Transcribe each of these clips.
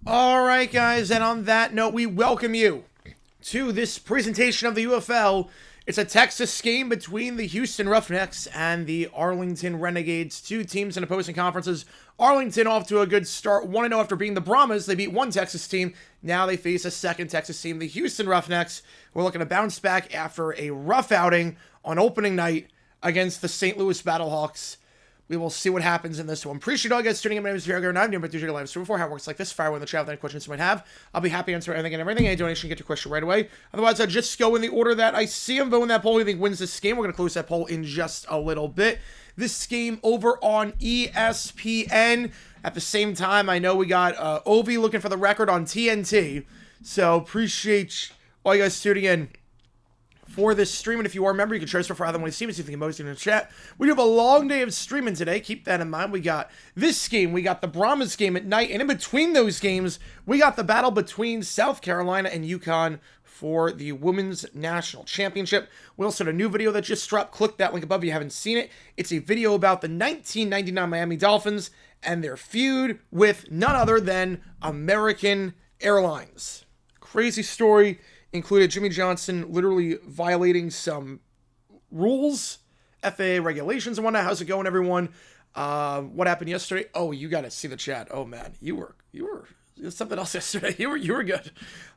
All right, guys, and on that note, we welcome you to this presentation of the UFL. It's a Texas game between the Houston Roughnecks and the Arlington Renegades, two teams in opposing conferences. Arlington off to a good start, 1-0 after beating the Brahmas. They beat one Texas team. Now they face a second Texas team, the Houston Roughnecks. We're looking to bounce back after a rough outing on opening night against the St. Louis Battlehawks. We will see what happens in this one. Appreciate all you guys tuning in. My name is Virgo, and I'm doing my Tuesday live. So before how it works like this, fire away in the chat with any questions you might have. I'll be happy to answer anything and everything. Any donation, get your question right away. Otherwise, I'll just go in the order that I see them. Vote in that poll. Who you think wins this game? We're going to close that poll in just a little bit. This game over on ESPN. At the same time, I know we got Ovi looking for the record on TNT. So appreciate all you guys tuning in for this stream. And if you are a member, you can share this for other one see me, see if you can most in the chat. We do have a long day of streaming today. Keep that in mind. We got this game, we got the Brahmas game at night, and in between those games, we got the battle between South Carolina and UConn for the Women's National Championship. We also had a new video that just dropped. Click that link above if you haven't seen it. It's a video about the 1999 Miami Dolphins and their feud with none other than American Airlines. Crazy story. Included Jimmy Johnson literally violating some rules, FAA regulations and whatnot. How's it going, everyone? What happened yesterday? Oh, you got to see the chat. Oh man, you were something else yesterday. You were good.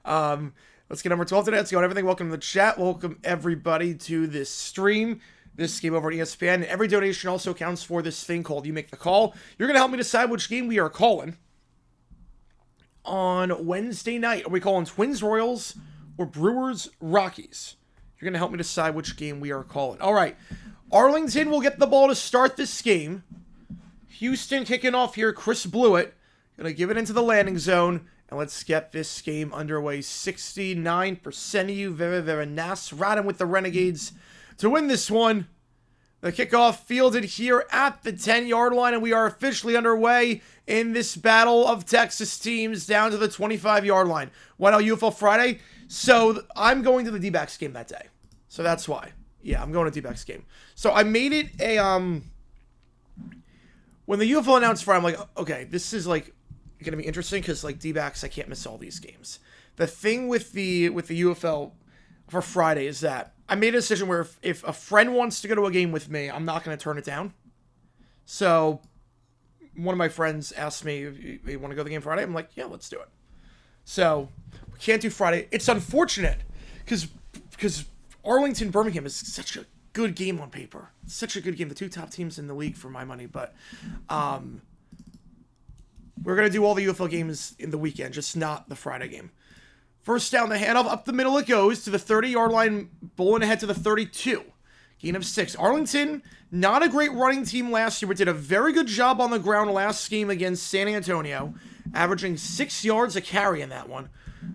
Let's get number 12 today. Let's go. Everything. Welcome to the chat. Welcome everybody to this stream. This game over at ESPN. Every donation also counts for this thing called You Make the Call. You're gonna help me decide which game we are calling on Wednesday night. Are we calling Twins Royals or Brewers Rockies? You're going to help me decide which game we are calling. All right. Arlington will get the ball to start this game. Houston kicking off here. Chris Blewett going to give it into the landing zone. And let's get this game underway. 69% of you. Very, very nice. Riding with the Renegades to win this one. The kickoff fielded here at the 10-yard line. And we are officially underway in this battle of Texas teams down to the 25-yard line. Why not UFL Friday? So I'm going to the D-backs game that day. So that's why. Yeah, I'm going to D-backs game. So I made it a, when the UFL announced Friday, I'm like, okay, this is like going to be interesting because like D-backs, I can't miss all these games. The thing with the UFL for Friday is that I made a decision where if a friend wants to go to a game with me, I'm not going to turn it down. So one of my friends asked me, you want to go to the game Friday? I'm like, yeah, let's do it. So we can't do Friday. It's unfortunate because Arlington Birmingham is such a good game on paper. It's such a good game. The two top teams in the league for my money. But we're going to do all the UFL games in the weekend, just not the Friday game. First down, the handoff up the middle it goes to the 30-yard line, bowling ahead to the 32. Gain of 6. Arlington, not a great running team last year, but did a very good job on the ground last game against San Antonio, averaging 6 yards a carry in that one.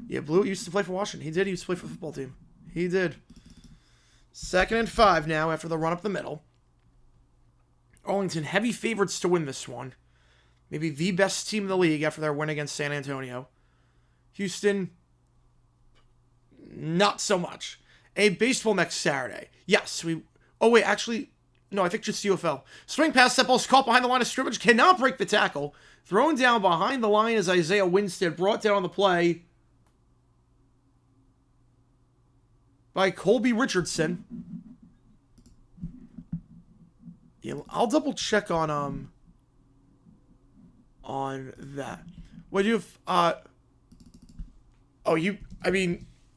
Yeah, Blue used to play for Washington. He did. He used to play for the football team. He did. 2nd and 5 now after the run up the middle. Arlington, heavy favorites to win this one. Maybe the best team in the league after their win against San Antonio. Houston, not so much. A baseball next Saturday. Yes, we... Oh, wait, actually... No, I think just UFL. Swing pass, that ball's caught behind the line of scrimmage. Cannot break the tackle. Thrown down behind the line is Isaiah Winstead. Brought down on the play by Colby Richardson. Yeah, I'll double check on that. What do you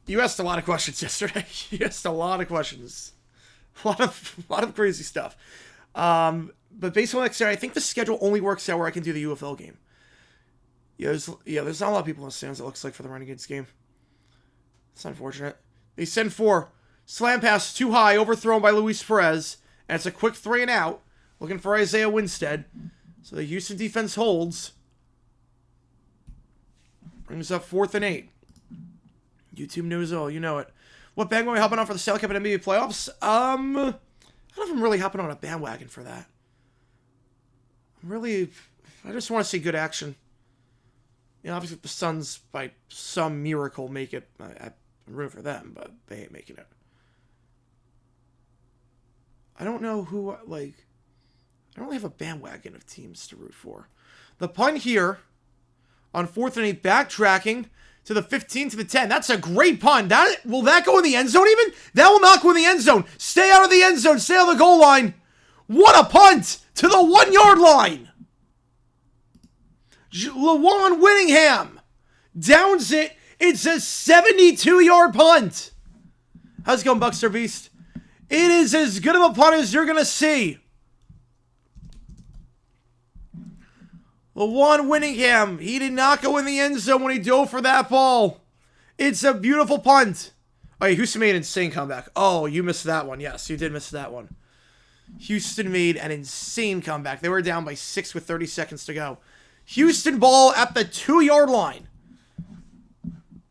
you asked a lot of questions yesterday. You asked a lot of questions. A lot of crazy stuff. But based on next year, I think the schedule only works out where I can do the UFL game. There's not a lot of people in the stands, it looks like, for the Renegades game. It's unfortunate. They send 4. Slam pass too high, overthrown by Luis Perez. And it's a quick 3 and out. Looking for Isaiah Winstead. So the Houston defense holds. Brings up 4th and 8. YouTube knows all, you know it. What bandwagon are we hopping on for the Stanley Cup and NBA playoffs? I don't know if I'm really hopping on a bandwagon for that. I just want to see good action. You know, obviously if the Suns, by some miracle, make it, I'm rooting for them, but they ain't making it. I don't know who, I don't really have a bandwagon of teams to root for. The punt here On 4th and 8, backtracking to the 15, to the 10. That's a great punt. Will that go in the end zone even? That will not go in the end zone. Stay out of the end zone. Stay on the goal line. What a punt to the 1-yard line. Lawan Whittingham downs it. It's a 72-yard punt. How's it going, Buckster Beast? It is as good of a punt as you're going to see. Lawan Whittingham, he did not go in the end zone when he dove for that ball. It's a beautiful punt. Oh, yeah, Houston made an insane comeback. Oh, you missed that one. Yes, you did miss that one. Houston made an insane comeback. They were down by 6 with 30 seconds to go. Houston ball at the 2-yard line.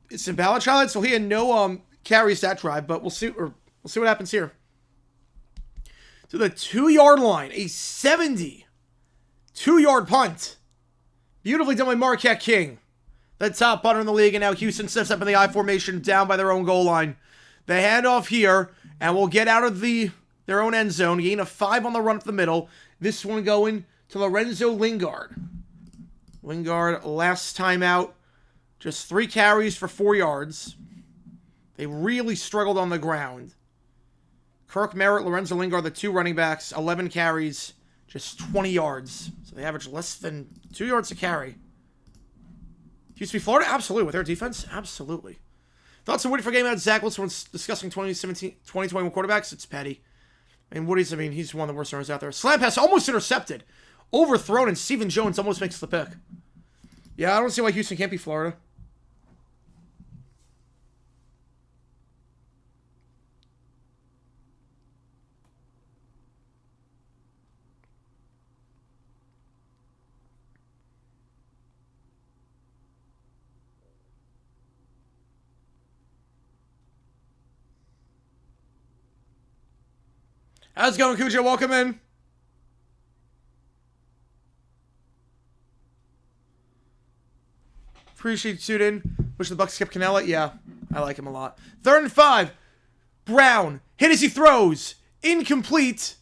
It's in Ballard Child, so he had no carries that drive, but we'll see what happens here. To the 2-yard line, a 72-yard punt. Beautifully done by Marquette King, the top punter in the league, and now Houston steps up in the I formation down by their own goal line. The handoff here, and we'll get out of their own end zone. Gain of 5 on the run up the middle. This one going to Lorenzo Lingard. Lingard, last time out, just 3 carries for 4 yards. They really struggled on the ground. Kirk Merritt, Lorenzo Lingard, the 2 running backs, 11 carries, just 20 yards. So they average less than 2 yards a carry. Used to be Florida? Absolutely. With their defense? Absolutely. Thoughts on Woody for game out? Zach Wilson was discussing 2021 quarterbacks. It's petty. I mean, Woody's, he's one of the worst runners out there. Slam pass almost intercepted. Overthrown, and Stephen Jones almost makes the pick. Yeah, I don't see why Houston can't be Florida. How's it going, Cujo? Welcome in. Appreciate you tuning in. Wish the Bucks kept Canella. Yeah, I like him a lot. 3rd and 5. Brown. Hit as he throws. Incomplete.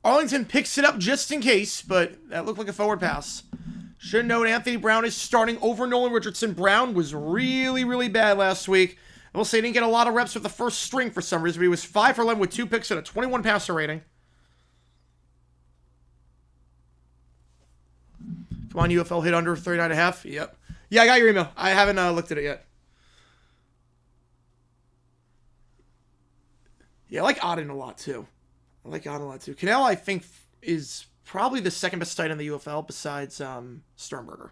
Arlington picks it up just in case, but that looked like a forward pass. Should note Anthony Brown is starting over Nolan Richardson. Brown was really, really bad last week. I will say he didn't get a lot of reps with the first string for some reason, but he was 5 for 11 with 2 picks and a 21 passer rating. Come on, UFL hit under 39.5. Yep. Yeah, I got your email. I haven't looked at it yet. Yeah, I like Auden a lot, too. Canal, I think, is probably the second best tight in the UFL besides Sternberger,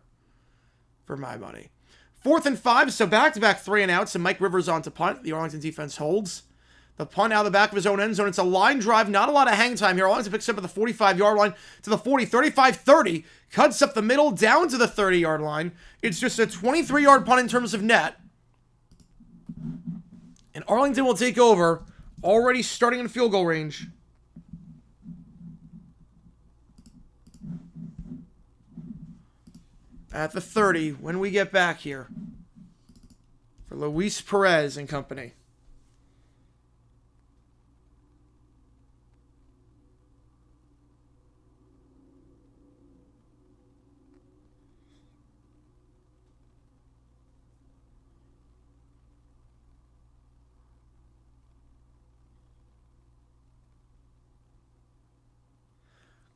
for my money. 4th and 5, so back-to-back 3 and outs, and Mike Rivers on to punt. The Arlington defense holds. The punt out of the back of his own end zone. It's a line drive, not a lot of hang time here. Arlington picks up at the 45-yard line to the 40, 35-30. Cuts up the middle, down to the 30-yard line. It's just a 23-yard punt in terms of net. And Arlington will take over, already starting in field goal range. At the 30, when we get back here. For Luis Perez and company.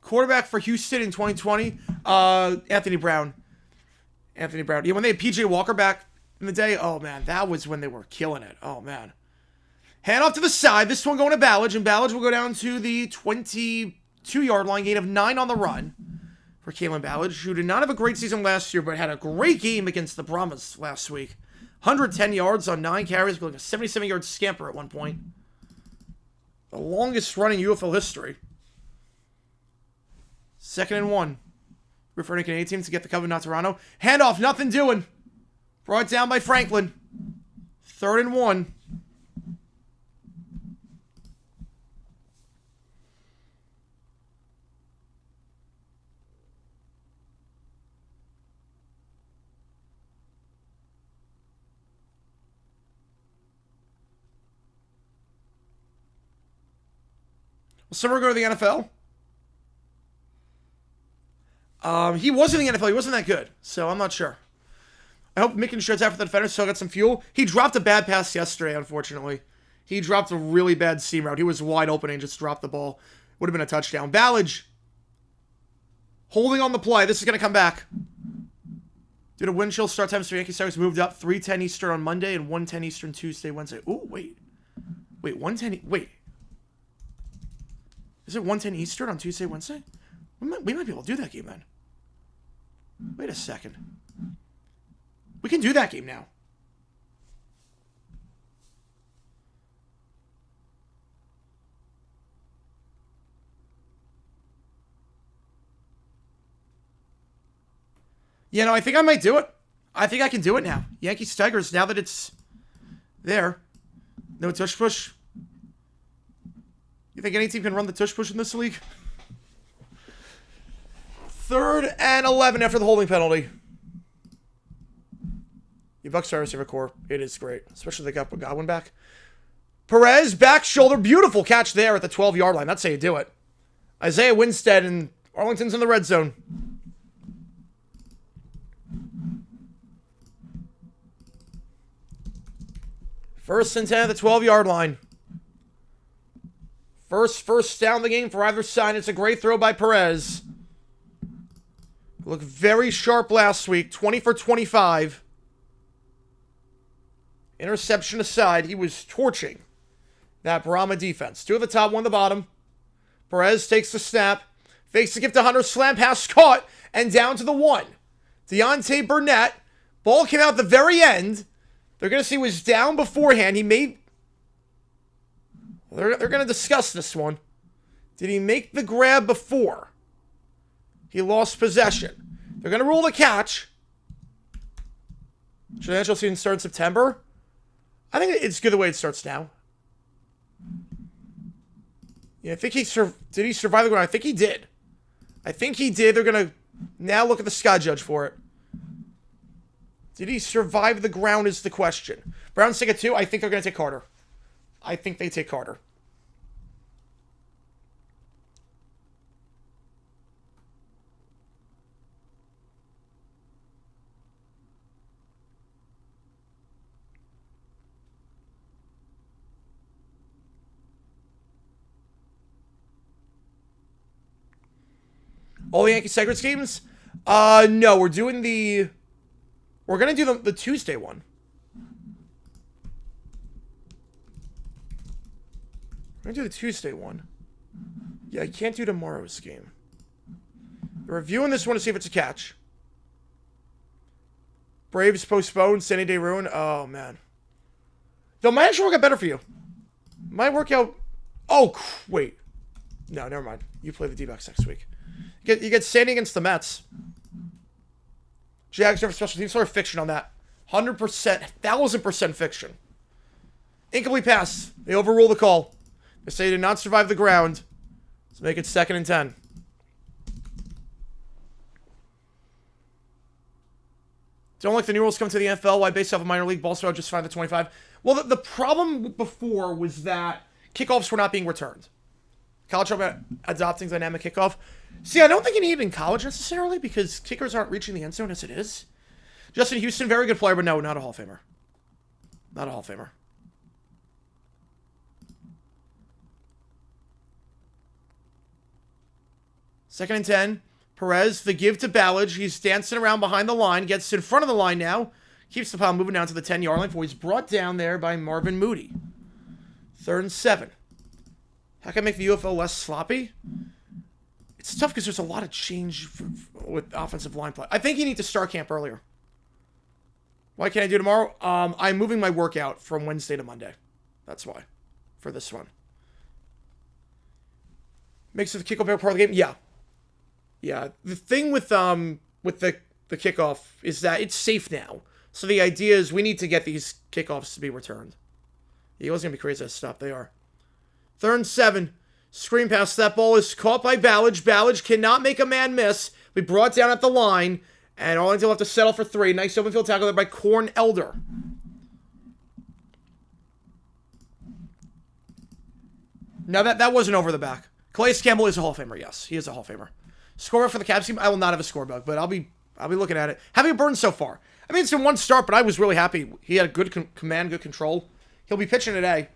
Quarterback for Houston in 2020, Anthony Brown. Yeah, when they had P.J. Walker back in the day, oh, man, that was when they were killing it. Oh, man. Hand off to the side. This one going to Ballage, and Ballage will go down to the 22-yard line, gain of 9 on the run for Kalen Ballage, who did not have a great season last year, but had a great game against the Brahmas last week. 110 yards on 9 carries, like a 77-yard scamper at one point. The longest run in UFL history. 2nd and 1. Referring to Canadian team to get the cover, not Toronto. Handoff, nothing doing. Brought down by Franklin. 3rd and 1. Will Summer go to the NFL? He was in the NFL. He wasn't that good, so I'm not sure. I hope Mick and Shred's out for the defender, so I got some fuel. He dropped a bad pass yesterday, unfortunately. He dropped a really bad seam route. He was wide open and just dropped the ball. Would have been a touchdown. Ballage. Holding on the play. This is going to come back. Due to wind chill, start times for Yankee Stars moved up. 3:10 Eastern on Monday and 1:10 Eastern Tuesday, Wednesday. Ooh, wait. Wait, 1:10... Wait. Is it 1:10 Eastern on Tuesday, Wednesday? We might be able to do that game then. Wait a second. We can do that game now. Yeah, no, I think I might do it. I think I can do it now. Yankees Tigers, now that it's there. No tush push. You think any team can run the tush push in this league? 3rd and 11 after the holding penalty. You Bucks star receiver core. It is great. Especially they got Godwin back. Perez, back shoulder. Beautiful catch there at the 12-yard line. That's how you do it. Isaiah Winstead and Arlington's in the red zone. First and 10 at the 12-yard line. First down the game for either side. It's a great throw by Perez. Looked very sharp last week. 20 for 25. Interception aside, he was torching that Brahma defense. 2 at the top, 1 at the bottom. Perez takes the snap. Fakes the gift to Hunter. Slam pass caught. And down to the 1. Deontay Burnett. Ball came out at the very end. They're going to see he was down beforehand. He made... They're going to discuss this one. Did he make the grab before he lost possession? They're going to rule the catch. Should the NHL season start in September? I think it's good the way it starts now. Yeah, I think did he survive the ground? I think he did. I think he did. They're going to now look at the Sky Judge for it. Did he survive the ground is the question. Browns take it 2. I think they're going to take Carter. I think they take Carter. All the Yankee Tigers games? No, we're doing the... We're going to do the Tuesday one. We're going to do the Tuesday one. Yeah, I can't do tomorrow's game. We're reviewing this one to see if it's a catch. Braves postponed. Sunny Day ruin. Oh, man. Though, might actually work out better for you. Might work out... Oh, wait. No, never mind. You play the D-backs next week. You get standing against the Mets. Jags have special teams. Sort of fiction on that. 100%, 1,000% fiction. Incomplete pass. They overrule the call. They say they did not survive the ground. Let's make it 2nd and 10. Don't like the new rules come to the NFL. Why based off of minor league ball so just find the 25? Well, the problem before was that kickoffs were not being returned. College adopting dynamic kickoff. See, I don't think you need it in college necessarily because kickers aren't reaching the end zone as it is. Justin Houston, very good player, but no, not a Hall of Famer. Not a Hall of Famer. Second and 10. Perez, the give to Ballage. He's dancing around behind the line. Gets in front of the line now. Keeps the pile moving down to the 10-yard line before he's brought down there by Marvin Moody. 3rd and 7. How can I make the UFL less sloppy? It's tough because there's a lot of change with offensive line play. I think you need to start camp earlier. Why can't I do tomorrow? I'm moving my workout from Wednesday to Monday. That's why. For this one. Makes it the kickoff part of the game? Yeah. Yeah. The thing with the kickoff is that it's safe now. So the idea is we need to get these kickoffs to be returned. He wasn't going to be crazy to stop. They are. 3rd and 7. Screen pass. That ball is caught by Ballage. Ballage cannot make a man miss. We brought down at the line. And Arlington will have to settle for 3. Nice open field tackle there by Corn Elder. Now that wasn't over the back. Calais Campbell is a Hall of Famer. Yes, he is a Hall of Famer. Scorer for the Cavs team. I will not have a score bug, but I'll be looking at it. How have you burned so far? I mean, it's been one start, but I was really happy. He had a good command, good control. He'll be pitching today.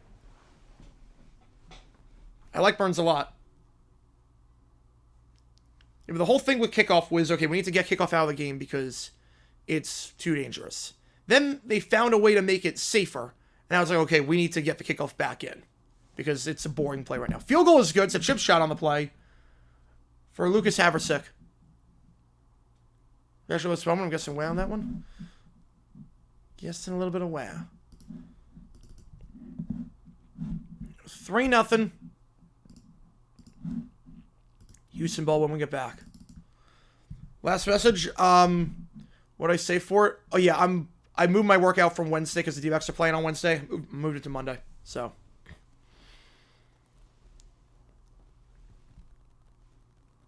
I like Burns a lot. Yeah, but the whole thing with Kickoff was, okay, we need to get Kickoff out of the game because it's too dangerous. Then they found a way to make it safer. And I was like, okay, we need to get the Kickoff back in because it's a boring play right now. Field goal is good. It's a chip shot on the play for Lucas Haversick. Actually, let's I'm guessing way on that one. Guessing a little bit of wow. 3-0. Houston ball when we get back. Last message. What did I say for it? Oh yeah, I moved my workout from Wednesday because the D-backs are playing on Wednesday. Moved it to Monday. So.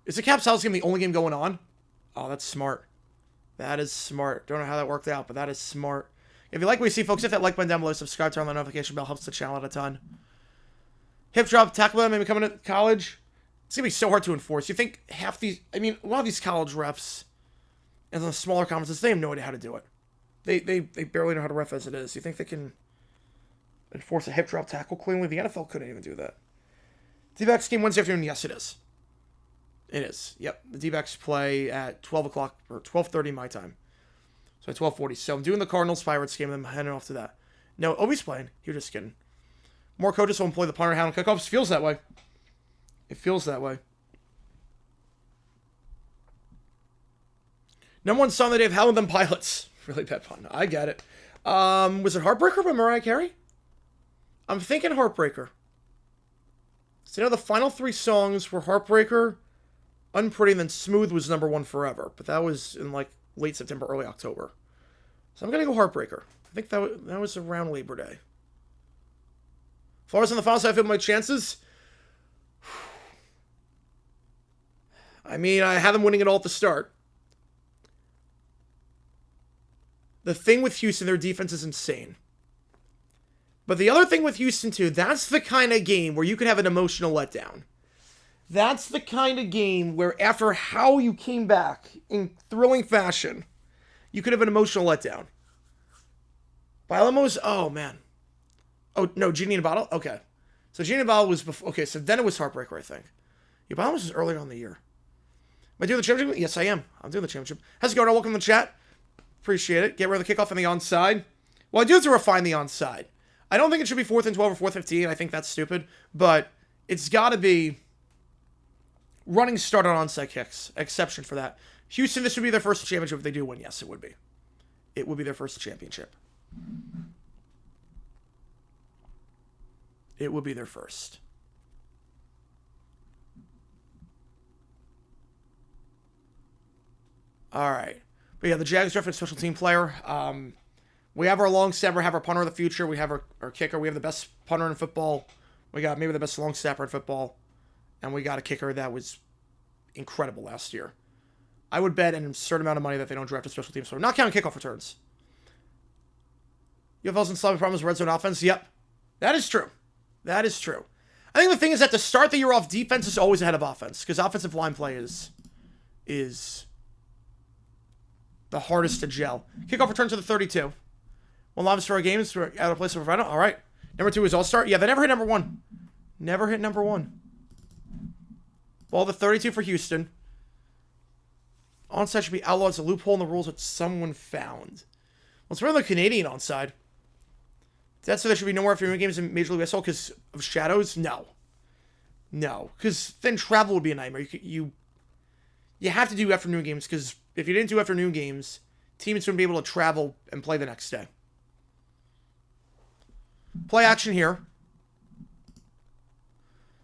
Is the Caps House game the only game going on? Oh, that's smart. That is smart. Don't know how that worked out, but that is smart. If you like what you see, folks, hit that like button down below, subscribe, turn on the notification bell, helps the channel out a ton. Hip drop, tackle them, maybe coming to college. It's going to be so hard to enforce. You think half these, I mean, a lot of these college refs and the smaller conferences, they have no idea how to do it. They barely know how to ref as it is. You think they can enforce a hip drop tackle cleanly? The NFL couldn't even do that. D-backs game Wednesday afternoon? Yes, it is. It is. Yep. The D-backs play at 12 o'clock or 12:30 my time. So at 12:40. So I'm doing the Cardinals-Pirates game and I'm heading off to that. No, Obi's playing. You're just kidding. More coaches will employ the punter, hound, and kickoffs. Feels that way. It feels that way. Number one song that they have, Hell of Them Pilots. Really bad pun. I get it. Was it Heartbreaker by Mariah Carey? I'm thinking Heartbreaker. So, the final 3 songs were Heartbreaker, Unpretty, and then Smooth was number 1 forever. But that was in like late September, early October. So I'm going to go Heartbreaker. I think that was around Labor Day. Flowers on the final side, I feel my chances. I mean, I had them winning it all at the start. The thing with Houston, their defense is insane. But the other thing with Houston, too, that's the kind of game where you could have an emotional letdown. That's the kind of game where after how you came back in thrilling fashion, you could have an emotional letdown. Bilamos, oh, man. Oh, no, Genie in a Bottle? Okay. So Genie in a Bottle was before. Okay, so then it was Heartbreaker, I think. Yeah, Bilamos was earlier on the year. Am I doing the championship? Yes, I am. I'm doing the championship. How's it going? Welcome to the chat. Appreciate it. Get rid of the kickoff and the onside. Well, I do have to refine the onside. I don't think it should be 4th and 12 or 4th 15. I think that's stupid. But it's got to be running start on onside kicks. Exception for that. Houston, this would be their first championship if they do win. Yes, it would be. It would be their first championship. It would be their first. All right. But yeah, the Jags drafted a special team player. We have our long snapper, have our punter of the future. We have our kicker. We have the best punter in football. We got maybe the best long snapper in football. And we got a kicker that was incredible last year. I would bet an absurd amount of money that they don't draft a special team. So not counting kickoff returns. UFL's in solving problems with red zone offense. Yep. That is true. That is true. I think the thing is that to start the year off, defense is always ahead of offense. Because offensive line play is the hardest to gel. Kickoff return to the 32. One live for our games. We're out of place for Friday. All right. Number 2 is All-Star. Yeah, they never hit number 1. Never hit number 1. Ball the 32 for Houston. Onside should be outlawed. It's a loophole in the rules that someone found. Well, it's really the Canadian onside. That's so there should be no more afternoon games in Major League Baseball because of shadows? No. No. Because then travel would be a nightmare. You have to do afternoon games because if you didn't do afternoon games, teams wouldn't be able to travel and play the next day. Play action here.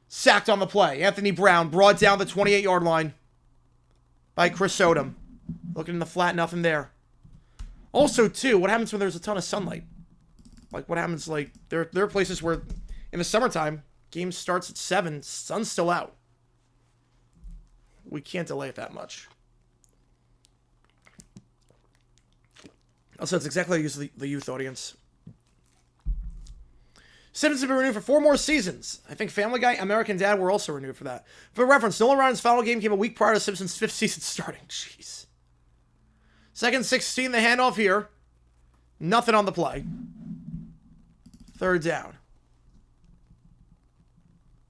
Sacked on the play. Anthony Brown brought down the 28-yard line by Chris Odom. Looking in the flat, nothing there. Also, too, what happens when there's a ton of sunlight? Like, what happens, like, there are places where, in the summertime, game starts at 7, sun's still out. We can't delay it that much. Also, it's exactly the youth audience. Simpsons have been renewed for 4 more seasons. I think Family Guy, American Dad were also renewed for that. For reference, Nolan Ryan's final game came a week prior to Simpsons' 5th season starting. Jeez. Second 16, the handoff here. Nothing on the play. Third down.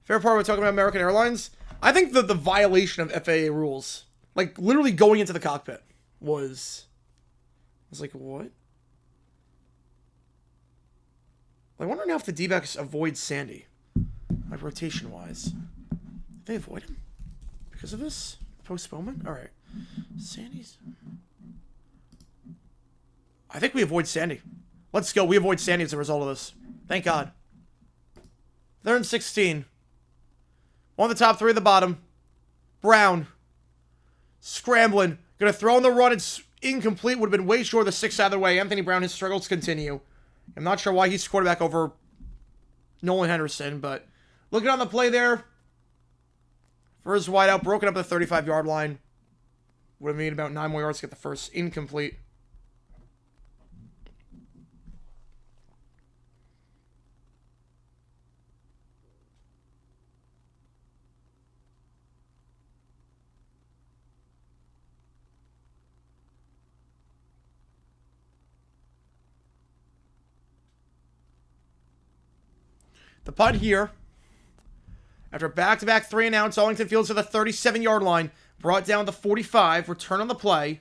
Fair part, we're talking about American Airlines. I think the violation of FAA rules, like literally going into the cockpit, was like, what? I wonder now if the D-backs avoid Sandy, like rotation-wise. Did they avoid him because of this postponement? All right, Sandy's. I think we avoid Sandy. Let's go. We avoid Sandy as a result of this. Thank God. They're in 16. One of the top, three of the bottom. Brown. Scrambling. Gonna throw in the run. It's incomplete. Would have been way short of the 6 either way. Anthony Brown, his struggles continue. I'm not sure why he's quarterback over Nolan Henderson, but looking on the play there. First wideout, broken up at the 35-yard line. Would have made about 9 more yards to get the first. Incomplete. The punt here, after back-to-back 3-and-outs, Arlington fields to the 37-yard line, brought down the 45, return on the play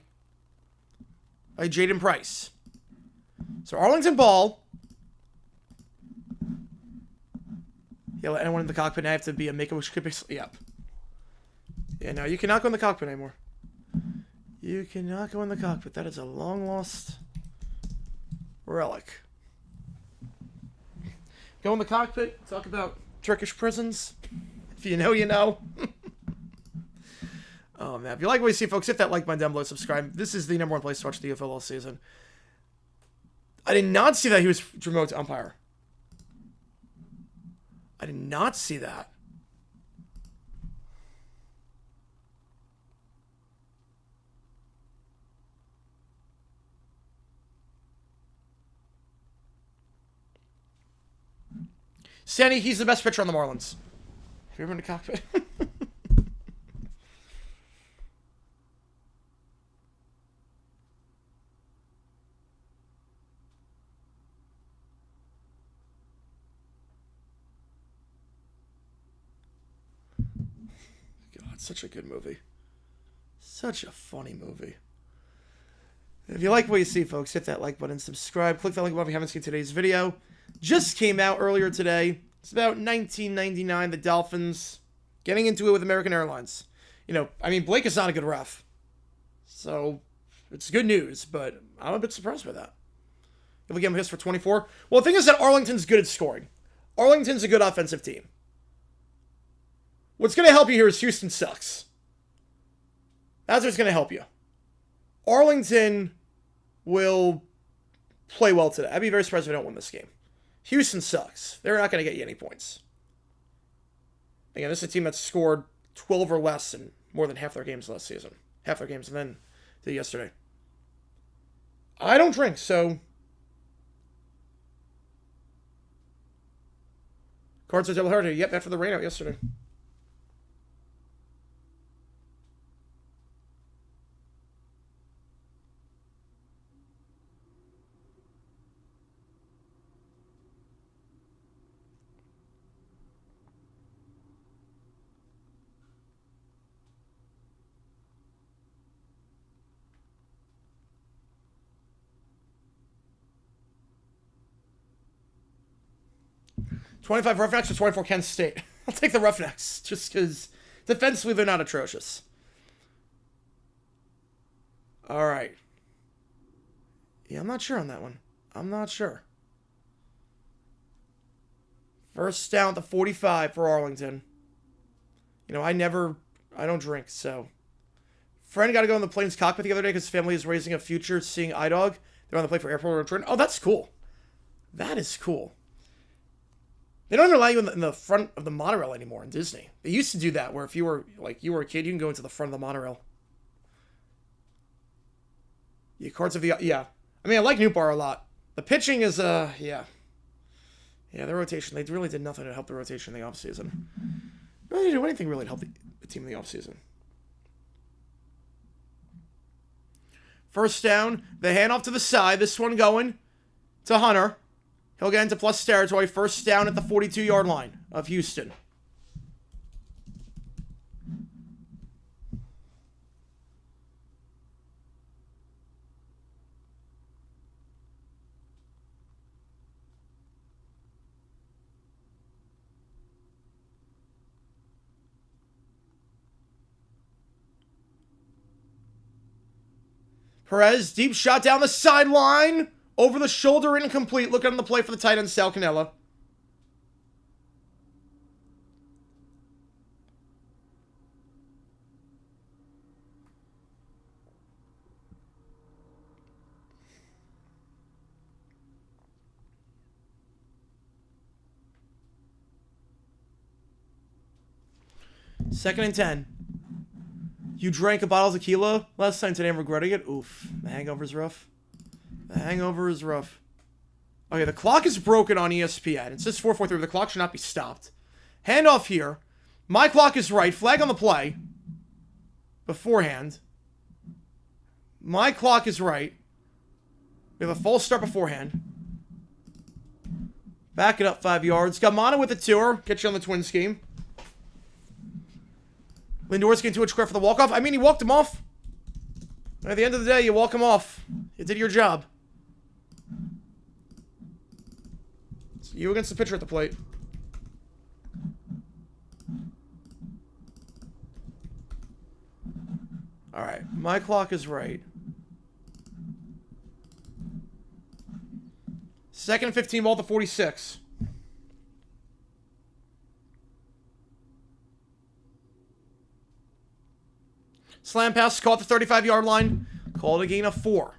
by Jaden Price. So Arlington ball. Yeah, let anyone in the cockpit now have to be a Make-A-Wish kid. Yep. Yeah, no, you cannot go in the cockpit anymore. You cannot go in the cockpit. That is a long-lost relic. Go in the cockpit, talk about Turkish prisons. If you know, you know. Oh, man. If you like what you see, folks, hit that like button down below, subscribe. This is the #1 place to watch the UFL all season. I did not see that he was remote to umpire. I did not see that. Sandy, he's the best pitcher on the Marlins. Have you ever been to cockpit? God, such a good movie. Such a funny movie. If you like what you see, folks, hit that like button, subscribe, click that link above if you haven't seen today's video. Just came out earlier today. It's about 1999, the Dolphins getting into it with American Airlines. You know, I mean, Blake is not a good ref. So, it's good news, but I'm a bit surprised by that. If we give him a hiss for 24. Well, the thing is that Arlington's good at scoring. Arlington's a good offensive team. What's going to help you here is Houston sucks. That's what's going to help you. Arlington will play well today. I'd be very surprised if they don't win this game. Houston sucks. They're not going to get you any points. Again, this is a team that scored 12 or less in more than half their games last season. Half their games, and then did yesterday. I don't drink, so... Cards are double hearted. Yep, after the rain out yesterday. $25 Roughnecks or 24 Kent State. I'll take the Roughnecks, just because defensively they're not atrocious. All right. Yeah, I'm not sure on that one. I'm not sure. First down at the 45 for Arlington. You know, I don't drink, so. Friend got to go in the plane's cockpit the other day because his family is raising a future seeing iDog. They're on the plane for airport return. Oh, that's cool. That is cool. They don't even allow you in the front of the monorail anymore in Disney. They used to do that, where if you were a kid, you can go into the front of the monorail. Yeah, cards of the... Yeah. I mean, I like Newt Bar a lot. The pitching is, yeah. Yeah, the rotation. They really did nothing to help the rotation in the offseason. They didn't do anything really to help the team in the offseason. First down. The handoff to the side. This one going. to Hunter. He'll get into plus territory. First down at the 42-yard line of Houston. Perez, deep shot down the sideline. Over the shoulder, incomplete. Looking on the play for the tight end, Sal Cannella. Second and 10. You drank a bottle of tequila last time today and regretting it? Oof. The hangover's rough. The hangover is rough. Okay, the clock is broken on ESPN. It says 4:43. The clock should not be stopped. Handoff here. My clock is right. Flag on the play. Beforehand. My clock is right. We have a false start beforehand. Back it up 5 yards. Gamana with the tour. Get you on the twin scheme. Lindor's getting to a square for the walk-off. I mean, he walked him off. At the end of the day, you walk him off. You did your job. It's you against the pitcher at the plate. Alright, my clock is right. Second and 15, ball at the 46. Slam pass, caught the 35-yard line. Called a gain of 4.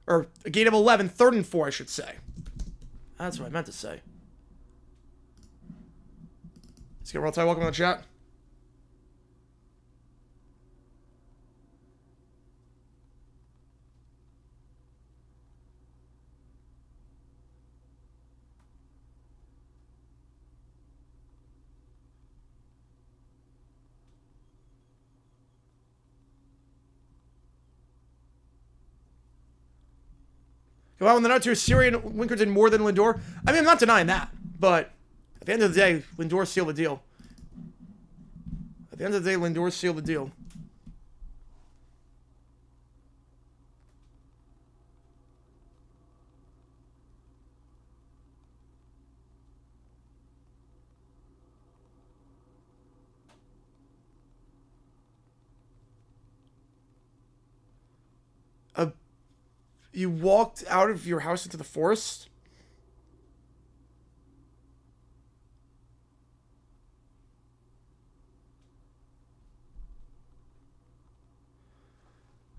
Or a gain of 11. 3rd and 4, I should say. That's what I meant to say. Let's get real tight. Welcome to the chat. Go out on the note to Siri and Winker did more than Lindor. I mean, I'm not denying that, but at the end of the day, Lindor sealed the deal. At the end of the day, Lindor sealed the deal. You walked out of your house into the forest?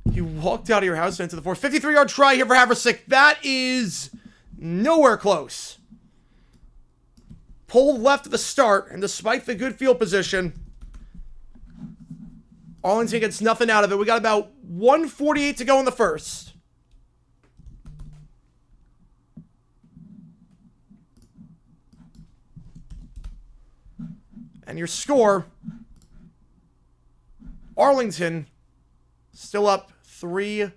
You walked out of your house into the forest. 53-yard try here for Haversick. That is nowhere close. Pulled left at the start, and despite the good field position, Arlington gets nothing out of it. We got about 1:48 to go in the first. And your score, Arlington, still up 3-0.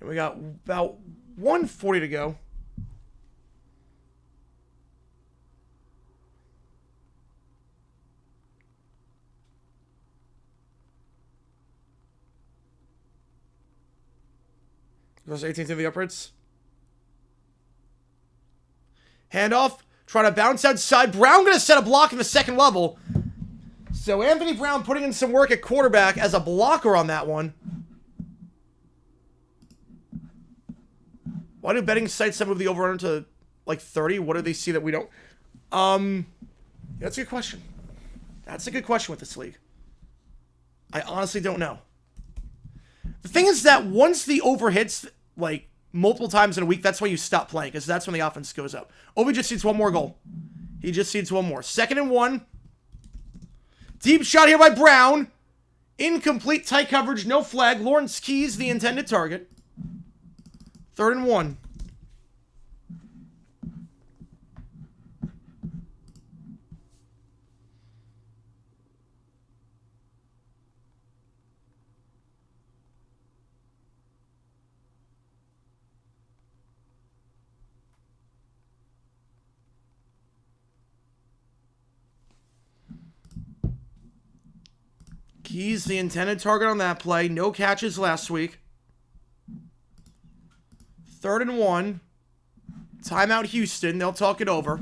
And we got about 1:40 to go. Goes 18 to the upwards. Handoff. Trying to bounce outside. Brown going to set a block in the second level. So Anthony Brown putting in some work at quarterback as a blocker on that one. Why do betting sites move the over-under to like 30? What do they see that we don't? That's a good question. That's a good question with this league. I honestly don't know. The thing is that once the over hits, like, multiple times in a week, that's when you stop playing, because that's when the offense goes up. Obi just needs one more goal. He just needs one more. 2nd and 1. Deep shot here by Brown. Incomplete, tight coverage, no flag. Lawrence Keys, the intended target. 3rd and 1. He's the intended target on that play. No catches last week. 3rd and 1. Timeout Houston. They'll talk it over.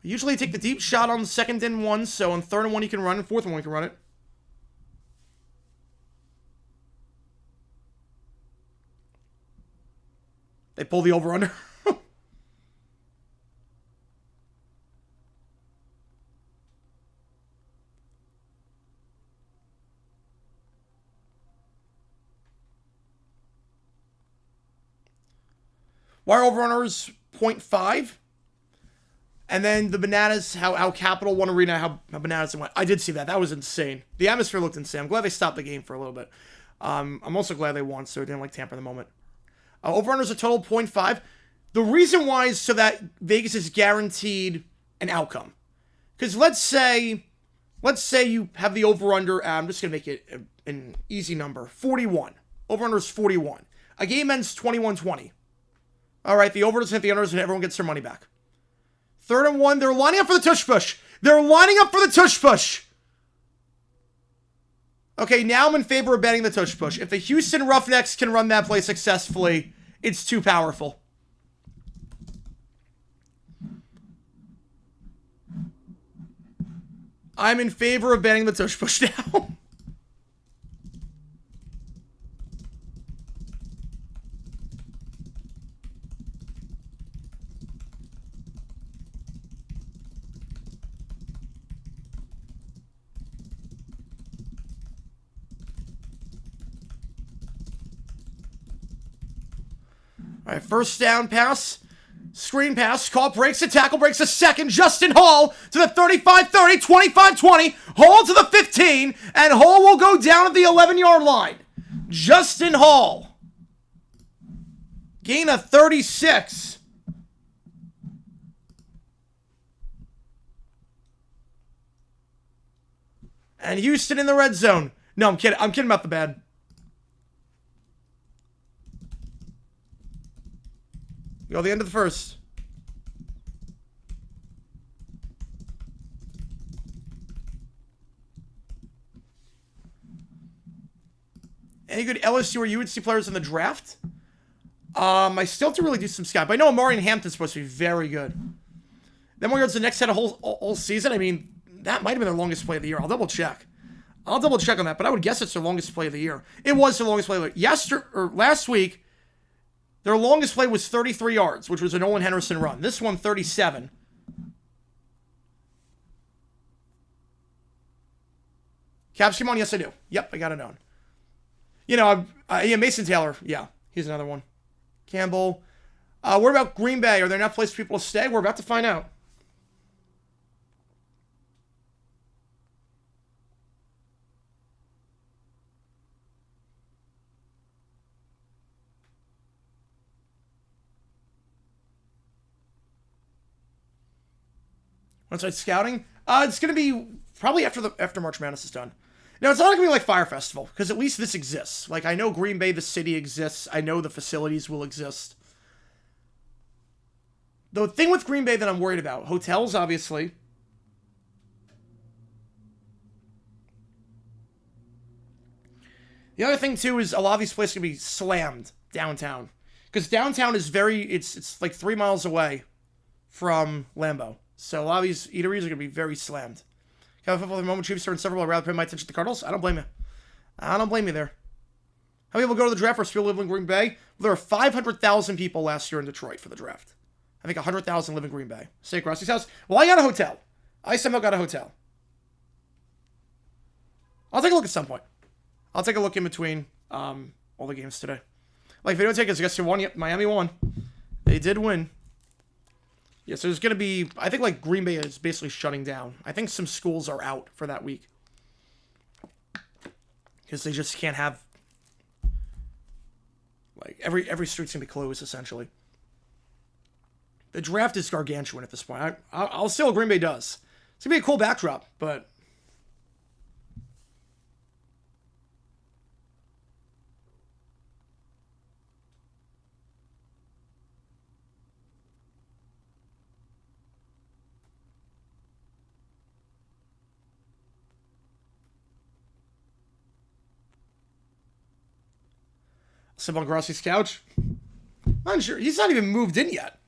Usually take the deep shot on 2nd and 1, so on 3rd and 1 you can run, and 4th and 1 you can run it. They pull the over-under. Wire over-runners 0.5. And then the Bananas, how Capital won Arena, how Bananas went. I did see that. That was insane. The atmosphere looked insane. I'm glad they stopped the game for a little bit. I'm also glad they won, so it didn't tamper the moment. Over-runners a total 0.5. The reason why is so that Vegas is guaranteed an outcome. Because let's say you have the over-under, I'm just going to make it an easy number, 41. Over-under is 41. A game ends 21-20. All right, the over doesn't hit the unders and everyone gets their money back. 3rd and 1, they're lining up for the tush push. They're lining up for the tush push. Okay, now I'm in favor of betting the tush push. If the Houston Roughnecks can run that play successfully, it's too powerful. I'm in favor of betting the tush push now. All right, 1st down pass. Screen pass. Call breaks a tackle. Breaks a second. Justin Hall to the 35-30, 25-20. Hall to the 15. And Hall will go down at the 11-yard line. Justin Hall. Gain of 36. And Houston in the red zone. No, I'm kidding. I'm kidding about the bad. Go the end of the 1st. Any good LSU or UNC players in the draft? I still have to really do some scout, but I know Amari and Hampton's supposed to be very good. Then when we go to the next set of whole season, I mean, that might have been their longest play of the year. I'll double check. On that, but I would guess it's their longest play of the year. It was their longest play of the year. Last week, their longest play was 33 yards, which was an Owen Henderson run. This one, 37. Caps, come on. Yes, I do. Yep, I got it on. You know, yeah, Mason Taylor. Yeah, he's another one. Campbell. What about Green Bay? Are there enough places for people to stay? We're about to find out. On-site scouting? It's going to be probably after March Madness is done. Now, it's not going to be like Fire Festival, because at least this exists. Like, I know Green Bay, the city, exists. I know the facilities will exist. The thing with Green Bay that I'm worried about, hotels, obviously. The other thing, too, is a lot of these places are going to be slammed downtown. Because downtown is it's like 3 miles away from Lambeau. So a lot of these eateries are going to be very slammed. Kevin Football, the moment Chiefs are inseparable, I'd rather pay my attention to the Cardinals. I don't blame you. I don't blame you there. How many people go to the draft versus people live in Green Bay? Well, there were 500,000 people last year in Detroit for the draft. I think 100,000 live in Green Bay. Stay at Rusty's house. Well, I got a hotel. I somehow got a hotel. I'll take a look at some point. I'll take a look in between all the games today. Like, video takers, I guess you won. Yep, Miami won. They did win. Yeah, so there's going to be, I think, like, Green Bay is basically shutting down. I think some schools are out for that week. Because they just can't have, like, every street's going to be closed, essentially. The draft is gargantuan at this point. I'll see what Green Bay does. It's going to be a cool backdrop, but Sit on Grossi's couch. I'm sure. He's not even moved in yet.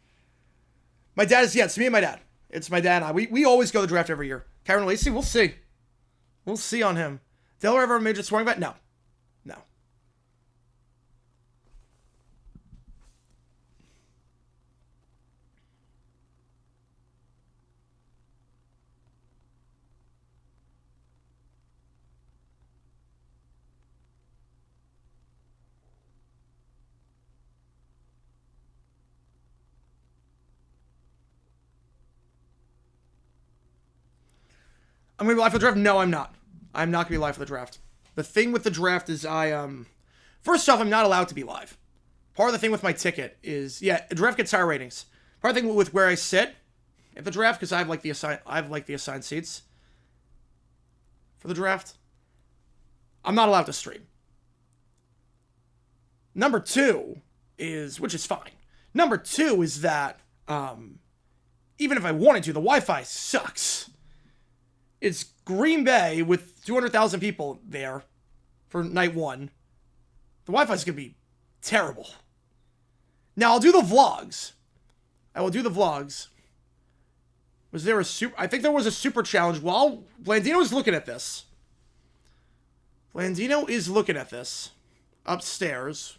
My dad is, yeah, it's me and my dad. It's my dad and I. We always go to the draft every year. Kyron Lacey, we'll see. We'll see on him. Delaware ever a major scoring bet? No. No. I'm going to be live for the draft? No, I'm not. I'm not going to be live for the draft. The thing with the draft is first off, I'm not allowed to be live. Part of the thing with my ticket is, yeah, the draft gets higher ratings. Part of the thing with where I sit at the draft, because I have the assigned seats for the draft. I'm not allowed to stream. Number two is, which is fine. Number two is that, even if I wanted to, the Wi-Fi sucks. It's Green Bay with 200,000 people there for night one. The Wi-Fi's going to be terrible. Now, I'll do the vlogs. I will do the vlogs. Was there a super... I think there was a super challenge while Blandino is looking at this. Blandino is looking at this upstairs.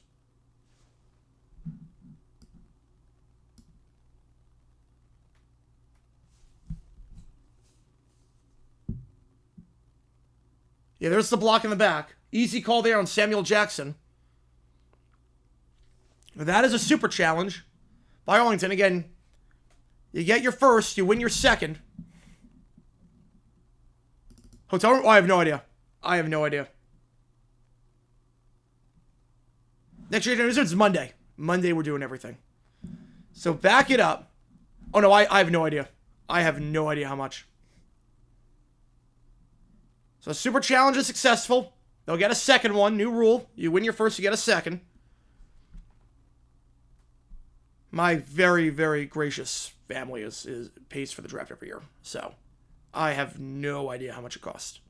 Yeah, there's the block in the back. Easy call there on Samuel Jackson. That is a super challenge by Arlington. Again, you get your first, you win your second. Hotel room? Oh, I have no idea. I have no idea. Next year, it's Monday. Monday, we're doing everything. So back it up. Oh, no, I have no idea. I have no idea how much. So super challenge is successful. They'll get a second one. New rule. You win your first, you get a second. My very, very gracious family pays for the draft every year. So I have no idea how much it costs.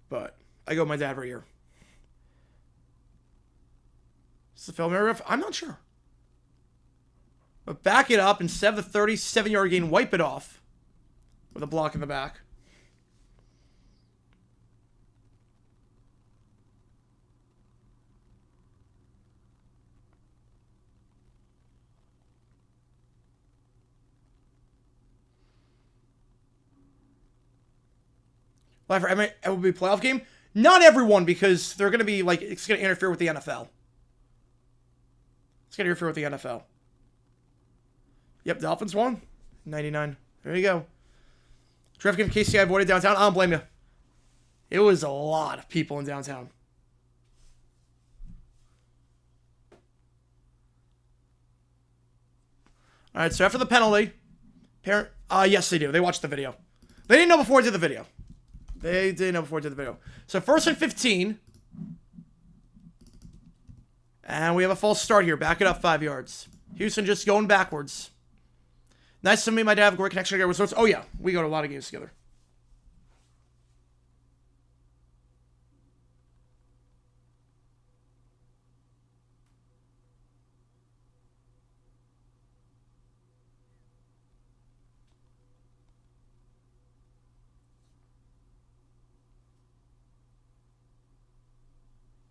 But I go with my dad every year. Is the film area? I'm not sure. But back it up instead of the 37-yard gain, wipe it off with a block in the back. Live for MLB playoff game? Not everyone, because they're going to be like, it's going to interfere with the NFL. It's going to interfere with the NFL. Yep, Dolphins won. 99. There you go. Draft game KC I avoided downtown. I don't blame you. It was a lot of people in downtown. All right, so after the penalty, yes, they do. They watched the video. They didn't know before I did the video. They didn't know before I did the video. So 1st and 15. And we have a false start here. Back it up 5 yards. Houston just going backwards. Nice to meet my dad. Have a great connection together with sorts. Oh, yeah. We go to a lot of games together.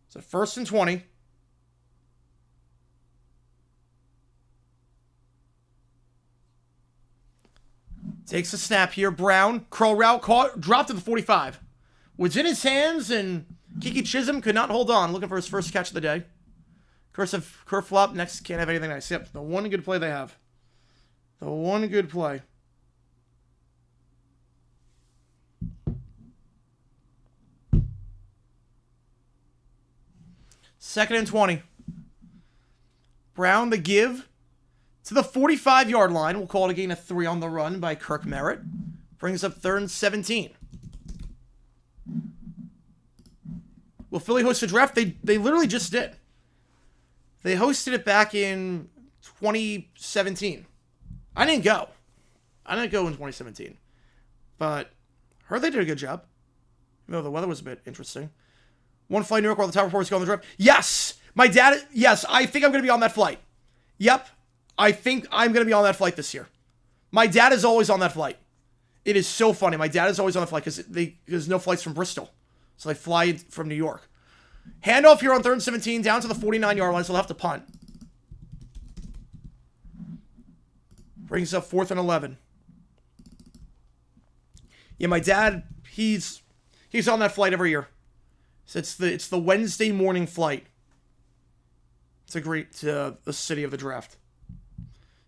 So 1st and 20. Takes a snap here. Brown, curl route, caught, dropped to the 45. Was in his hands, and Kiki Chisholm could not hold on. Looking for his first catch of the day. Cursive curve flop. Next, can't have anything nice. Yep, the one good play they have. The one good play. Second and 20. Brown, the give to the 45-yard line. We'll call it a gain of 3 on the run by Kirk Merritt. Brings up 3rd and 17. Will Philly host a draft? They literally just did. They hosted it back in 2017. I didn't go. I didn't go in 2017. But heard they did a good job. Even though the weather was a bit interesting. One flight New York while the top reporters go on the drive. Yes! My dad, yes, I think I'm going to be on that flight. Yep. I think I'm going to be on that flight this year. My dad is always on that flight. It is so funny. My dad is always on the flight because there's no flights from Bristol. So they fly from New York. Handoff here on 3rd and 17, down to the 49-yard line, so they'll have to punt. Brings up 4th and 11. Yeah, my dad, he's on that flight every year. So it's the Wednesday morning flight to the city of the draft.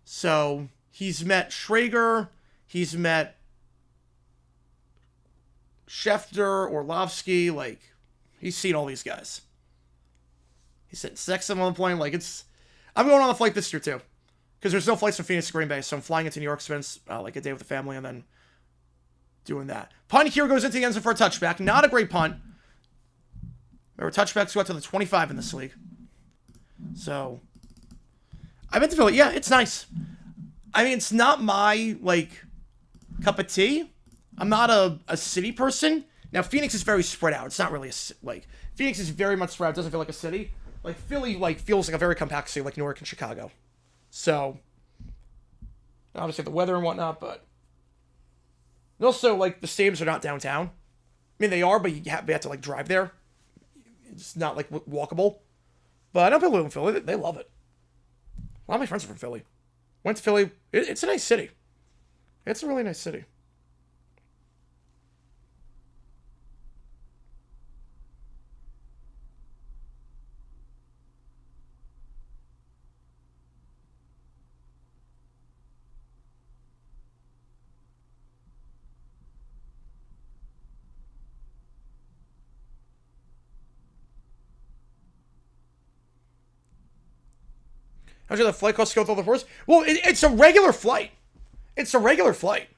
So he's met Schrager, he's met Schefter, Orlovsky, like, he's seen all these guys. He said, sex them on the plane, like, I'm going on the flight this year, too. Because there's no flights from Phoenix to Green Bay, so I'm flying into New York, spends, like, a day with the family, and then doing that. Punt here goes into the end zone for a touchback. Not a great punt. Remember, touchbacks go out to the 25 in this league. So, I've been to Philly. Yeah, it's nice. I mean, it's not my, like, cup of tea. I'm not a city person. Now, Phoenix is very spread out. It's not really Phoenix is very much spread out. It doesn't feel like a city. Like, Philly, like, feels like a very compact city, like New York and Chicago. So, obviously the weather and whatnot, but also, like, the stadiums are not downtown. I mean, they are, but you have to, like, drive there. It's not, like, walkable. But I know people live in Philly. They love it. A lot of my friends are from Philly. Went to Philly. It's a nice city. It's a really nice city. How much did the flight cost to go through all the ports? Well, it's a regular flight. It's a regular flight.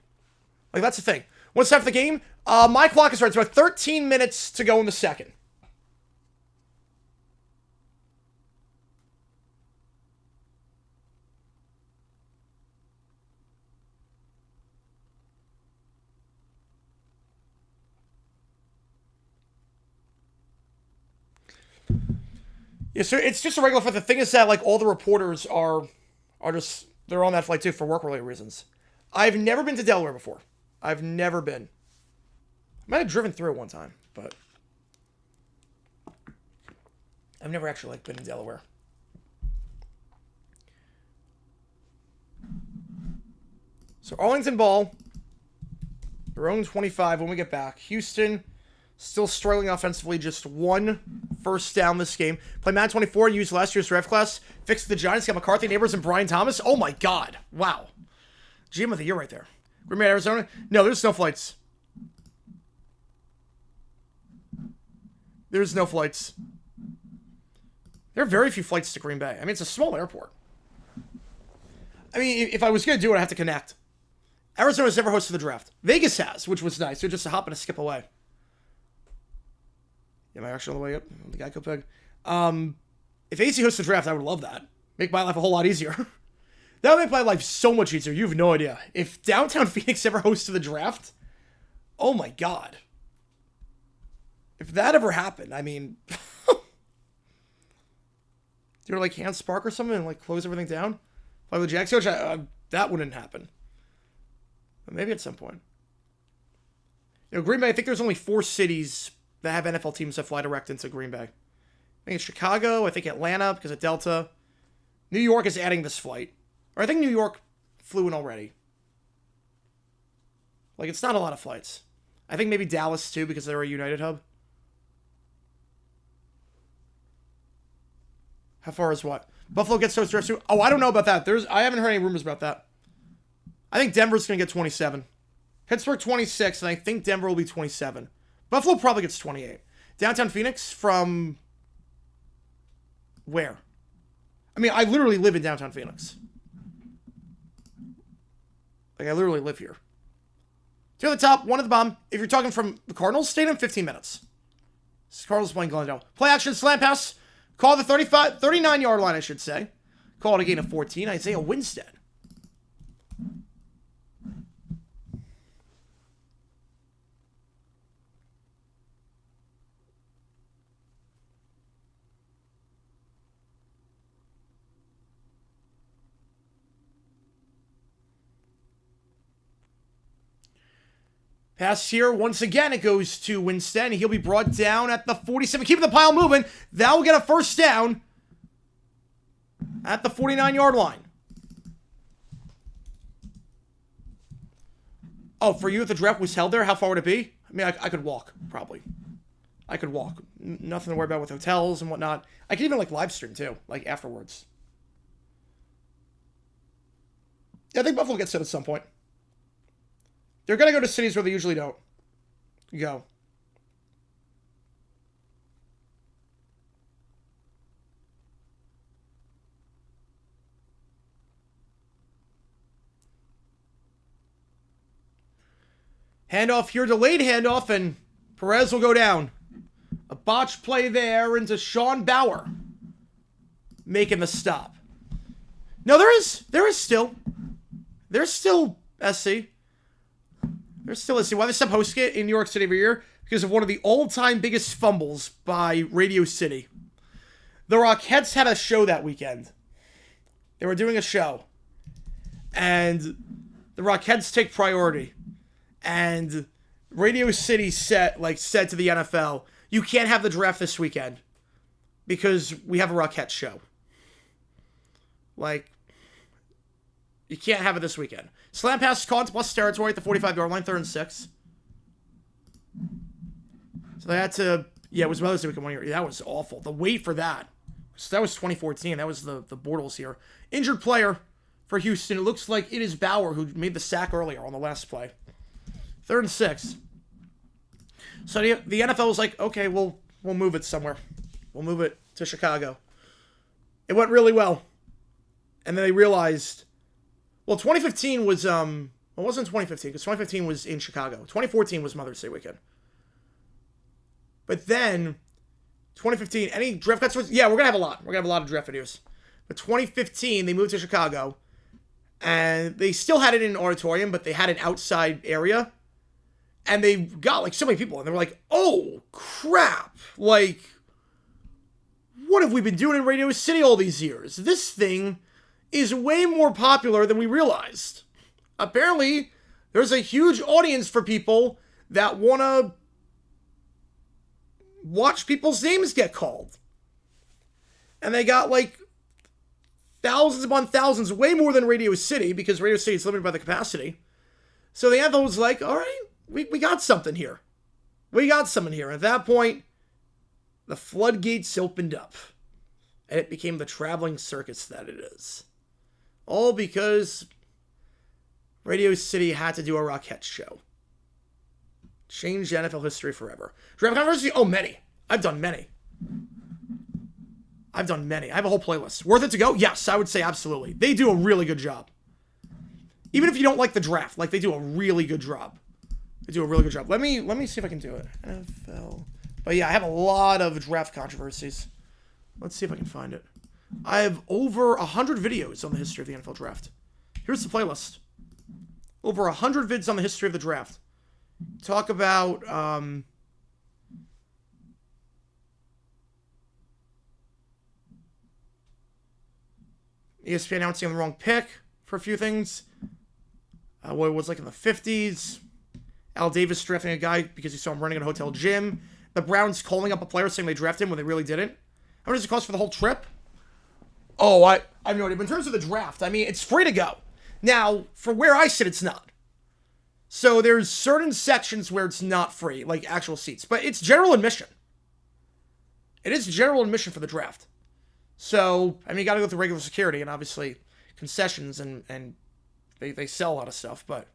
Like, that's the thing. What's time for the game? My clock is right. It's about 13 minutes to go in the second. Yeah, so it's just a regular flight. The thing is that, like, all the reporters are just, they're on that flight, too, for work-related reasons. I've never been to Delaware before. I've never been. I might have driven through it one time, but I've never actually, like, been in Delaware. So, Arlington ball. Their own 25 when we get back. Houston still struggling offensively, just 1 first down this game. Play Madden 24, used last year's draft class. Fixed the Giants, got McCarthy, Neighbors, and Brian Thomas. Oh my god. Wow. GM of the year right there. Green Bay, Arizona. No, there's no flights. There's no flights. There are very few flights to Green Bay. I mean, it's a small airport. I mean, if I was going to do it, I'd have to connect. Arizona's never hosted the draft. Vegas has, which was nice. They're just a hop and a skip away. Am I actually on the way up? The Geico peg. If AC hosts the draft, I would love that. Make my life a whole lot easier. That would make my life so much easier. You have no idea. If downtown Phoenix ever hosted the draft, oh my god. If that ever happened, I mean, do you like hand spark or something and like close everything down? Like the Jags coach, that wouldn't happen. But maybe at some point. You know, Green Bay, I think there's only 4 cities that have NFL teams that fly direct into Green Bay. I think it's Chicago, I think Atlanta because of Delta. New York is adding this flight. Or I think New York flew in already. Like, it's not a lot of flights. I think maybe Dallas too because they're a United hub. How far is what? Buffalo gets those drafts too? Oh, I don't know about that. I haven't heard any rumors about that. I think Denver's going to get 27. Pittsburgh 26, and I think Denver will be 27. Buffalo probably gets 28. Downtown Phoenix from where? I mean, I literally live in downtown Phoenix. Like, I literally live here. 2 at the top, 1 at the bottom. If you're talking from the Cardinals Stadium, 15 minutes. Cardinals playing Glendale. Play action, slam pass. Call the 39-yard line, I should say. Call it a gain of 14. Isaiah Winstead. Pass here. Once again, it goes to Winston. He'll be brought down at the 47. Keeping the pile moving. That will get a first down at the 49-yard line. Oh, for you, if the draft was held there, how far would it be? I mean, I could walk, probably. I could walk. Nothing to worry about with hotels and whatnot. I could even, like, live stream, too, like, afterwards. Yeah, I think Buffalo gets it at some point. They're going to go to cities where they usually don't go. Handoff here, delayed handoff, and Perez will go down. A botch play there into Sean Bauer, making the stop. No, there's still SC. There's still SC. Why they stop hosting it in New York City every year? Because of one of the all-time biggest fumbles by Radio City. The Rockheads had a show that weekend. They were doing a show. And the Rockheads take priority. And Radio City said to the NFL, you can't have the draft this weekend because we have a Rockheads show. Like, you can't have it this weekend. Slam pass caught plus territory at the 45-yard line, 3rd and 6. So they had to, it was Mother's Day weekend 1 year. Yeah, that was awful. The wait for that. So that was 2014. That was the Bortles here. Injured player for Houston. It looks like it is Bauer who made the sack earlier on the last play. 3rd and 6. So the NFL was like, okay, we'll move it somewhere. We'll move it to Chicago. It went really well. And then they realized, well, 2015 was, it wasn't 2015, because 2015 was in Chicago. 2014 was Mother's Day weekend. But then, 2015, any draft cuts? We're going to have a lot. We're going to have a lot of draft videos. But 2015, they moved to Chicago. And they still had it in an auditorium, but they had an outside area. And they got, like, so many people. And they were like, oh, crap. Like, what have we been doing in Radio City all these years? This thing is way more popular than we realized. Apparently, there's a huge audience for people that want to watch people's names get called. And they got, like, thousands upon thousands, way more than Radio City, because Radio City is limited by the capacity. So the anthem was like, all right, we got something here. We got something here. At that point, the floodgates opened up. And it became the traveling circus that it is. All because Radio City had to do a Rockheads show. Changed NFL history forever. Draft controversy? Oh, many. I've done many. I have a whole playlist. Worth it to go? Yes, I would say absolutely. They do a really good job. Even if you don't like the draft, like, they do a really good job. Let me see if I can do it. NFL. But yeah, I have a lot of draft controversies. Let's see if I can find it. I have over 100 videos on the history of the NFL draft. Here's the playlist. Over 100 vids on the history of the draft. Talk about ESPN announcing the wrong pick for a few things. What it was like in the 50s. Al Davis drafting a guy because he saw him running in a hotel gym. The Browns calling up a player saying they drafted him when they really didn't. How much does it cost for the whole trip? Oh, I have no idea. But in terms of the draft, I mean, it's free to go. Now, for where I sit, it's not. So there's certain sections where it's not free, like actual seats. But it's general admission. It is general admission for the draft. So, I mean, you got to go through regular security and obviously concessions and they sell a lot of stuff, but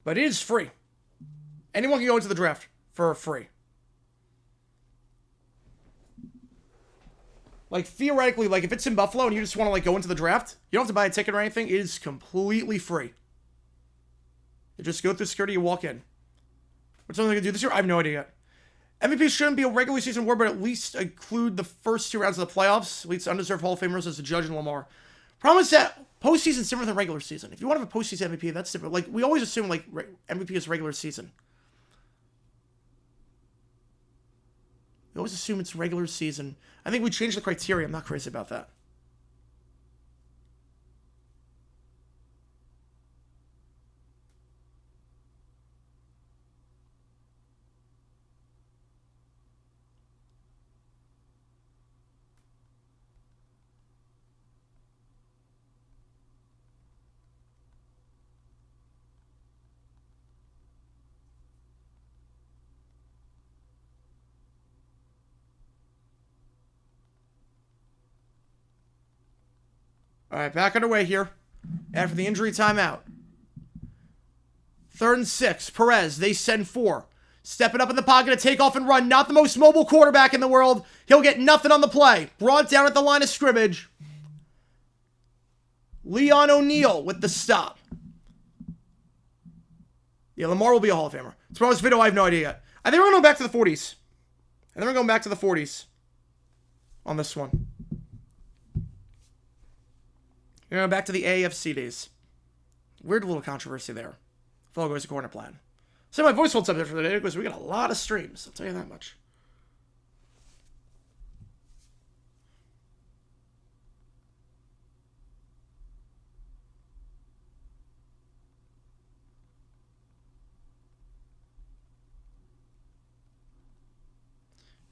it is free. Anyone can go into the draft for free. Like, theoretically, like, if it's in Buffalo and you just want to, like, go into the draft, you don't have to buy a ticket or anything. It is completely free. You just go through security, you walk in. What's something they can do this year? I have no idea yet. MVP shouldn't be a regular season award, but at least include the first 2 rounds of the playoffs. Leads to undeserved Hall of Famers as a judge in Lamar. Problem is that postseason's different than regular season. If you want to have a postseason MVP, that's different. Like, we always assume, like, MVP is regular season. We always assume it's regular season. I think we changed the criteria. I'm not crazy about that. All right, back underway here after the injury timeout. 3rd and 6. Perez, they send 4. Stepping up in the pocket to take off and run. Not the most mobile quarterback in the world. He'll get nothing on the play. Brought down at the line of scrimmage. Leon O'Neal with the stop. Yeah, Lamar will be a Hall of Famer. Tomorrow's video, I have no idea yet. I think we're going back to the 40s. On this one. We're going back to the AFC days. Weird little controversy there. If all goes according to plan. So my voice holds up there for the day because we got a lot of streams. I'll tell you that much.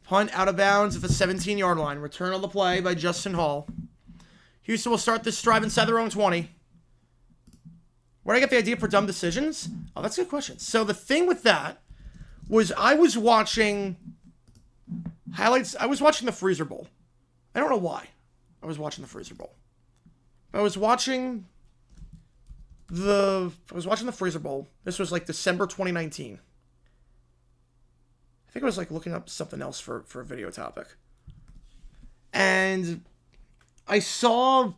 Punt out of bounds at the 17-yard line. Return on the play by Justin Hall. Houston will start this drive inside their own 20. Where did I get the idea for dumb decisions? Oh, that's a good question. So the thing with that was I was watching highlights. I was watching the Freezer Bowl. I don't know why I was watching the Freezer Bowl. I was watching the Freezer Bowl. This was like December 2019. I think I was like looking up something else for a video topic. And I saw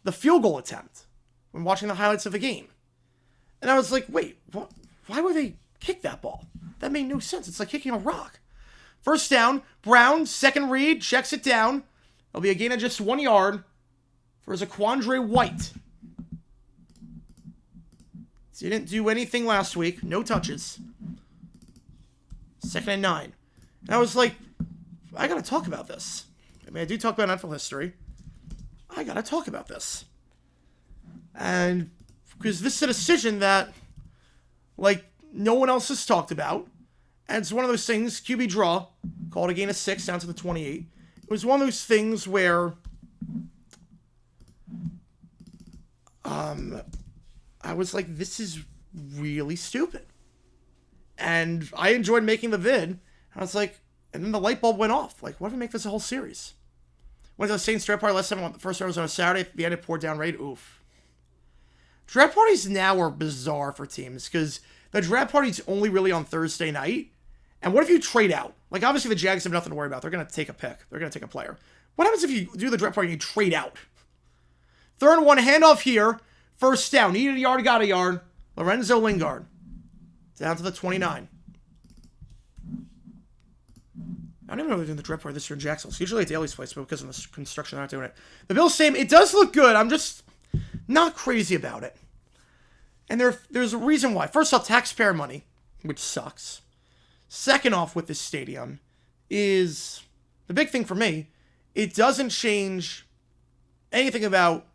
the field goal attempt when watching the highlights of the game. And I was like, wait, why would they kick that ball? That made no sense. It's like kicking a rock. First down, Brown, second read, checks it down. It'll be a gain of just 1 yard for Zaquandre White. So he didn't do anything last week. No touches. 2nd and 9. And I was like, I gotta talk about this. I mean, I do talk about NFL history. I gotta talk about this. And because this is a decision that, like, no one else has talked about. And it's one of those things, QB draw, called a gain of 6 down to the 28. It was one of those things where I was like, this is really stupid. And I enjoyed making the vid. I was like, and then the light bulb went off. Like, what if we make this a whole series? Went to the Saints draft party last time on the first round was on a Saturday. At the end, it poured down rain. Oof. Draft parties now are bizarre for teams because the draft party's only really on Thursday night. And what if you trade out? Like, obviously, the Jags have nothing to worry about. They're going to take a pick. They're going to take a player. What happens if you do the draft party and you trade out? 3rd and 1, handoff here. First down. Needed a yard, got a yard. Lorenzo Lingard. Down to the 29. I don't even know if they're doing the draft party this year in Jacksonville. It's usually at Daly's place, but because of the construction, they're not doing it. The Bills' same. It does look good. I'm just not crazy about it. And there's a reason why. First off, taxpayer money, which sucks. Second off, with this stadium, is the big thing for me. It doesn't change anything about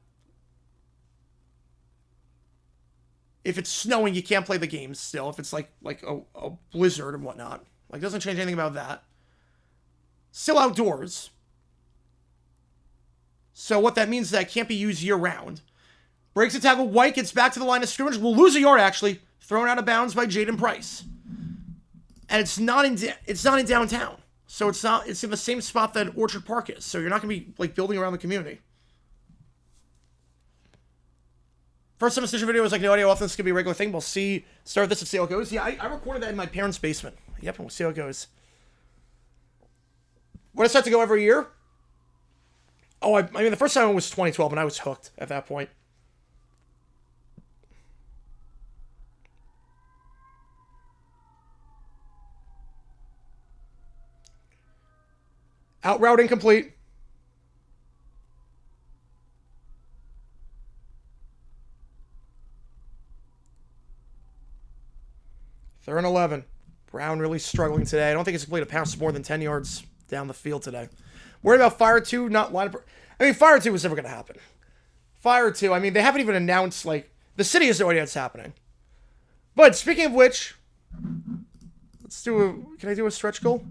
if it's snowing, you can't play the games still. If it's like a blizzard and whatnot. Like, it doesn't change anything about that. Still outdoors. So what that means is that it can't be used year-round. Breaks the tackle. White gets back to the line of scrimmage. Will lose a yard, actually. Thrown out of bounds by Jaden Price. And it's not in downtown. So it's in the same spot that Orchard Park is. So you're not going to be, like, building around the community. First time decision video was like, no idea how often this could be a regular thing. We'll see. Start this and see how it goes. Yeah, I recorded that in my parents' basement. Yep, and we'll see how it goes. Would I start to go every year? Oh, I mean, the first time was 2012, and I was hooked at that point. Out route incomplete. Third and 11. Brown really struggling today. I don't think he's completed a pass more than 10 yards down the field today. Worried about Fire 2 not line up. I mean, Fire 2 was never going to happen. Fire 2, I mean, they haven't even announced, like, the city has no idea it's happening. But speaking of which, can I do a stretch goal?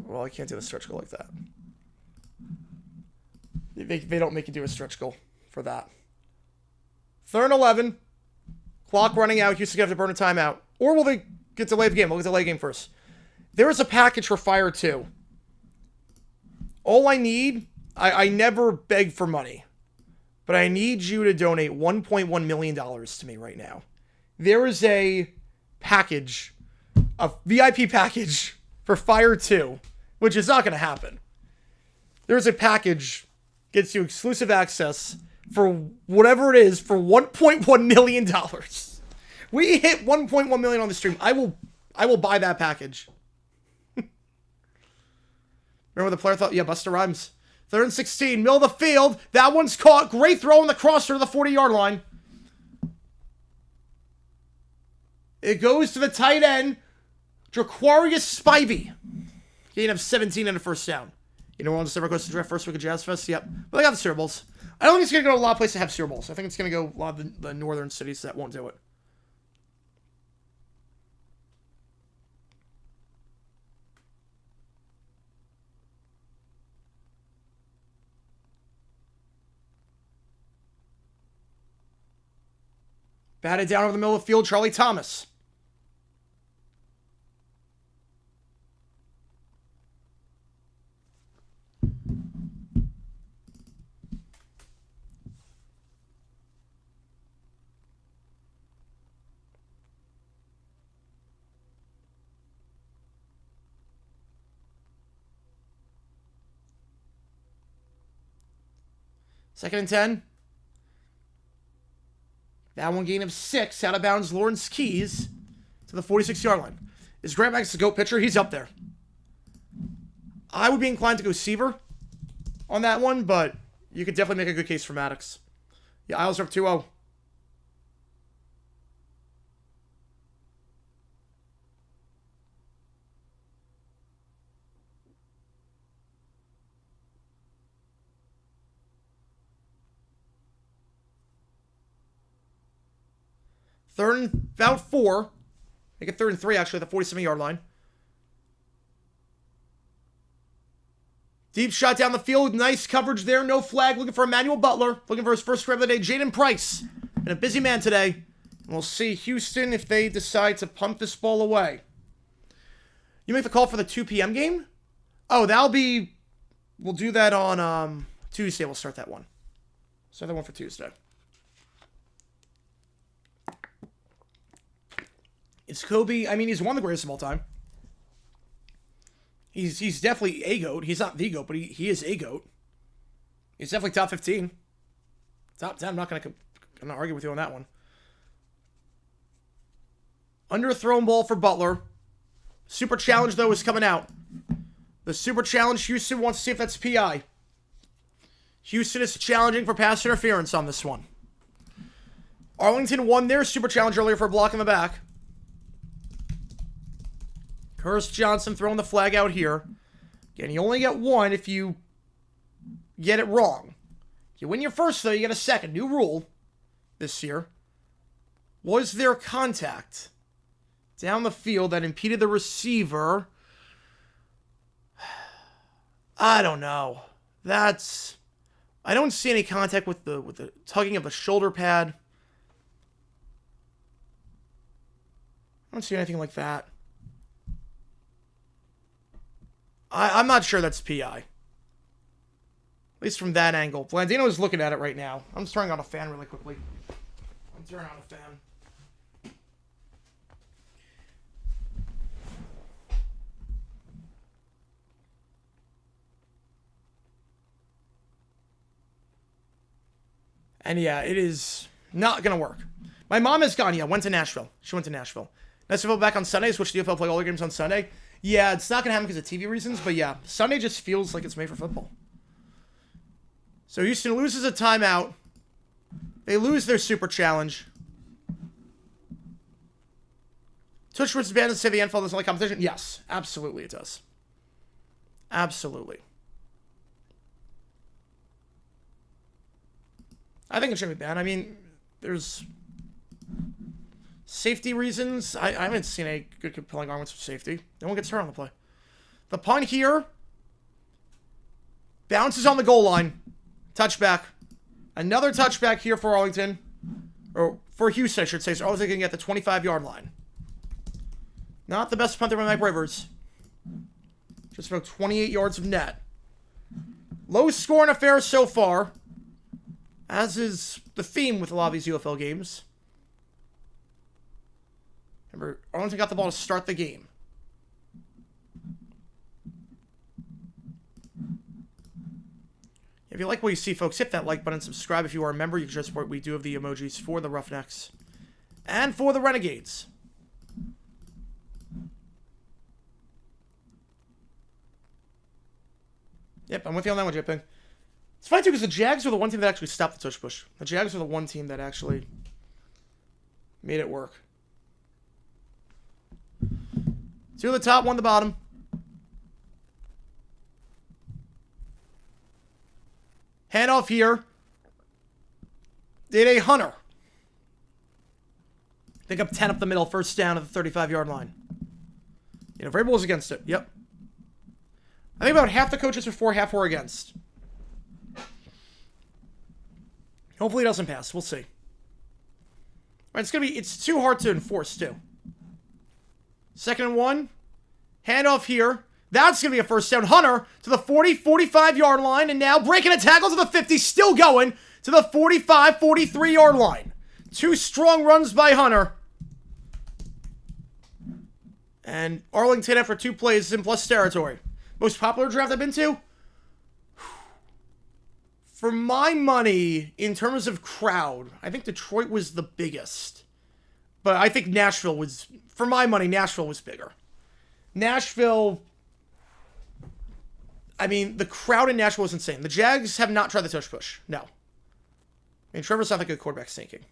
Well, I can't do a stretch goal like that. They don't make you do a stretch goal for that. 3rd and 11. Clock running out. Houston's going to have to burn a timeout. Or will they get delayed the game? We'll get delayed the game first. There is a package for Fire 2. All I need, I never beg for money, but I need you to donate $1.1 million to me right now. There is a package, a VIP package for Fire 2, which is not going to happen. There's a package, gets you exclusive access for whatever it is for $1.1 million. We hit $1.1 million on the stream. I will buy that package. Remember the player thought? Yeah, Busta Rhymes. 3rd and 16, middle of the field. That one's caught. Great throw in the crosser to the 40-yard line. It goes to the tight end, Jaquarius Spivey. Gain of 17 and a first down. You know, we're on the Silver Coast to draft first week of Jazz Fest? Yep. But they got the Super Bowls. I don't think it's going to go to a lot of places that have Super Bowls. I think it's going to go a lot of the northern cities that won't do it. Batted down over the middle of the field, Charlie Thomas. Second and 10. That one gain of 6. Out of bounds, Lawrence Keys to the 46-yard line. Is Grant Max the GOAT pitcher? He's up there. I would be inclined to go Seaver on that one, but you could definitely make a good case for Maddox. Yeah, Isles are up 2-0. Third and about 4. Make it 3rd and 3, actually, at the 47-yard line. Deep shot down the field. Nice coverage there. No flag. Looking for Emmanuel Butler. Looking for his first grab of the day. Jaden Price. And a busy man today. And we'll see Houston if they decide to pump this ball away. You make the call for the 2 p.m. game? Oh, that'll be... We'll do that on Tuesday. We'll start that one. Start that one for Tuesday. It's Kobe. I mean, he's one of the greatest of all time. He's definitely a GOAT. He's not the GOAT, but he is a GOAT. He's definitely top 15. Top 10. I'm not argue with you on that one. Underthrown ball for Butler. Super challenge, though, is coming out. The super challenge, Houston wants to see if that's PI. Houston is challenging for pass interference on this one. Arlington won their super challenge earlier for a block in the back. Hurst Johnson throwing the flag out here. Again, you only get one if you get it wrong. If you win your first, though, you get a second. New rule this year. Was there contact down the field that impeded the receiver? I don't know. I don't see any contact with the tugging of the shoulder pad. I don't see anything like that. I'm not sure that's PI. At least from that angle. Blandino is looking at it right now. I'm just turning on a fan really quickly. I'm turning on a fan. And yeah, it is not going to work. My mom has gone, went to Nashville. She went to Nashville. Nice to go back on Sunday. Switch to UFL, play all their games on Sunday. Yeah, it's not going to happen because of TV reasons, but yeah, Sunday just feels like it's made for football. So Houston loses a timeout. They lose their super challenge. Tushwitz banned to say the NFL doesn't like competition. Yes, absolutely it does. Absolutely. I think it should be banned. I mean, there's safety reasons. I haven't seen any good compelling arguments for safety. No one gets hurt on the play. The punt here bounces on the goal line. Touchback. Another touchback here for Arlington. Or for Houston, I should say. So Arlington can get the 25-yard line. Not the best punter by Mike Rivers. Just about 28 yards of net. Low scoring affair so far, as is the theme with a lot of these UFL games. Remember, Arlington got the ball to start the game. If you like what you see, folks, hit that like button, subscribe if you are a member. You can show support. We do have the emojis for the Roughnecks and for the Renegades. Yep, I'm with you on that one, J-Ping. It's funny, too, because the Jags were the one team that actually stopped the tush push. The Jags were the one team that actually made it work. 2 at the top, 1 at the bottom. Handoff here. Did a Hunter. Pick up 10 up the middle, first down at the 35-yard line. You know, Vrabel was against it. Yep. I think about half the coaches are for, half were against. Hopefully it doesn't pass. We'll see. All right, it's too hard to enforce, too. 2nd and 1. Handoff here. That's going to be a first down. Hunter to the 40, 45-yard line, and now breaking a tackle to the 50, still going to the 45, 43-yard line. 2 strong runs by Hunter. And Arlington, after 2 plays, is in plus territory. Most popular draft I've been to? For my money, in terms of crowd, I think Detroit was the biggest. But I think Nashville was, for my money, Nashville was bigger. Nashville, I mean, the crowd in Nashville was insane. The Jags have not tried the tush push. No. I mean, Trevor's not a good quarterback sinking.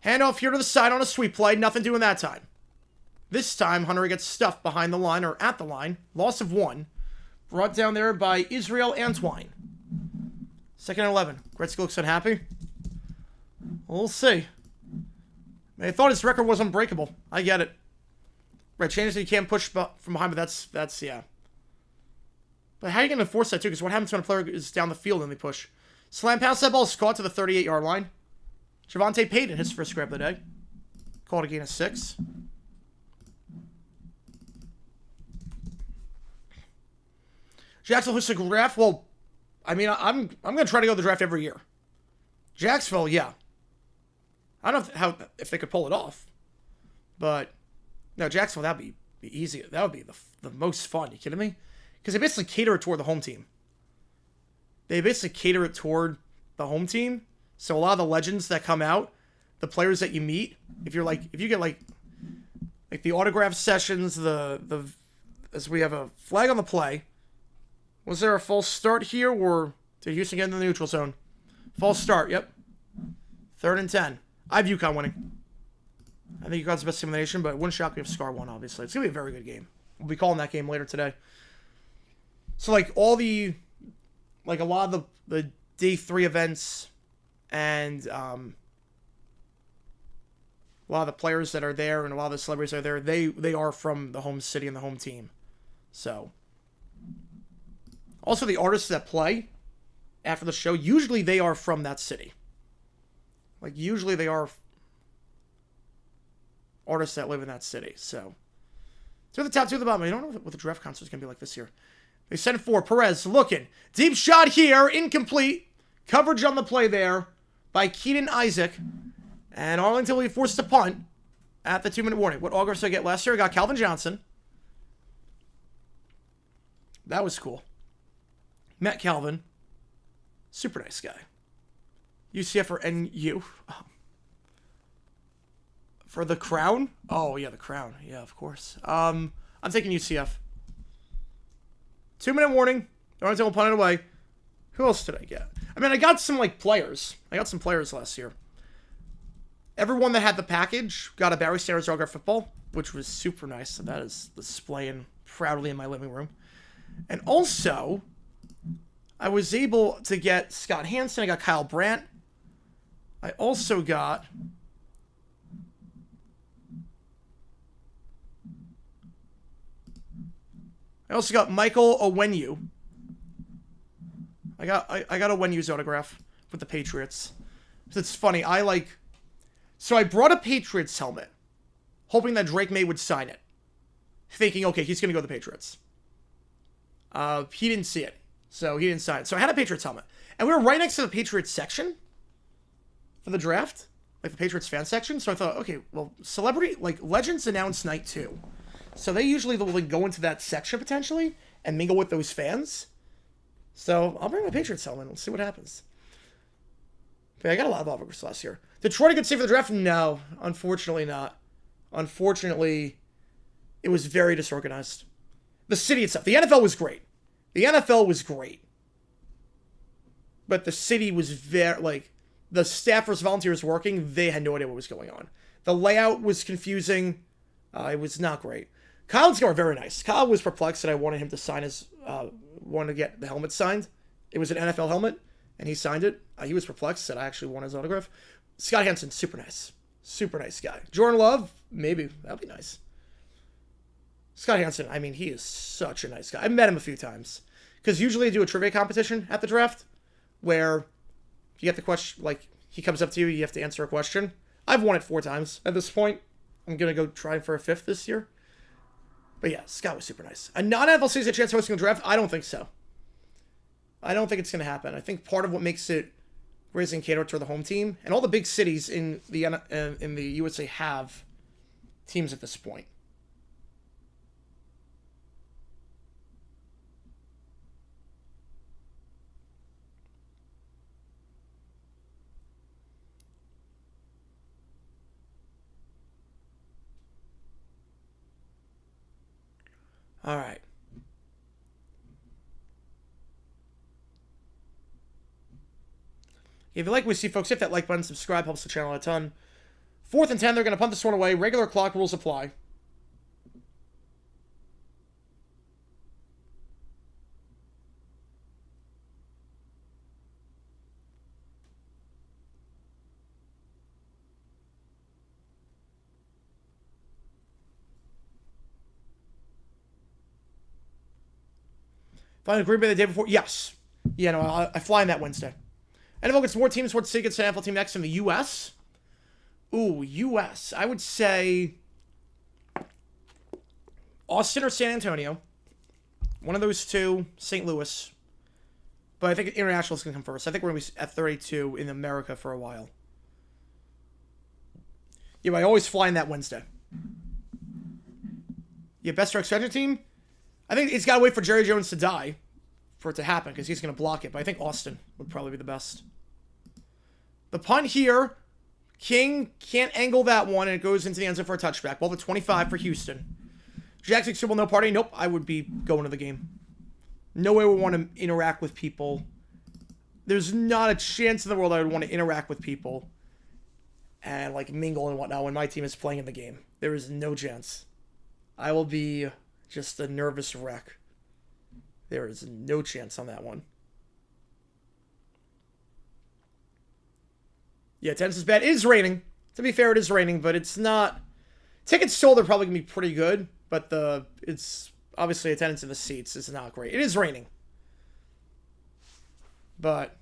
Handoff here to the side on a sweep play. Nothing doing that time. This time, Hunter gets stuffed behind the line, or at the line. Loss of 1. Brought down there by Israel Antwine. 2nd and 11. Gretzky looks unhappy. We'll see. I thought his record was unbreakable. I get it. Right, changes that you can't push from behind, but that's yeah. But how are you going to enforce that, too? Because what happens when a player is down the field and they push? Slam pass, that ball is caught to the 38-yard line. Javante Payton hits first grab of the day. Called a gain of 6. Jacksonville hosts a draft. Well, I mean, I'm going to try to go to the draft every year. Jacksonville, yeah. I don't know if they could pull it off. But, no, Jacksonville, that would be easy. That would be the most fun. You kidding me? Because they basically cater it toward the home team. They basically cater it toward the home team. So a lot of the legends that come out, the players that you meet, if you get like the autograph sessions, as we have a flag on the play. Was there a false start here, or did Houston get into the neutral zone? False start, yep. 3rd and 10. I have UConn winning. I think UConn's the best team in the nation, but it wouldn't shock me if Scar won, obviously. It's going to be a very good game. We'll be calling that game later today. So, a lot of the day 3 events and a lot of the players that are there and a lot of the celebrities that are there, they are from the home city and the home team. So, also the artists that play after the show, usually they are from that city. Usually they are artists that live in that city. So, 2 at the top, 2 at the bottom. I don't know what the draft concert is going to be like this year. They send 4. Perez looking. Deep shot here. Incomplete. Coverage on the play there by Keaton Isaac. And Arlington will be forced to punt at the 2-minute warning. What autographs did I get last year? I got Calvin Johnson. That was cool. Met Calvin. Super nice guy. UCF or NU? Oh. For the crown? Oh, yeah, the crown. Yeah, of course. I'm taking UCF. 2-minute warning. Arlington will punt it away. Who else did I get? I mean, I got some, players. I got some players last year. Everyone that had the package got a Barry Sanders autograph football, which was super nice. So that is displaying proudly in my living room. And also, I was able to get Scott Hansen. I got Kyle Brandt. I also got... Michael Onwenu. I got Onwenu's autograph with the Patriots. It's funny. So I brought a Patriots helmet, hoping that Drake May would sign it, thinking, okay, he's going to go to the Patriots. He didn't see it. So he didn't sign it. So I had a Patriots helmet. And we were right next to the Patriots section for the draft. Like the Patriots fan section. So I thought, okay, well, celebrity, like Legends announce night 2. So they usually will go into that section potentially and mingle with those fans. So I'll bring my Patriots helmet and we'll see what happens. But I got a lot of autographs last year. Detroit a good save for the draft? No, unfortunately not. Unfortunately, it was very disorganized. The city itself. The NFL was great. The NFL was great. But the city was very, like, the staffers, volunteers working, they had no idea what was going on. The layout was confusing. It was not great. Kyle and Scott were very nice. Kyle was perplexed that I wanted him to sign his, wanted to get the helmet signed. It was an NFL helmet, and he signed it. He was perplexed that I actually wanted his autograph. Scott Hansen, super nice. Super nice guy. Jordan Love, maybe. That'd be nice. Scott Hansen, I mean, he is such a nice guy. I've met him a few times. Because usually I do a trivia competition at the draft where you get the question, like, he comes up to you, you have to answer a question. I've won it 4 times at this point. I'm going to go try for a 5th this year. But yeah, Scott was super nice. A non-NFL city has a chance of hosting a draft? I don't think so. I don't think it's going to happen. I think part of what makes it raising cater to the home team, and all the big cities in the USA have teams at this point. All right. If you like what we see, folks, hit that like button, subscribe, helps the channel a ton. 4th and 10, they're going to punt this one away. Regular clock rules apply. Flying to Green Bay the day before? Yes. Yeah, no, I fly in that Wednesday. NFL gets more teams. What's the gets an NFL team next in the U.S.? Ooh, U.S. I would say Austin or San Antonio. One of those two. St. Louis. But I think international is going to come first. I think we're going to be at 32 in America for a while. Yeah, but I always fly in that Wednesday. Yeah, best or expansion team? I think it's got to wait for Jerry Jones to die for it to happen because he's going to block it. But I think Austin would probably be the best. The punt here. King can't angle that one, and it goes into the end zone for a touchback. Ball to 25 for Houston. Jackson Super Bowl, no party. Nope, I would be going to the game. No way I would want to interact with people. There's not a chance in the world I would want to interact with people and, like, mingle and whatnot when my team is playing in the game. There is no chance. I will be just a nervous wreck. There is no chance on that one. Yeah, attendance is bad. It is raining. To be fair, it is raining, but it's not... Tickets sold are probably going to be pretty good, but it's obviously attendance in the seats is not great. It is raining. But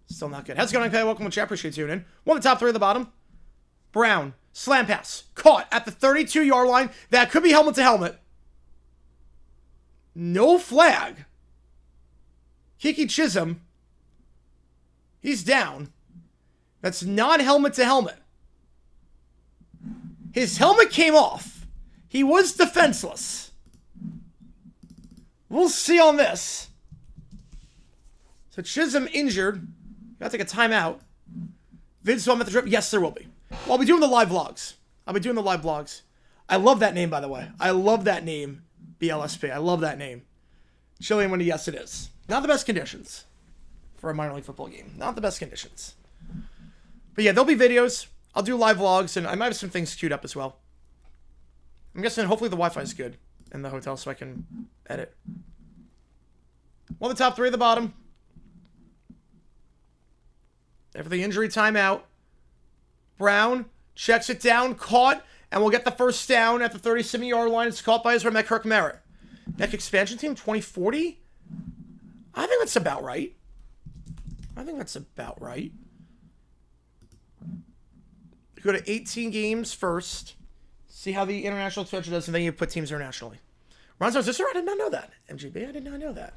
still not good. How's it going, okay? Welcome to chat. Appreciate you tuning in. One of the top 3 at the bottom. Brown. Slam pass. Caught at the 32-yard line. That could be helmet to helmet. No flag. Kiki Chisholm. He's down. That's non-helmet to helmet. His helmet came off. He was defenseless. We'll see on this. So Chisholm injured. Gotta take a timeout. Vince at the drip. Yes, there will be. Well, I'll be doing the live vlogs. I love that name, by the way. I love that name, BLSP. I love that name. Chilean windy, yes, it is. Not the best conditions for a minor league football game. Not the best conditions. But yeah, there'll be videos. I'll do live vlogs, and I might have some things queued up as well. I'm guessing hopefully the Wi-Fi is good in the hotel so I can edit. One of the top 3 at the bottom. After the injury timeout, Brown checks it down, caught, and we'll get the first down at the 37-yard line. It's caught by his running back, Kirk Merritt. Next expansion team, 2040? I think that's about right. Go to 18 games first. See how the international expansion does, and then you put teams internationally. Ronzo, is this right? I did not know that. MGB, I did not know that.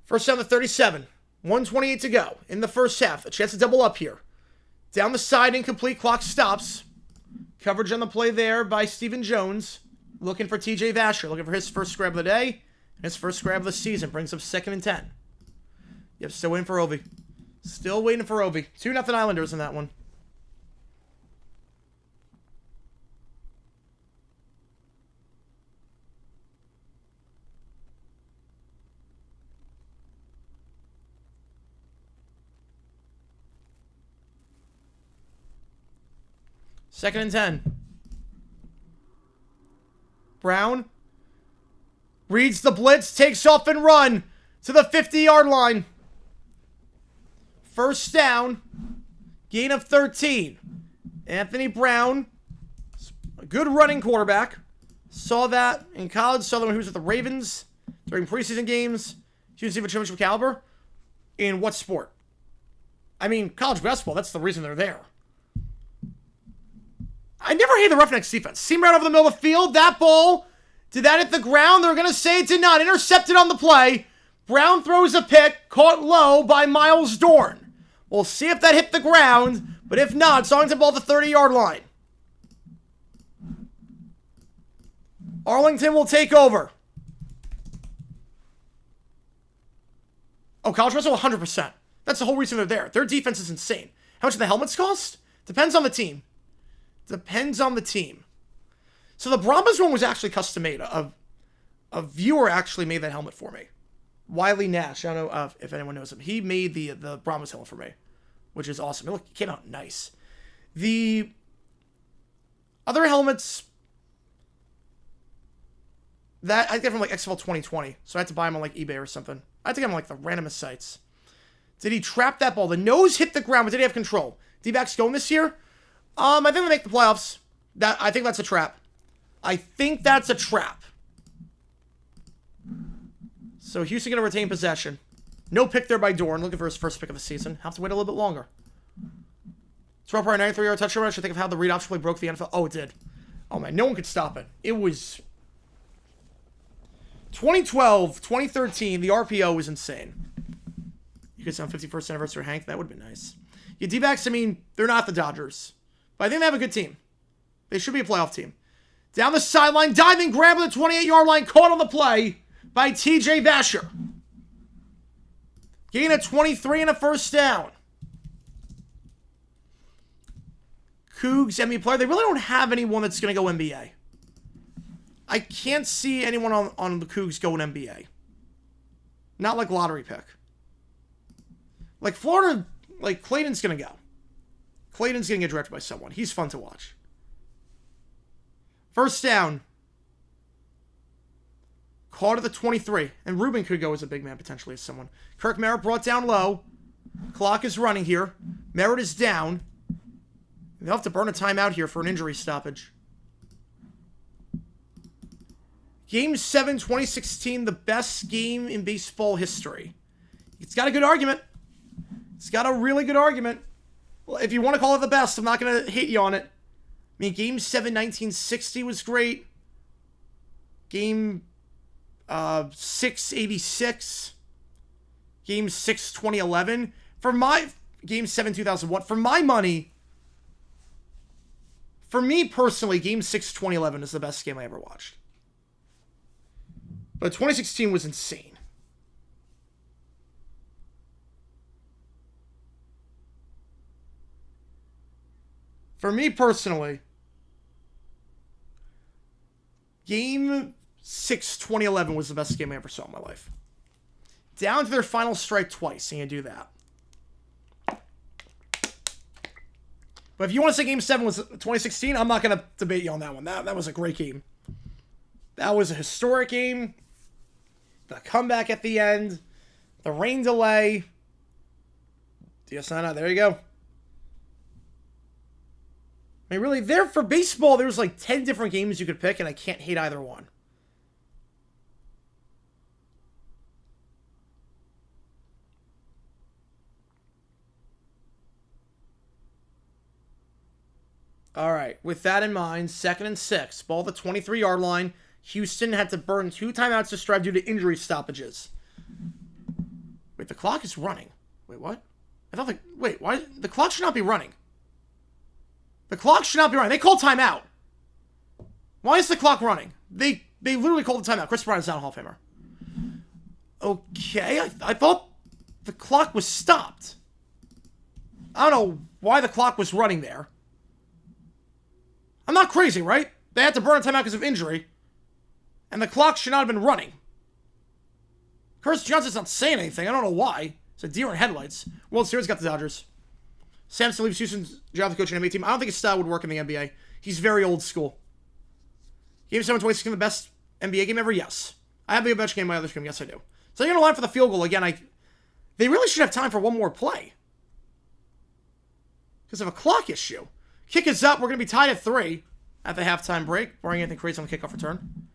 First down to 37. 1:28 to go in the first half. A chance to double up here. Down the side, incomplete. Clock stops. Coverage on the play there by Stephen Jones. Looking for TJ Vasher. Looking for his first scrap of the day. And his first scrap of the season. Brings up 2nd and 10. Yep, still waiting for Ovi. Still waiting for Ovi. 2-0 Islanders in that one. Second and 10. Brown reads the blitz, takes off and run to the 50-yard line. First down, gain of 13. Anthony Brown, a good running quarterback. Saw that in college, saw that when he was with the Ravens during preseason games. He was even championship caliber. In what sport? I mean, college basketball, that's the reason they're there. I never hated the Roughnecks defense. Seam right over the middle of the field. That ball, did that hit the ground? They're going to say it did not. Intercepted on the play. Brown throws a pick, caught low by Miles Dorn. We'll see if that hit the ground, but if not, it's on to ball at the 30-yard line. Arlington will take over. Oh, college basketball, 100%. That's the whole reason they're there. Their defense is insane. How much do the helmets cost? Depends on the team. Depends on the team. So the Brahmas one was actually custom made. A viewer actually made that helmet for me. Wiley Nash. I don't know if anyone knows him. He made the Brahmas helmet for me, which is awesome. It came out nice. The other helmets that I get from like XFL 2020, so I had to buy them on like eBay or something. I had to get them on like the randomest sites. Did he trap that ball? The nose hit the ground, but did he have control? D-backs going this year? I think we make the playoffs. I think that's a trap. I think that's a trap. So Houston going to retain possession. No pick there by Dorn. Looking for his first pick of the season. Have to wait a little bit longer. Throw up our 93-yard touchdown. I should think of how the read option play broke the NFL. Oh, it did. Oh, man. No one could stop it. It was 2012, 2013. The RPO was insane. You could say on 51st anniversary, Hank. That would have been nice. Yeah, D-backs, I mean, they're not the Dodgers. But I think they have a good team. They should be a playoff team. Down the sideline, diving grab at the 28-yard line, caught on the play by TJ Vasher. Gain of 23 and a first down. Cougs, NBA player, they really don't have anyone that's going to go NBA. I can't see anyone on the Cougs going NBA. Not like lottery pick. Like Florida, like Clayton's going to go. Clayton's going to get drafted by someone. He's fun to watch. First down. Caught at the 23. And Ruben could go as a big man, potentially, as someone. Kirk Merritt brought down low. Clock is running here. Merritt is down. They'll have to burn a timeout here for an injury stoppage. Game 7, 2016, the best game in baseball history. It's got a good argument. It's got a really good argument. Well, if you want to call it the best, I'm not going to hate you on it. I mean, Game 7, 1960 was great. Game 6, 86. Game 6, 2011. Game 7, 2001. For my money, for me personally, Game 6, 2011 is the best game I ever watched. But 2016 was insane. For me personally, Game 6, 2011 was the best game I ever saw in my life. Down to their final strike twice, and you do that. But if you want to say Game 7 was 2016, I'm not going to debate you on that one. That was a great game. That was a historic game. The comeback at the end. The rain delay. DS9, there you go. I mean, really, there for baseball, there was like 10 different games you could pick, and I can't hate either one. All right, with that in mind, 2nd and 6. Ball at the 23-yard line. Houston had to burn 2 timeouts to strive due to injury stoppages. Wait, the clock is running. Wait, what? I thought wait, why? The clock should not be running. The clock should not be running. They called timeout. Why is the clock running? They literally called the timeout. Chris Bryant's not a Hall of Famer. Okay, I thought the clock was stopped. I don't know why the clock was running there. I'm not crazy, right? They had to burn a timeout because of injury. And the clock should not have been running. Curtis Johnson's not saying anything. I don't know why. It's a deer in headlights. World Series got the Dodgers. Sampson leaves Houston's job to coach an NBA team. I don't think his style would work in the NBA. He's very old school. Game 7 26 the best NBA game ever? Yes. I have the best game in my other screen. Yes, I do. So you're going to line for the field goal again. They really should have time for one more play. Because of a clock issue. Kick is up. We're going to be tied at 3 at the halftime break. Barring anything crazy on the kickoff return.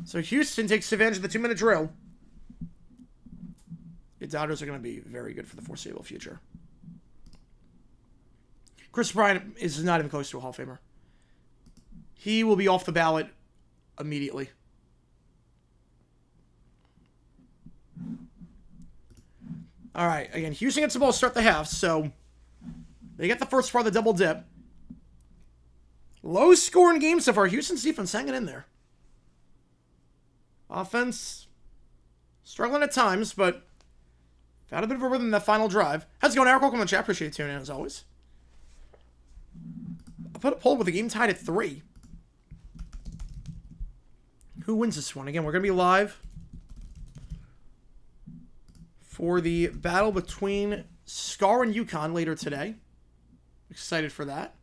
So Houston takes advantage of the 2-minute drill. The Dodgers are going to be very good for the foreseeable future. Chris Bryant is not even close to a Hall of Famer. He will be off the ballot immediately. All right, again, Houston gets the ball to start the half, so they get the first part of the double dip. Low scoring game so far. Houston's defense hanging in there. Offense struggling at times, but found a bit of a rhythm in that final drive. How's it going, Eric? Welcome to the chat. Appreciate you tuning in as always. I'll put a poll with the game tied at 3. Who wins this one? Again, we're going to be live for the battle between Scar and UConn later today. Excited for that.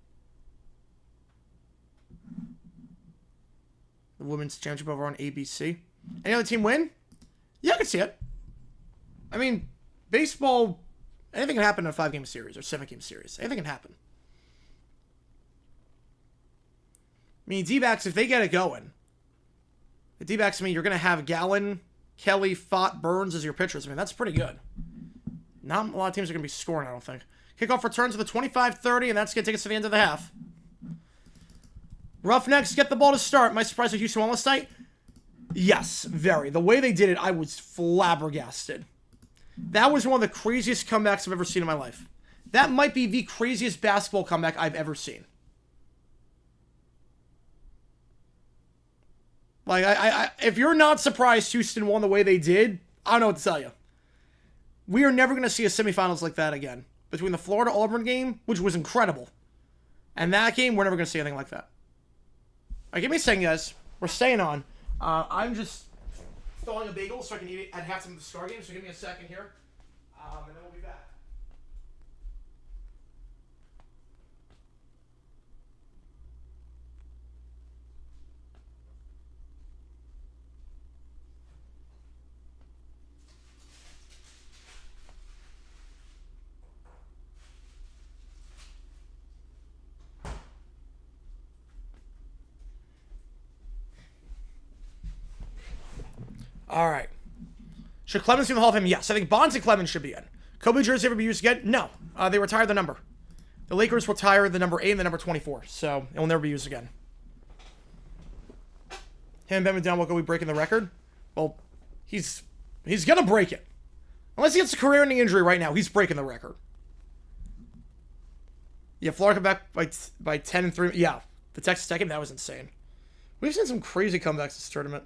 The women's championship over on ABC. Any other team win? Yeah, I can see it. I mean, baseball, anything can happen in a 5-game series or 7-game series. Anything can happen. I mean, D-backs, if they get it going, the D-backs, I mean, you're going to have Gallen, Kelly, Fott, Burns as your pitchers. I mean, that's pretty good. Not a lot of teams are going to be scoring, I don't think. Kickoff returns to the 25-30, and that's going to take us to the end of the half. Roughnecks get the ball to start. Am I surprised with Houston won last night? Yes, very. The way they did it, I was flabbergasted. That was one of the craziest comebacks I've ever seen in my life. That might be the craziest basketball comeback I've ever seen. Like, if you're not surprised Houston won the way they did, I don't know what to tell you. We are never going to see a semifinals like that again. Between the Florida-Auburn game, which was incredible, and that game, we're never going to see anything like that. All right, give me a second, guys. We're staying on. I'm just thawing a bagel so I can eat it at halftime of the Scar game, so give me a second here, and then we'll be back. All right. Should Clemens be in the Hall of Fame? Yes. I think Bonds and Clemens should be in. Kobe jersey ever be used again? No. They retired the number. The Lakers retired the number 8 and the number 24, so it will never be used again. Him and Ben McDonald will be breaking the record. Well, he's gonna break it. Unless he gets a career-ending injury right now, he's breaking the record. Yeah, Florida come back by 10 and 3. Yeah, the Texas Tech game, that was insane. We've seen some crazy comebacks this tournament.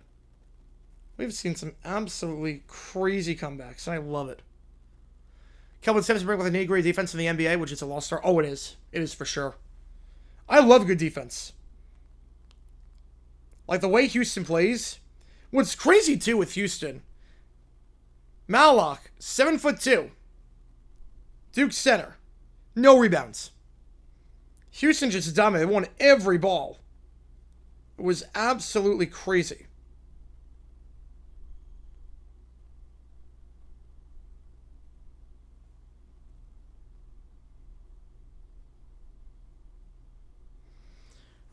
We've seen some absolutely crazy comebacks, and I love it. Kelvin Simpson bring with an A-grade defense in the NBA, which is a lost star. Oh, it is. It is for sure. I love good defense. Like the way Houston plays. What's crazy, too, with Houston, Mallock, 7'2". Duke center. No rebounds. Houston just dominated. They won every ball. It was absolutely crazy.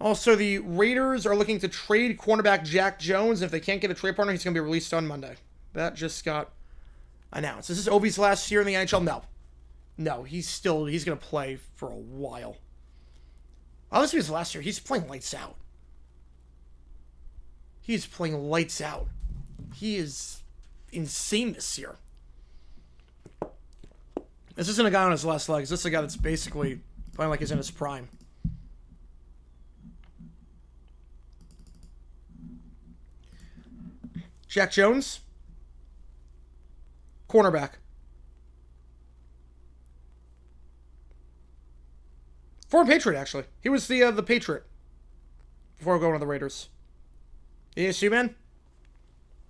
Also, the Raiders are looking to trade cornerback Jack Jones. If they can't get a trade partner, he's going to be released on Monday. That just got announced. Is this Obi's last year in the NHL? No. No, he's going to play for a while. Oh, this was his last year. He's playing lights out. He's playing lights out. He is insane this year. This isn't a guy on his last legs. This is a guy that's basically playing like he's in his prime. Jack Jones. Cornerback. Former Patriot, actually. He was the Patriot before going to the Raiders. ASU man.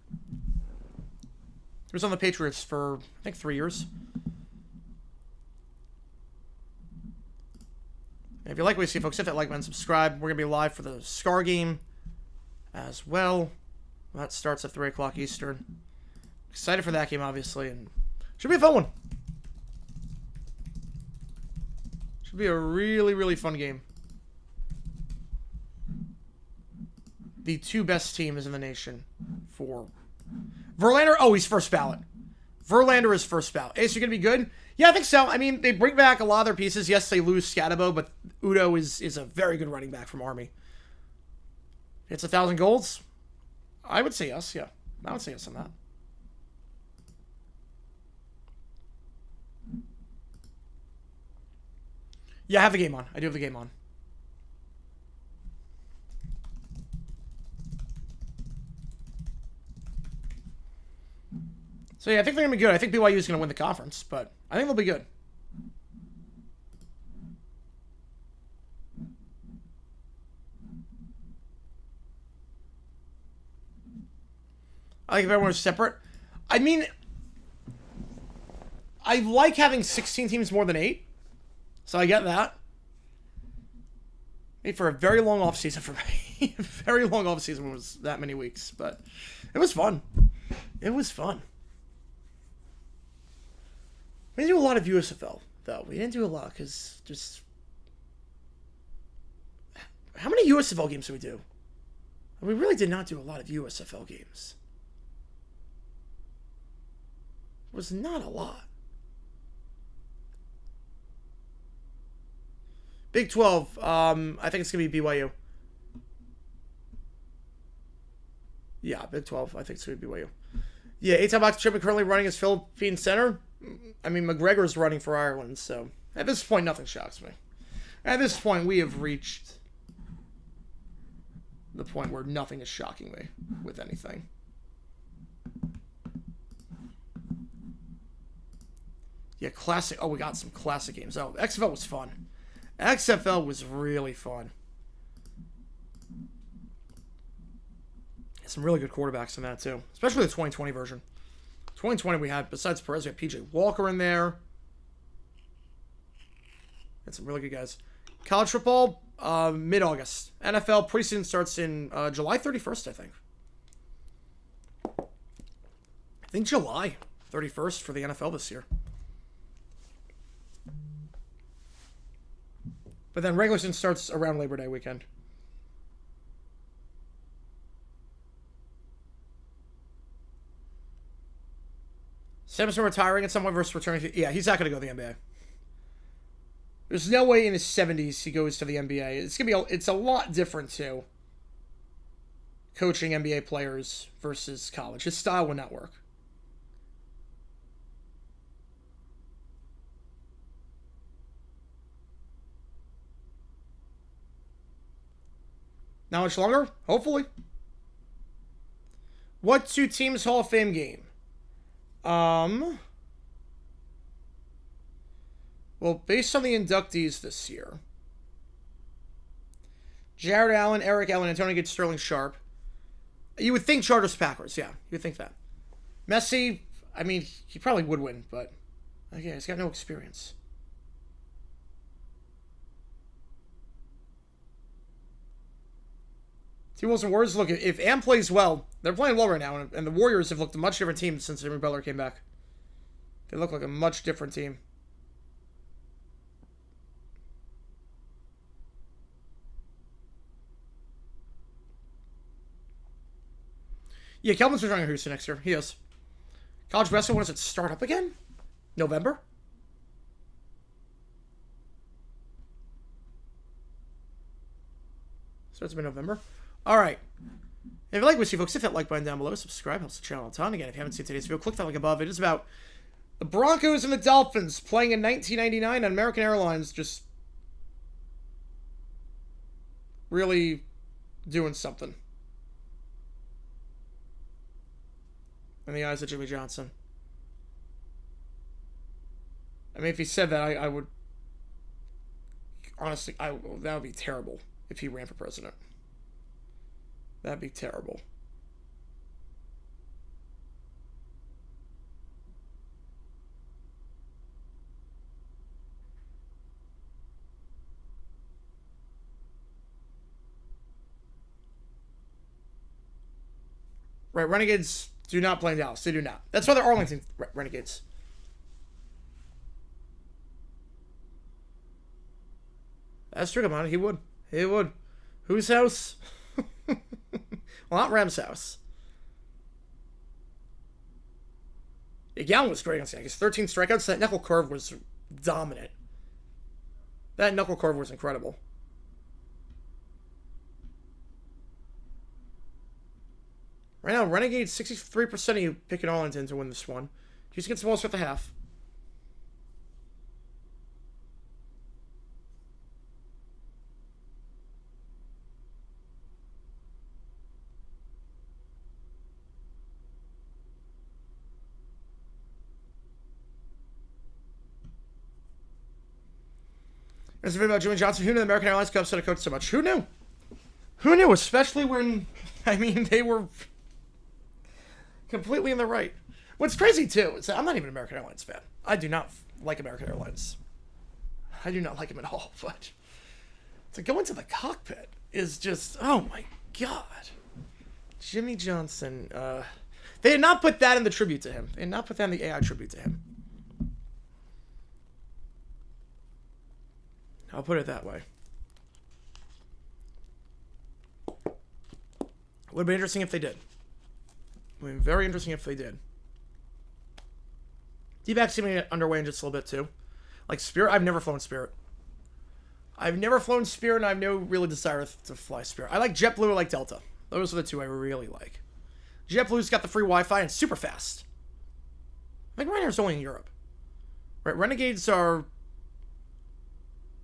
He was on the Patriots for, I think, 3 years. And if you like what you see, folks, hit that like button, subscribe. We're going to be live for the Scar game as well. That starts at 3 o'clock Eastern. Excited for that game, obviously, and should be a fun one. Should be a really, really fun game. The two best teams in the nation for Verlander. Oh, he's first ballot. Verlander is first ballot. Ace, you're going to be good? Yeah, I think so. I mean, they bring back a lot of their pieces. Yes, they lose Scatabo, but Udo is a very good running back from Army. It's 1,000 golds? I would say yes, yeah. I would say yes on that. Yeah, I have the game on. I do have the game on. So yeah, I think they're going to be good. I think BYU is going to win the conference, but I think they'll be good. I think if everyone was separate. I mean, I like having 16 teams more than 8. So I get that. Made for a very long offseason for me. Very long offseason was that many weeks, but it was fun. It was fun. We didn't do a lot of USFL, though. We didn't do a lot because just... How many USFL games did we do? We really did not do a lot of USFL games. It was not a lot. Big 12, I think it's going to be BYU. Yeah, Big 12, I think it's going to be BYU. Yeah, 8-time box champion currently running as Philippine center. I mean, McGregor's running for Ireland, so at this point, nothing shocks me. At this point, we have reached the point where nothing is shocking me with anything. Yeah, classic. Oh, we got some classic games. Oh, XFL was fun. XFL was really fun. Some really good quarterbacks in that, too. Especially the 2020 version. 2020 we had, besides Perez, we had PJ Walker in there. Had some really good guys. College football, mid-August. NFL preseason starts in July 31st, I think. I think July 31st for the NFL this year. But then regular season starts around Labor Day weekend. Samson retiring at some point versus returning to... Yeah, he's not going to go to the NBA. There's no way in his 70s he goes to the NBA. It's going to be it's a lot different, too. Coaching NBA players versus college. His style would not work. Not much longer? Hopefully. What two teams Hall of Fame game? Well, based on the inductees this year, Jared Allen, Eric Allen, Antonio Gates, Sterling Sharp. You would think Chargers Packers, yeah. You would think that. Messi, I mean, he probably would win, but again, he's got no experience. T. Wilson Warriors, look, if Am plays well, they're playing well right now, and the Warriors have looked a much different team since Jimmy Butler came back. They look like a much different team. Yeah, Kelvin's returning to Houston next year. He is. College basketball, when does it start up again? November? Starts in November. All right. If you like what you see, folks, hit that like button down below. Subscribe, helps the channel a ton. Again, if you haven't seen today's video, click that link above. It is about the Broncos and the Dolphins playing in 1999 on American Airlines, just really doing something in the eyes of Jimmy Johnson. I mean, if he said that, I would... Honestly, that would be terrible if he ran for president. That'd be terrible. Right, Renegades do not play in Dallas. They do not. That's why they're Arlington Renegades. That's true, come on. He would. He would. Whose house? Well, not Ram's house. Yeah, Gallen was great on the Yankees. 13 strikeouts. That knuckle curve was dominant. That knuckle curve was incredible. Right now, Renegades, 63% of you picking Arlington to win this one. Houston gets the most with the half. There's a video about Jimmy Johnson. Who knew the American Airlines Cubs had a coach so much? Who knew? Who knew? Especially when, I mean, they were completely in the right. What's crazy, too, is that I'm not even an American Airlines fan. I do not like American Airlines. I do not like them at all, but to go into the cockpit is just, oh my God. Jimmy Johnson. They did not put that in the tribute to him. They did not put that in the AI tribute to him. I'll put it that way. Would be interesting if they did. Would be very interesting if they did. D-backs seem to get underway in just a little bit too. Like Spirit, I've never flown Spirit. I've never flown Spirit, and I have no really desire to fly Spirit. I like JetBlue, I like Delta. Those are the two I really like. JetBlue's got the free Wi-Fi and super fast. I think Ryanair's only in Europe. Right, Renegades are...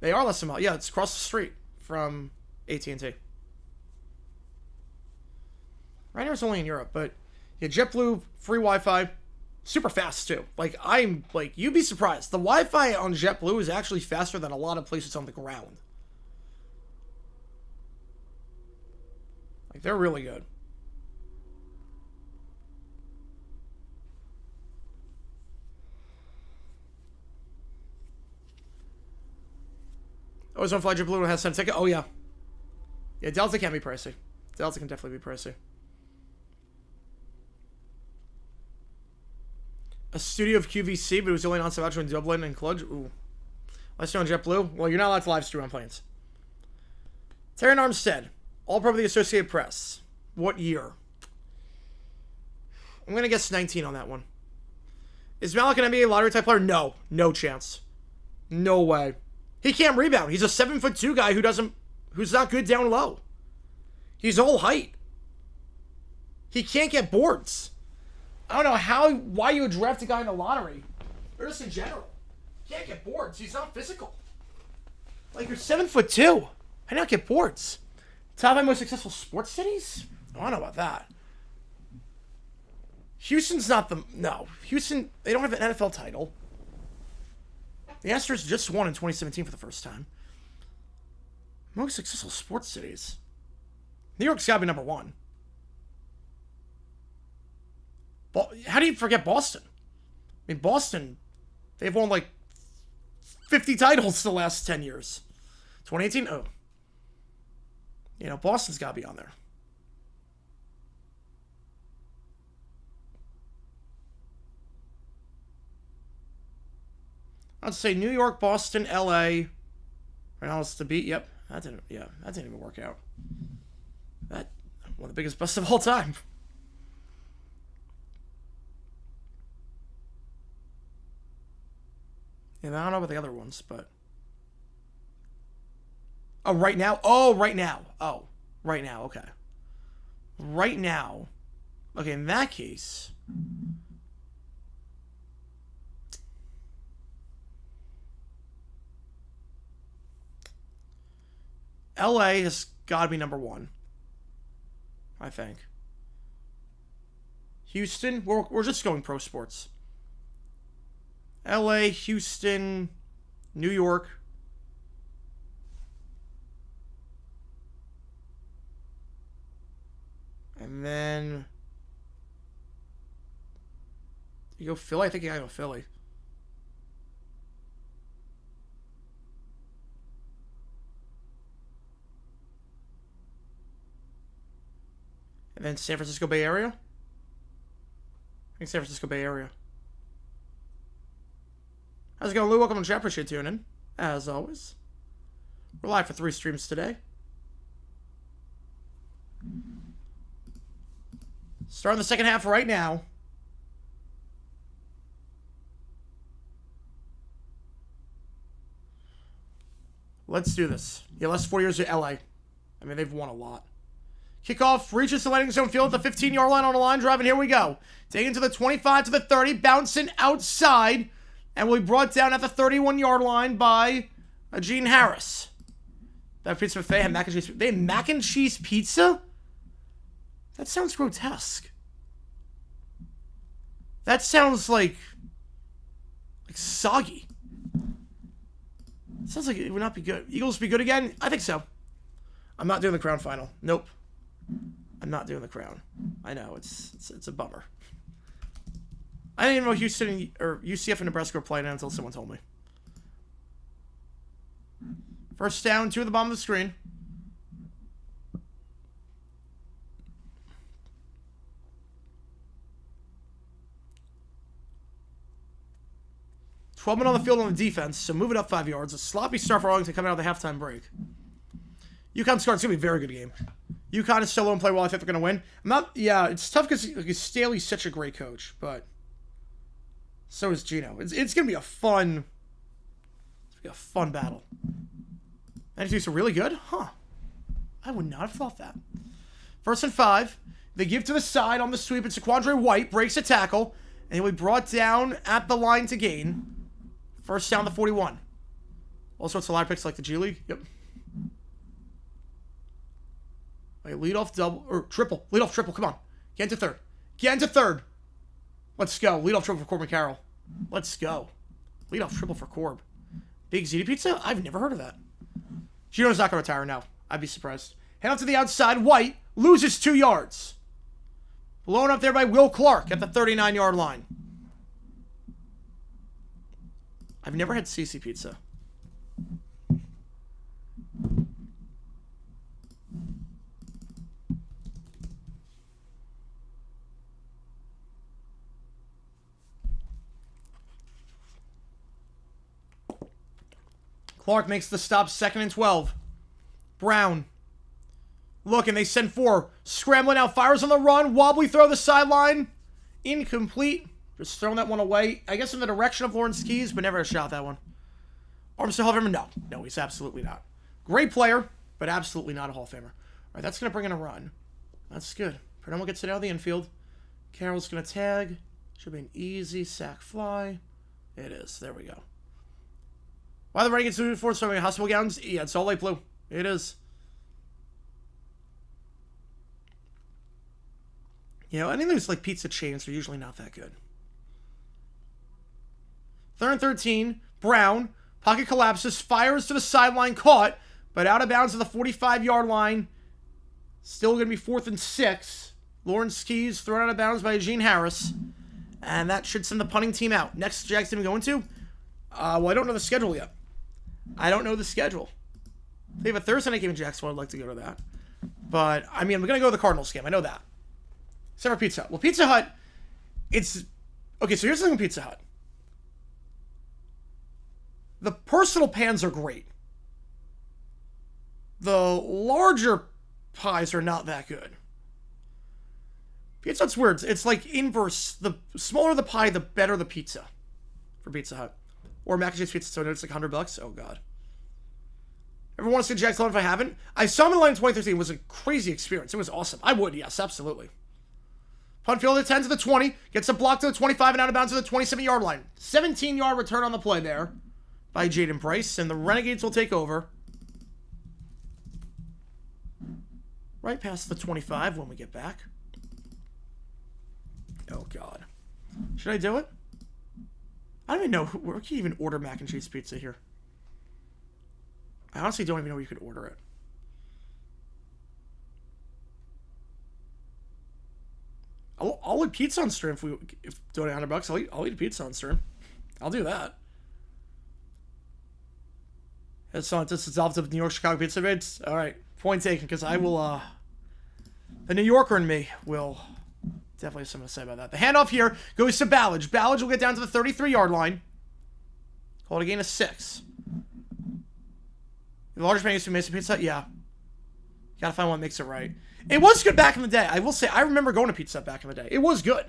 They are less than a mile. Yeah, it's across the street from AT&T. Ryanair's only in Europe, but yeah, JetBlue, free Wi-Fi, super fast too. Like, you'd be surprised. The Wi-Fi on JetBlue is actually faster than a lot of places on the ground. Like, they're really good. Oh, is on fly JetBlue has sent a ticket? Oh, yeah. Yeah, Delta can be pricey. Delta can definitely be pricey. A studio of QVC, but it was only on Savage in Dublin and Cluj. Ooh. Let's go on JetBlue. Well, you're not allowed to live stream on planes. Terran Armstead. All pro of the Associated Press. What year? I'm going to guess 19 on that one. Is Malik an NBA lottery type player? No. No chance. No way. He can't rebound. He's a 7'2" guy who's not good down low. He's all height. He can't get boards. I don't know why you would draft a guy in the lottery. Or just in general. He can't get boards. He's not physical. Like, you're 7'2". How do you not get boards? Top 5 most successful sports cities? I don't know about that. Houston's not the... No. Houston, they don't have an NFL title. The Astros just won in 2017 for the first time. Most successful sports cities. New York's got to be number one. How do you forget Boston? I mean, Boston, they've won like 50 titles the last 10 years. 2018? Oh. You know, Boston's got to be on there. I'd say New York, Boston, LA. Reynolds to beat. Yep. That didn't even work out. That one of the biggest busts of all time. And I don't know about the other ones, but... Oh, right now? Oh, right now. Oh, right now. Okay. right now. Okay, in that case, LA has got to be number one, I think. Houston, we're just going pro sports. LA, Houston, New York. And then you go Philly? I think you gotta go Philly. And then San Francisco Bay Area? I think San Francisco Bay Area. How's it going, Lou? Welcome to the chat. Appreciate you tuning in. As always. We're live for 3 streams today. Starting the second half right now. Let's do this. Yeah, last 4 years at LA. I mean, they've won a lot. Kickoff reaches the landing zone field at the 15-yard line on the line drive, and here we go. Taking to the 25 to the 30, bouncing outside, and will be brought down at the 31-yard line by Gene Harris. That pizza buffet had mac and cheese. They had mac and cheese pizza? That sounds grotesque. That sounds like soggy. Sounds like it would not be good. Eagles be good again? I think so. I'm not doing the Crown final. Nope. I'm not doing the Crown. I know, it's a bummer. I didn't even know Houston or UCF and Nebraska were playing until someone told me. First down, 2 at the bottom of the screen. "12 men on the field on the defense, so move it up 5 yards. A sloppy start for Arlington coming out of the halftime break. UConn's going to be a very good game. UConn is still low and play well. I think they're going to win. Yeah, it's tough because Staley's such a great coach, but so is Gino. It's going to be a fun battle. And he's really good? Huh. I would not have thought that. 1st and 5. They give to the side on the sweep. It's Saquandre White. Breaks a tackle. And he'll be brought down at the line to gain. First down to 41. All sorts of line picks like the G League. Yep. Wait, leadoff double or triple. Leadoff triple. Come on. Get into third. Get into third. Let's go. Leadoff triple for Corbin Carroll. Let's go. Leadoff triple for Corb. Big ZD Pizza? I've never heard of that. Gino's not going to retire now. I'd be surprised. Head out to the outside. White loses 2 yards. Blown up there by Will Clark at the 39-yard line. I've never had CC Pizza. Clark makes the stop, 2nd and 12. Brown. Look, and they send 4. Scrambling out, fires on the run. Wobbly throw the sideline. Incomplete. Just throwing that one away. I guess in the direction of Lawrence Keys, but never a shot that one. Armstead Hall of Famer? No. No, he's absolutely not. Great player, but absolutely not a Hall of Famer. All right, that's going to bring in a run. That's good. Perdomo gets it out of the infield. Carroll's going to tag. Should be an easy sack fly. It is. There we go. Why the Renegades moving forward starting hospital gowns? Yeah, it's all light blue. It is. You know, any of those like pizza chains are usually not that good. 3rd and 13. Brown. Pocket collapses. Fires to the sideline. Caught. But out of bounds at the 45-yard line. Still going to be 4th and 6. Lawrence Keys thrown out of bounds by Gene Harris. And that should send the punting team out. Next Jack's team going to? Well, I don't know the schedule yet. I don't know the schedule. They have a Thursday night game in Jacksonville. I'd like to go to that. But, I mean, I'm going to go to the Cardinals game. I know that. Except for Pizza Hut. Well, Pizza Hut, it's... Okay, so here's the thing with Pizza Hut. The personal pans are great. The larger pies are not that good. Pizza Hut's weird. It's like inverse. The smaller the pie, the better the pizza for Pizza Hut. Or mac and cheese pizza, so it's like $100. Oh, God. Ever want to see Jack Sloan if I haven't? I saw him in line in 2013. It was a crazy experience. It was awesome. I would, yes, absolutely. Punt field at 10 to the 20. Gets a block to the 25 and out of bounds to the 27-yard line. 17-yard return on the play there by Jaden Price. And the Renegades will take over. Right past the 25 when we get back. Oh, God. Should I do it? I don't even know. Where can you even order mac and cheese pizza here? I honestly don't even know where you could order it. I'll eat pizza on stream if donate $100. I'll eat pizza on stream. I'll do that. It's on dissolved of New York Chicago pizza bids. All right, point taken. Because I will. The New Yorker in me will definitely have something to say about that. The handoff here goes to Ballage. Ballage will get down to the 33-yard line. Call it a gain of 6. The largest man used to Mason Pizza Hut? Yeah. Gotta find one that makes it right. It was good back in the day. I will say, I remember going to Pizza Hut back in the day. It was good.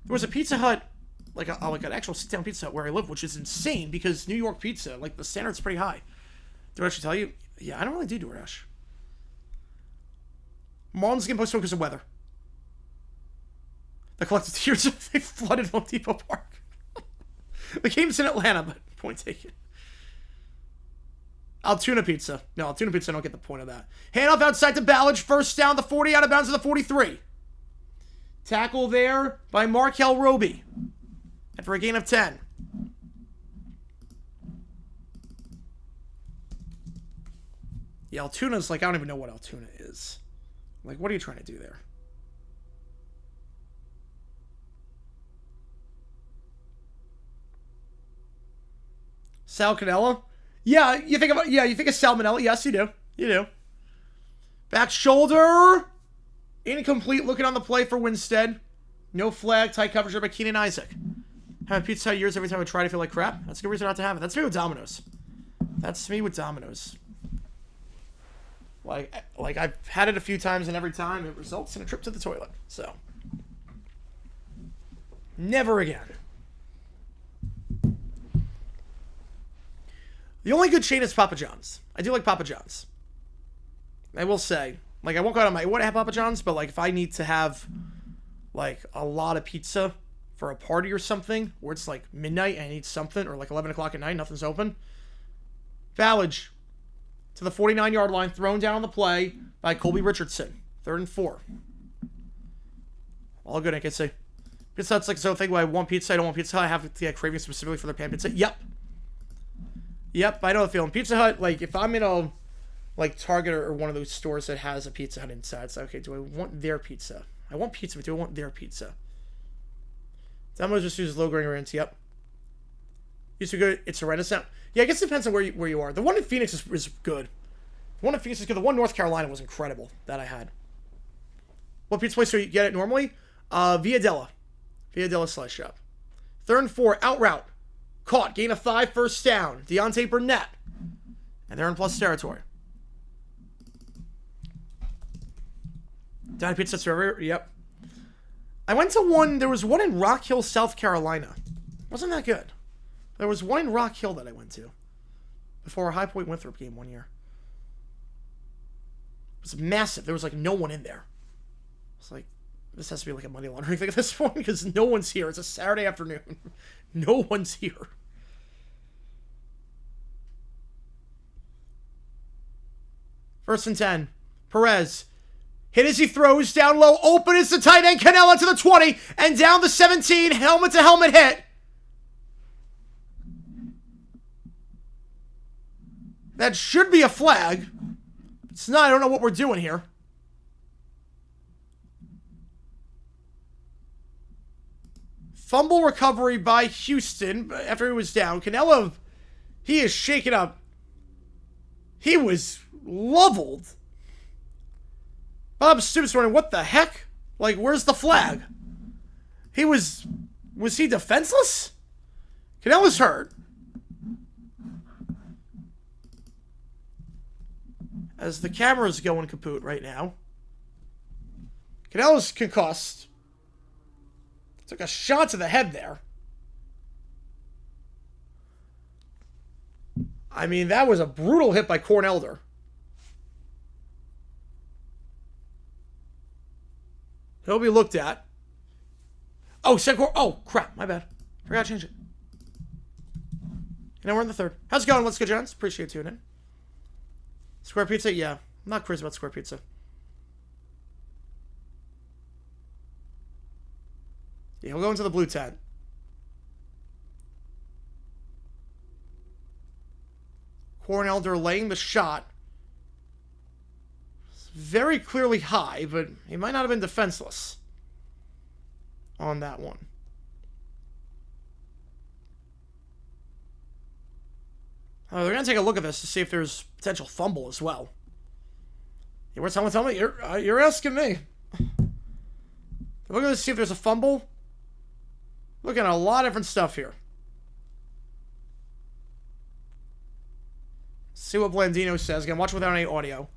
There was a Pizza Hut, like an actual sit-down Pizza Hut where I live, which is insane because New York pizza, like the standard's pretty high. DoorDash tell you? Yeah, I don't really do DoorDash. Marlins getting postponed because of weather. The collective tears, they flooded Home Depot Park. The game's in Atlanta, but point taken. Altoona pizza. No, Altoona pizza, I don't get the point of that. Handoff outside to Ballage. First down, the 40 out of bounds to the 43. Tackle there by Markel Roby. And for a gain of 10. Yeah, Altoona's like, I don't even know what Altoona is. Like, what are you trying to do there? Salmonella? Yeah, you think of salmonella. Yes, you do. You do. Back shoulder. Incomplete. Looking on the play for Winstead. No flag. Tight coverage there by Keenan Isaac. Have pizza Hut years every time I try to feel like crap. That's a good reason not to have it. That's me with Domino's. That's me with Domino's. Like I've had it a few times, and every time it results in a trip to the toilet. So, never again. The only good chain is Papa John's. I do like Papa John's. I will say, like, I won't go out on my way to have Papa John's, but like if I need to have like a lot of pizza for a party or something, where it's like midnight and I need something, or like 11 o'clock at night, nothing's open. Ballage to the 49-yard line, thrown down on the play by Colby Richardson. 3rd and 4. All good, I can say. Pizza Hut's like, so thing where I want pizza, I don't want pizza. I have to get craving specifically for their pan pizza. Yep, I know the feeling. Pizza Hut, like, if I'm in a, like, Target or one of those stores that has a Pizza Hut inside, it's like, okay, do I want their pizza? I want pizza, but do I want their pizza? Domino's just uses low-grain ingredients, yep. Used to be good. It's horrendous now. Yeah, I guess it depends on where you are. The one in Phoenix is good. The one in Phoenix is good. The one in North Carolina was incredible that I had. What pizza place do you get it normally? Via Della Slice Shop. 3rd and 4, out route. Caught. Gain of 5, first down. Deontay Burnett. And they're in plus territory. Down Pizza Server. Yep. I went to one. There was one in Rock Hill, South Carolina. Wasn't that good? There was one in Rock Hill that I went to. Before a High Point Winthrop game one year. It was massive. There was like no one in there. It's like, this has to be like a money laundering thing at this point because no one's here. It's a Saturday afternoon. No one's here. First and 10. Perez. Hit as he throws. Down low. Open is the tight end. Canella to the 20. And down the 17. Helmet to helmet hit. That should be a flag. It's not. I don't know what we're doing here. Fumble recovery by Houston after he was down. Canella, he is shaken up. He was leveled. Bob Stoops wondering, what the heck? Like, where's the flag? Was he defenseless? Canella's hurt. As the camera's going kaput right now. Canella's concussed. Took a shot to the head there. I mean, that was a brutal hit by Corn Elder. He'll be looked at. Oh, oh, crap. My bad. Forgot to change it. And now we're in the third. How's it going? Let's go, Jones. Appreciate you tuning in. Square pizza? Yeah. I'm not crazy about square pizza. Yeah, we'll go into the blue tent. Corn Elder laying the shot. It's very clearly high, but he might not have been defenseless on that one. Oh, they're going to take a look at this to see if there's potential fumble as well. You want someone to tell me? You're asking me. We're going to see if there's a fumble. Looking at a lot of different stuff here. See what Blandino says. Again, watch without any audio.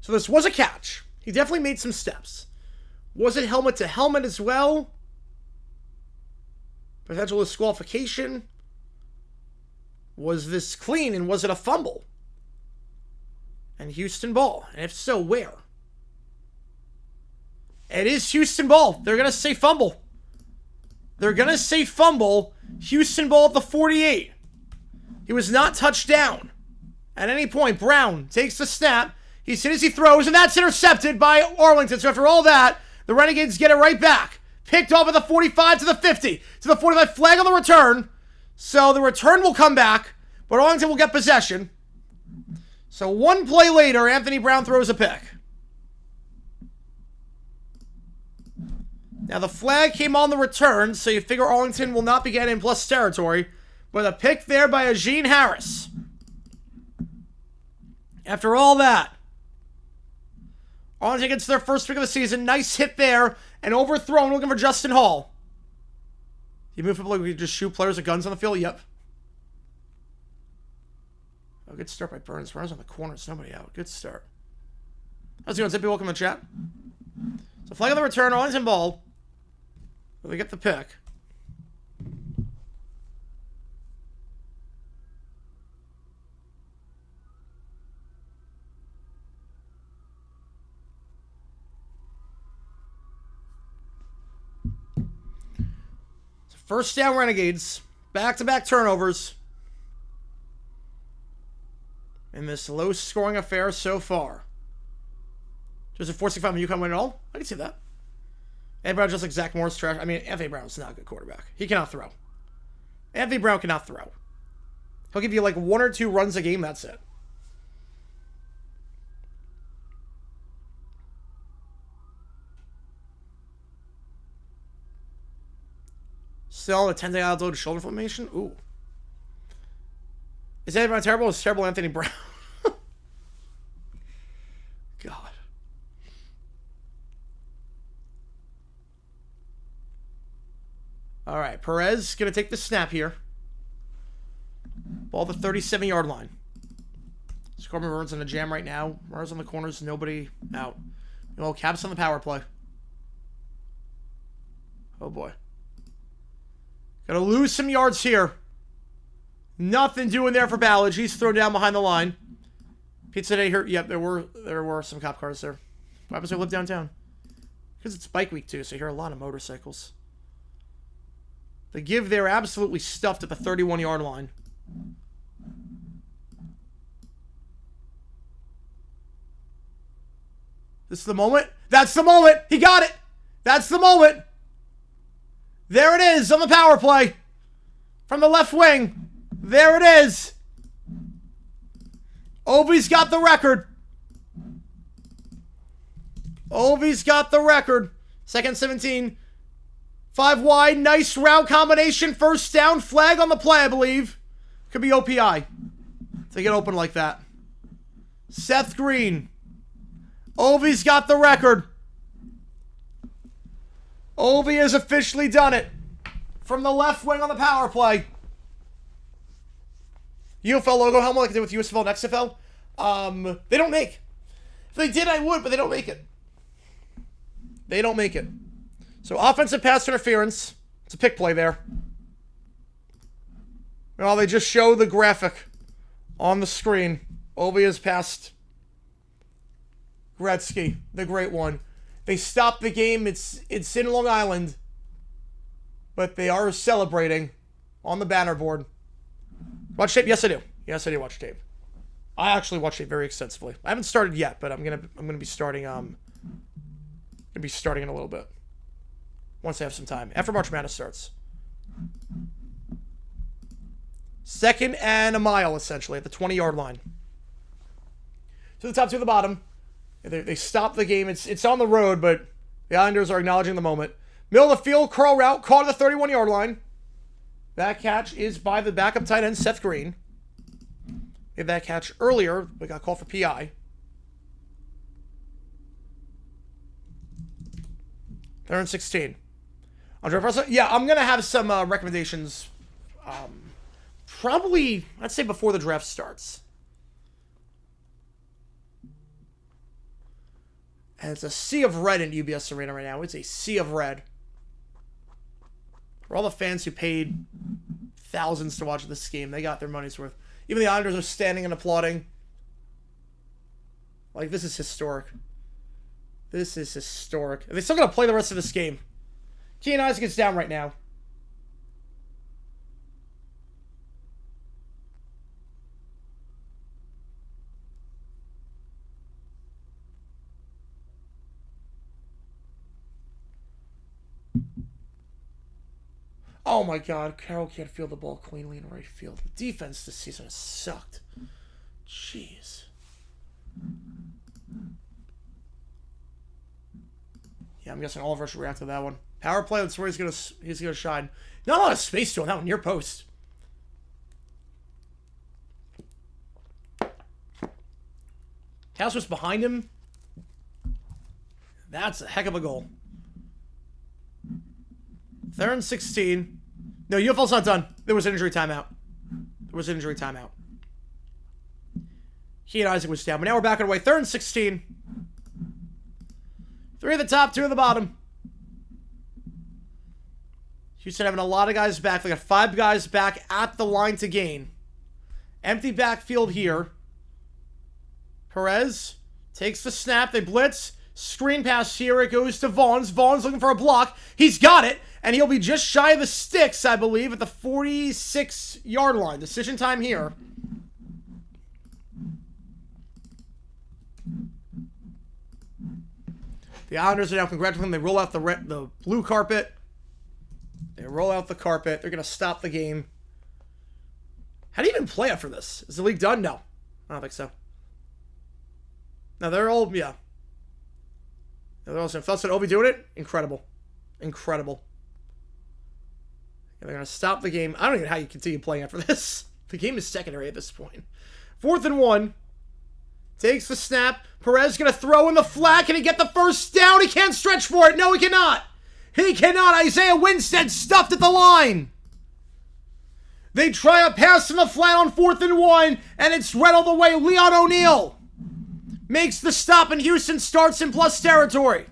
So this was a catch. He definitely made some steps. Was it helmet to helmet as well? Potential disqualification? Was this clean and was it a fumble? And Houston ball. And if so, where? It is Houston ball. They're going to say fumble. They're going to say fumble. Houston ball at the 48. He was not touched down. At any point, Brown takes the snap. He's hit as he throws, and that's intercepted by Arlington. So after all that, the Renegades get it right back. Picked off at the 45 to the 50. To the 45, flag on the return. So the return will come back, but Arlington will get possession. So one play later, Anthony Brown throws a pick. Now the flag came on the return, so you figure Arlington will not be getting in plus territory. But a pick there by Eugene Harris. After all that, Arlington gets their first pick of the season. Nice hit there. And overthrown, looking for Justin Hall. You move people like we just shoot players with guns on the field? Yep. Oh, good start by Burns. Burns on the corners. Nobody out. Good start. How's it going, Zippy? Welcome to the chat. So flag on the return. Arlington ball. Will they get the pick? First down, Renegades. Back-to-back turnovers. In this low-scoring affair so far. Does a 465 when UConn win at all? I can see that. Anthony Brown just like Zach Morris trash. I mean, Anthony Brown's not a good quarterback. He cannot throw. Anthony Brown cannot throw. He'll give you like 1 or 2 runs a game, that's it. Still a 10-day outload shoulder inflammation? Ooh. Is Anthony Brown terrible? It's terrible Anthony Brown. God. All right. Perez going to take the snap here. Ball at the 37-yard line. Corbin Burns in a jam right now. Mars on the corners. Nobody out. No, Caps on the power play. Oh, boy. Gonna lose some yards here. Nothing doing there for Ballage. He's thrown down behind the line. Pizza Day here. Yep, there were some cop cars there. What happens if I live downtown? Because it's bike week too, so you hear a lot of motorcycles. The give there absolutely stuffed at the 31-yard line. This is the moment. That's the moment. He got it. That's the moment. There it is on the power play. From the left wing. There it is. Ovi's got the record. Ovi's got the record. Second 17. 5 wide. Nice route combination. First down. Flag on the play, I believe. Could be OPI. To get open like that. Seth Green. Ovi's got the record. Ovi has officially done it. From the left wing on the power play. UFL logo helmet like they did with USFL and XFL. They don't make. If they did, I would, but they don't make it. They don't make it. So offensive pass interference. It's a pick play there. Well, they just show the graphic on the screen. Ovia's past Gretzky, the great one. They stopped the game. It's in Long Island. But they are celebrating on the banner board. Watch tape? Yes, I do. Yes, I do watch tape. I actually watch tape very extensively. I haven't started yet, but I'm gonna be starting in a little bit. Once I have some time. After March Madness starts. 2nd and a mile, essentially, at the 20-yard line. To the top, to the bottom. They stop the game. It's on the road, but the Islanders are acknowledging the moment. Middle of the field, curl route, caught at the 31-yard line. That catch is by the backup tight end, Seth Green. Made that catch earlier. We got called for PI. They're in 16. Andre Russell. Yeah, I'm going to have some recommendations. Probably, I'd say before the draft starts. And it's a sea of red in UBS Arena right now. It's a sea of red. For all the fans who paid thousands to watch this game, they got their money's worth. Even the Islanders are standing and applauding. Like, this is historic. This is historic. Are they still going to play the rest of this game? Keane Isaac is down right now. Oh my God, Carroll can't field the ball cleanly in right field. The defense this season has sucked. Jeez. Yeah, I'm guessing Oliver should react to that one. Power play, that's where he's gonna shine. Not a lot of space to him, that one, near post. House was behind him. That's a heck of a goal. 3rd and 16. No, UFL's not done. There was an injury timeout. He and Isaac was down. But now we're back on the way. 3rd and 16. 3 at the top, 2 at the bottom. Houston having a lot of guys back. They got 5 guys back at the line to gain. Empty backfield here. Perez takes the snap. They blitz. Screen pass here. It goes to Vaughns. Vaughns looking for a block. He's got it. And he'll be just shy of the sticks, I believe, at the 46-yard line. Decision time here. The Islanders are now congratulating him. They roll out the blue carpet. They roll out the carpet. They're going to stop the game. How do you even play after this? Is the league done? No. I don't think so. No, they're all, yeah. They're all saying, Phelps and Ovi doing it? Incredible. Incredible. They're going to stop the game. I don't even know how you continue playing after this. The game is secondary at this point. 4th and 1. Takes the snap. Perez going to throw in the flat. Can he get the first down? He can't stretch for it. No, he cannot. He cannot. Isaiah Winstead stuffed at the line. They try a pass in the flat on 4th and 1, and it's read all the way. Leon O'Neal makes the stop, and Houston starts in plus territory.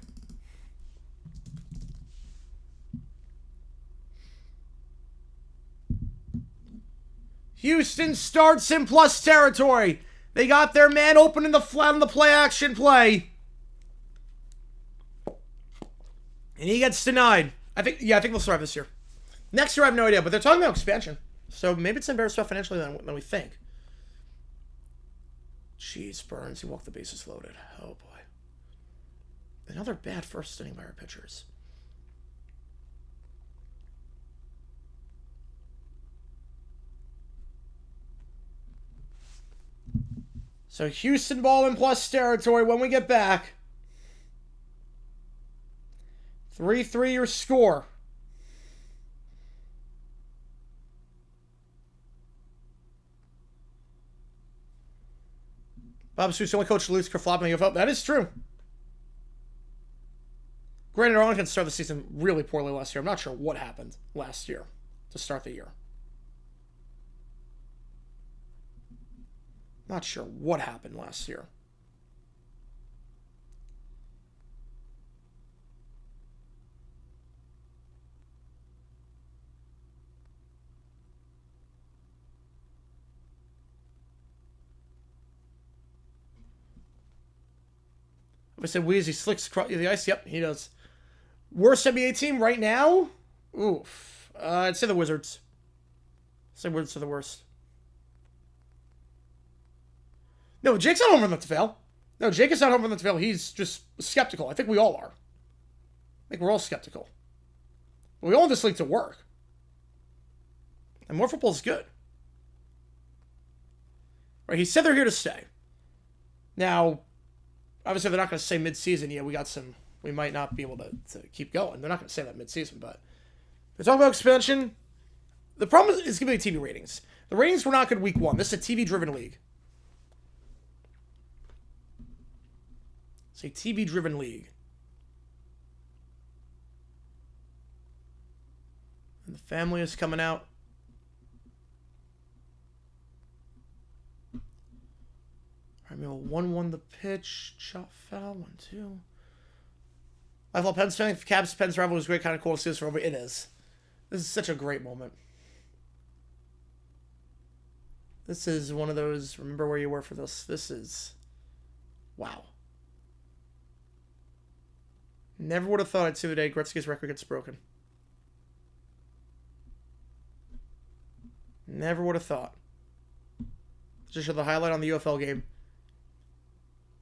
Houston starts in plus territory. They got their man open in the flat on the play action play. And he gets denied. I think they'll survive this year. Next year, I have no idea, but they're talking about expansion. So maybe it's embarrassed about financially than we think. Jeez, Burns, he walked the bases loaded. Oh, boy. Another bad first inning by our pitchers. So Houston ball in plus territory when we get back. 3-3 your score. Bob Stoops only coached Luis Kerflop in the UFL. That is true. Granted, Arlington started the season really poorly last year. I'm not sure what happened last year to start the year. Not sure what happened last year. If I said Wheezy slicks across the ice, yep, he does. Worst NBA team right now? Oof. I'd say the Wizards. Say Wizards are the worst. No, Jake's not home enough to fail. No, Jake is not home enough to fail. He's just skeptical. I think we all are. I think we're all skeptical. But we all want this league to work. And more football is good. Right, he said they're here to stay. Now, obviously they're not going to say mid-season, yeah, we might not be able to keep going. They're not going to say that mid-season, but they're talking about expansion. The problem is going to be TV ratings. The ratings were not good week 1. This is a TV-driven league. It's a TV-driven league. And the family is coming out. All right, we have 1-1 the pitch. Shot foul. 1-2. I thought Penn's fan, Caps Penn's rival was great. Kind of cool to see this for over. It is. This is such a great moment. This is one of those. Remember where you were for this. This is. Wow. Never would have thought I'd see the day Gretzky's record gets broken. Never would have thought. Just show the highlight on the UFL game.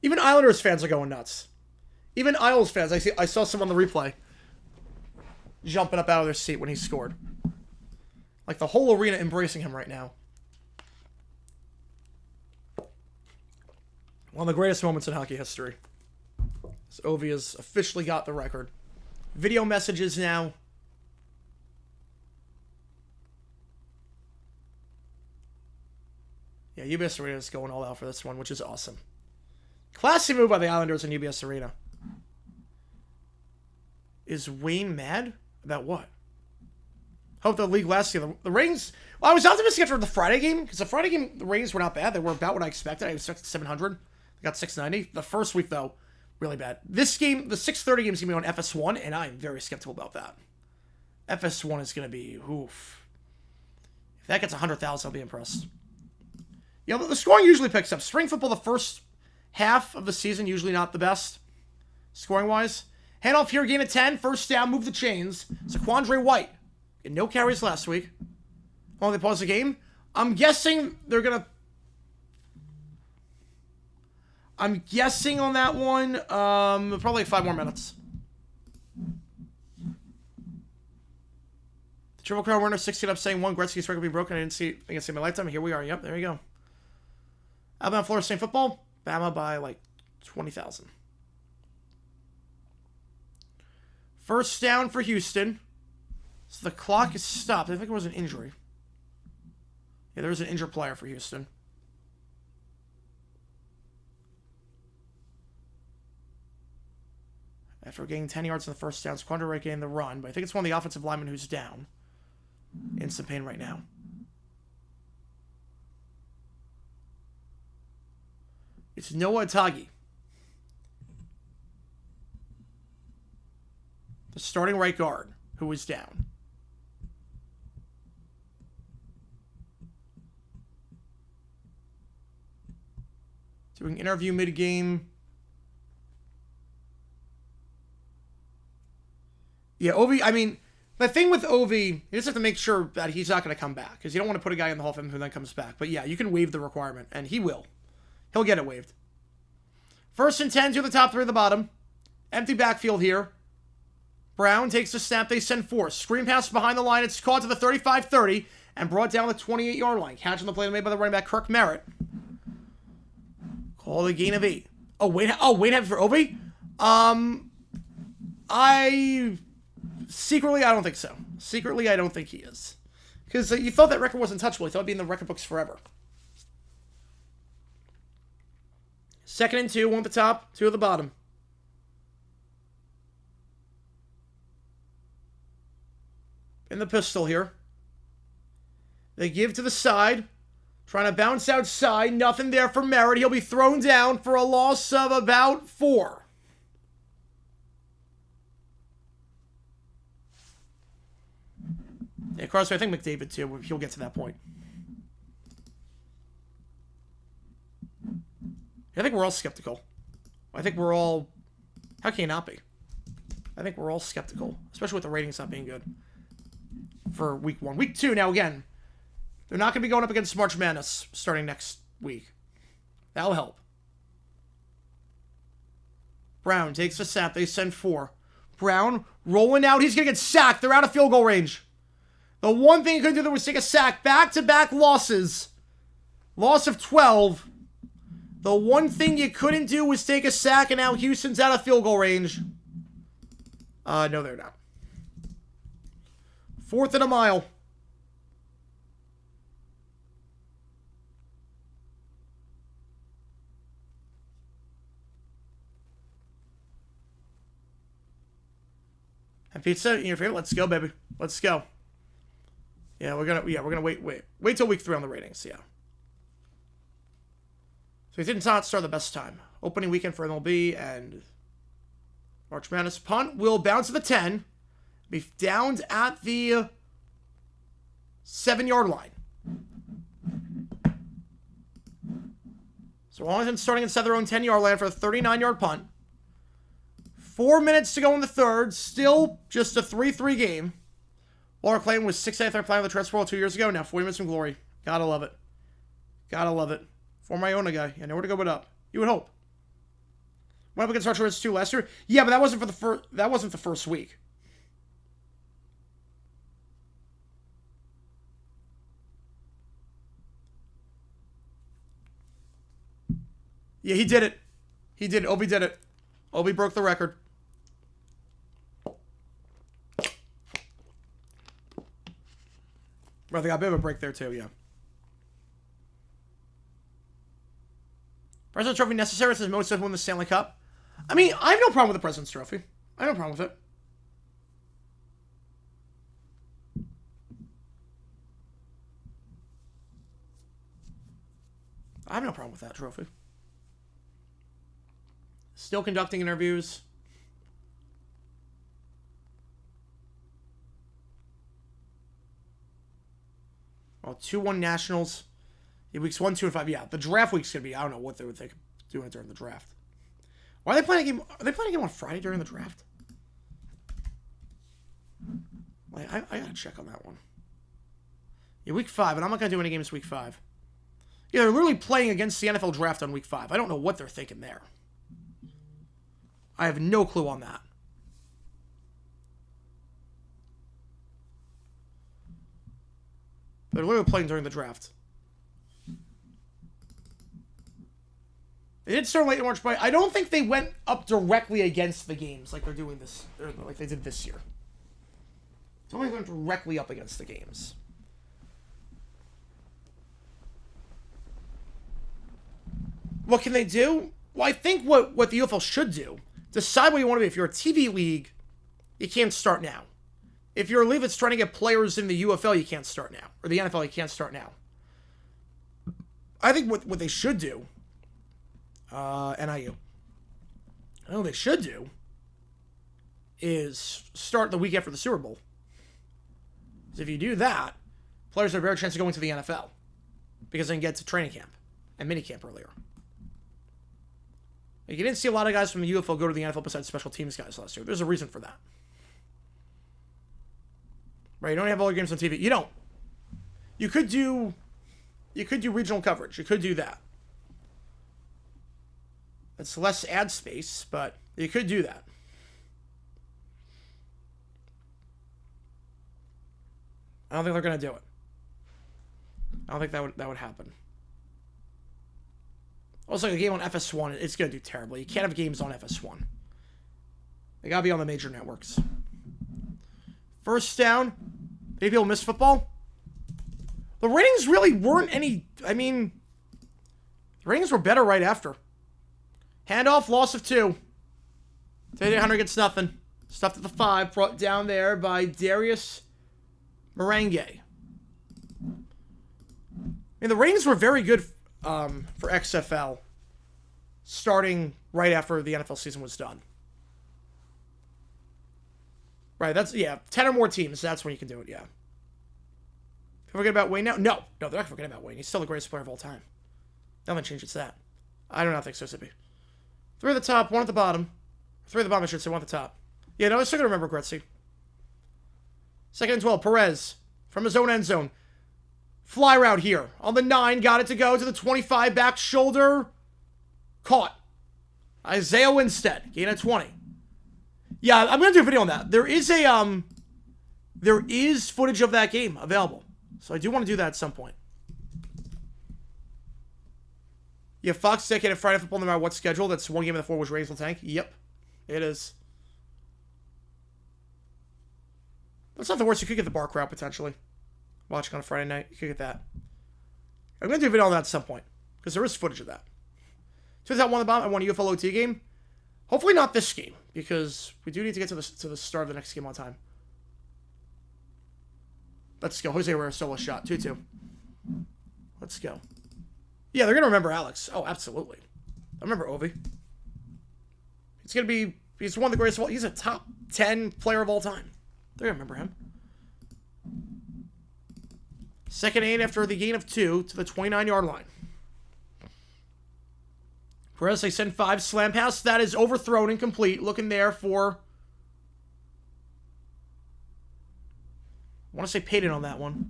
Even Islanders fans are going nuts. Even Isles fans. I saw some on the replay jumping up out of their seat when he scored. Like the whole arena embracing him right now. One of the greatest moments in hockey history. So Ovi has officially got the record. Video messages now. Yeah, UBS Arena is going all out for this one, which is awesome. Classy move by the Islanders in UBS Arena. Is Wayne mad? About what? Hope the league lasts year. The ratings... Well, I was optimistic after the Friday game, because the Friday game, the ratings were not bad. They were about what I expected. I expected 700. They got 690. The first week, though, really bad. This game, the 6:30 game is going to be on FS1, and I'm very skeptical about that. FS1 is going to be... Oof. If that gets 100,000, I'll be impressed. You know, the scoring usually picks up. Spring football, the first half of the season, usually not the best, scoring-wise. Handoff here, gain of 10. First down, move the chains. Zaquandre White. And no carries last week. Oh, they pause the game. I'm guessing they're going to... I'm guessing on that one, probably like 5 more minutes. The Triple Crown winner, 16 up, saying 1. Gretzky's record will be broken. I didn't see it in my lifetime. Here we are. Yep, there you go. Alabama, Florida State football. Bama by like 20,000. First down for Houston. So the clock is stopped. I think it was an injury. Yeah, there was an injured player for Houston. After getting 10 yards on the first down, Zaquandre White getting the run, but I think it's one of the offensive linemen who's down. In some pain right now. It's Noah Atagi. The starting right guard, who is down. Doing interview mid-game. Yeah, Ovi, I mean, the thing with Ovi, you just have to make sure that he's not going to come back, because you don't want to put a guy in the Hall of Fame who then comes back. But yeah, you can waive the requirement, and he will. He'll get it waived. First and 10 to the top 3 at the bottom. Empty backfield here. Brown takes the snap. They send 4. Screen pass behind the line. It's caught to the 35-30 and brought down the 28-yard line. Catch on the play made by the running back, Kirk Merritt. Call the gain of 8. Wait have for Obi? Secretly, I don't think so. Secretly, I don't think he is. Because you thought that record wasn't touchable. You thought it'd be in the record books forever. Second and 2, 1 at the top, 2 at the bottom. In the pistol here. They give to the side. Trying to bounce outside. Nothing there for Merritt. He'll be thrown down for a loss of about 4. Yeah, Crosby, I think McDavid too. He'll get to that point. I think we're all skeptical. I think we're all How can you not be? I think we're all skeptical, especially with the ratings not being good for week 1. Week 2, now again, they're not going to be going up against March Madness starting next week. That'll help. Brown takes a snap. They send 4. Brown rolling out. He's going to get sacked. They're out of field goal range. The one thing he could do there was take a sack. Back-to-back losses. Loss of 12. The one thing you couldn't do was take a sack, and now Houston's out of field goal range. No, they're not. 4th and a mile. And pizza in your favorite? Let's go, baby. Let's go. Yeah, we're gonna wait till week 3 on the ratings. Yeah. So he did not start the best time. Opening weekend for MLB and March Madness. Punt will bounce to the 10. Be downed at the 7-yard line. So Arlington starting inside their own 10-yard line for a 39-yard punt. 4 minutes to go in the third. Still just a 3-3 game. Laura Clayton was 6th after playing with the transfer 2 years ago. Now 40 minutes from glory. Gotta love it. Gotta love it. For my own guy. Yeah, nowhere to go but up. You would hope. Went up against Archer too last year. Yeah, but that wasn't for the first. That wasn't the first week. Yeah, he did it. He did it. Obi did it. Obi broke the record. Well, they got a bit of a break there, too, yeah. President's Trophy necessary since most of them win the Stanley Cup. I mean, I have no problem with the President's Trophy. I have no problem with it. I have no problem with that trophy. Still conducting interviews. Well, 2-1 Nationals. Yeah, weeks 1, 2, and 5. Yeah, the draft week's gonna be. I don't know what they would think of doing it during the draft. Why are they playing a game? Are they playing a game on Friday during the draft? Like, I gotta check on that one. Yeah, week 5, and I'm not gonna do any games week 5. Yeah, they're literally playing against the NFL draft on week 5. I don't know what they're thinking there. I have no clue on that. They're literally playing during the draft. They did start late in March, but I don't think they went up directly against the games like they're doing this, or like they did this year. It's only going directly up against the games. What can they do? Well, I think what the UFL should do, decide what you want to be. If you're a TV league, you can't start now. If you're a league that's trying to get players in the UFL, you can't start now. Or the NFL, you can't start now. I think what they should do, NIU, I know what they should do is start the week after the Super Bowl. Because if you do that, players have a better chance of going to the NFL. Because they can get to training camp and minicamp earlier. You didn't see a lot of guys from the UFL go to the NFL besides special teams guys last year. There's a reason for that. Right? You don't have all your games on TV. You don't. You could do regional coverage. You could do that. It's less ad space, but you could do that. I don't think they're going to do it. I don't think that would happen. Also, like a game on FS1, it's going to do terribly. You can't have games on FS1. They got to be on the major networks. First down. Maybe people miss football. The ratings really weren't any... I mean, the ratings were better right after. Handoff, loss of 2. Teddy Hunter gets nothing. Stuffed at the 5. Brought down there by Darius Merengue. I mean, the ratings were very good for XFL starting right after the NFL season was done. Right, that's, yeah, 10 or more teams, that's when you can do it, yeah. Forget about Wayne now? No, they're not forgetting about Wayne. He's still the greatest player of all time. Nothing changes that. I do not think so, Sippy. 3 at the top, 1 at the bottom. 3 at the bottom, I should say, 1 at the top. Yeah, no, I'm still going to remember Gretzky. 2nd and 12, Perez from his own end zone. Fly route here. On the 9, got it to go to the 25, back shoulder. Caught. Isaiah Winstead, gain of 20. Yeah, I'm going to do a video on that. There is footage of that game available. So I do want to do that at some point. Yeah, Fox dedicated Friday football no matter what schedule. That's one game of the 4 was Rays will tank. Yep, it is. That's not the worst. You could get the bark route potentially. Watching on a Friday night. You could get that. I'm going to do a video on that at some point. Because there is footage of that. 2001 the bomb. I won a UFL OT game. Hopefully not this game. Because we do need to get to the start of the next game on time. Let's go. Jose Herrera solo shot. 2-2. Let's go. Yeah, they're going to remember Alex. Oh, absolutely. I remember Ovi. He's going to be... He's one of the greatest of all... He's a top 10 player of all time. They're going to remember him. 2nd and 8 after the gain of 2 to the 29-yard line. Perez, they send 5. Slam pass. That is overthrown, incomplete. Looking there for... I want to say Payton on that one.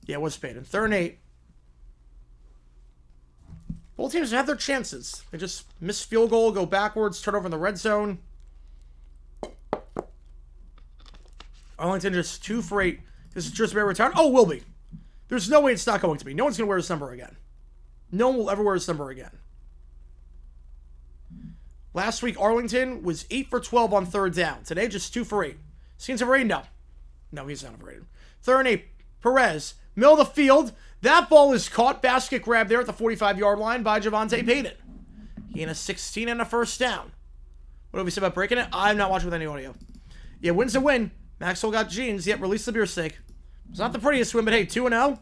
Yeah, it was Payton. 3rd and 8. Both teams have their chances. They just miss field goal, go backwards, turn over in the red zone. Arlington just 2 for 8. This is just very retired. Oh, will be. There's no way it's not going to be. No one's going to wear his number again. No one will ever wear his number again. Last week, Arlington was 8 for 12 on 3rd down. Today, just 2 for 8. Seems overrated? No. No, he's not overrated. 3rd and 8. Perez. Middle of the field. That ball is caught. Basket grab there at the 45-yard line by Javante Payton. Gain of 16 and a 1st down. What have we said about breaking it? I'm not watching with any audio. Yeah, win's a win. Maxwell got jeans. Yep, release the beer steak. It's not the prettiest win, but hey, 2-0.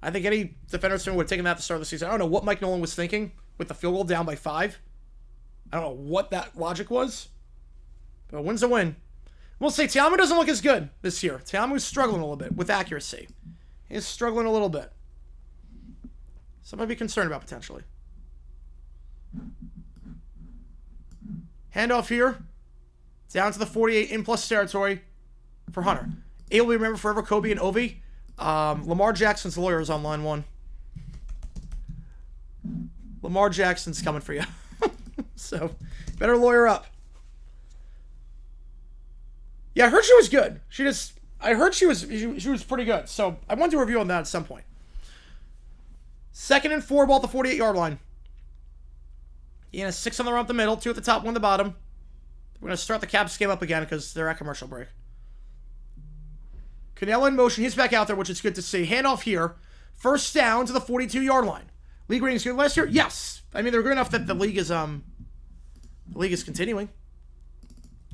I think any defender's would have taken that at the start of the season. I don't know what Mike Nolan was thinking with the field goal down by 5. I don't know what that logic was. But a win's a win. We'll say Tiamu doesn't look as good this year. Tiamu's struggling a little bit with accuracy. He's struggling a little bit. Something to be concerned about potentially. Handoff here. Down to the 48 in plus territory for Hunter. Able to remember forever Kobe and Ovi. Lamar Jackson's lawyer is on line 1. Lamar Jackson's coming for you. So, better lawyer up. Yeah, I heard she was good. I heard she was pretty good. So, I want to review on that at some point. 2nd and 4, ball at the 48-yard line. Ian has 6 on the run up the middle, 2 at the top, 1 at the bottom. We're going to start the Caps game up again because they're at commercial break. Canelo in motion. He's back out there, which is good to see. Handoff here. 1st down to the 42-yard line. League ratings good last year? Yes. I mean, they're good enough that the league is continuing.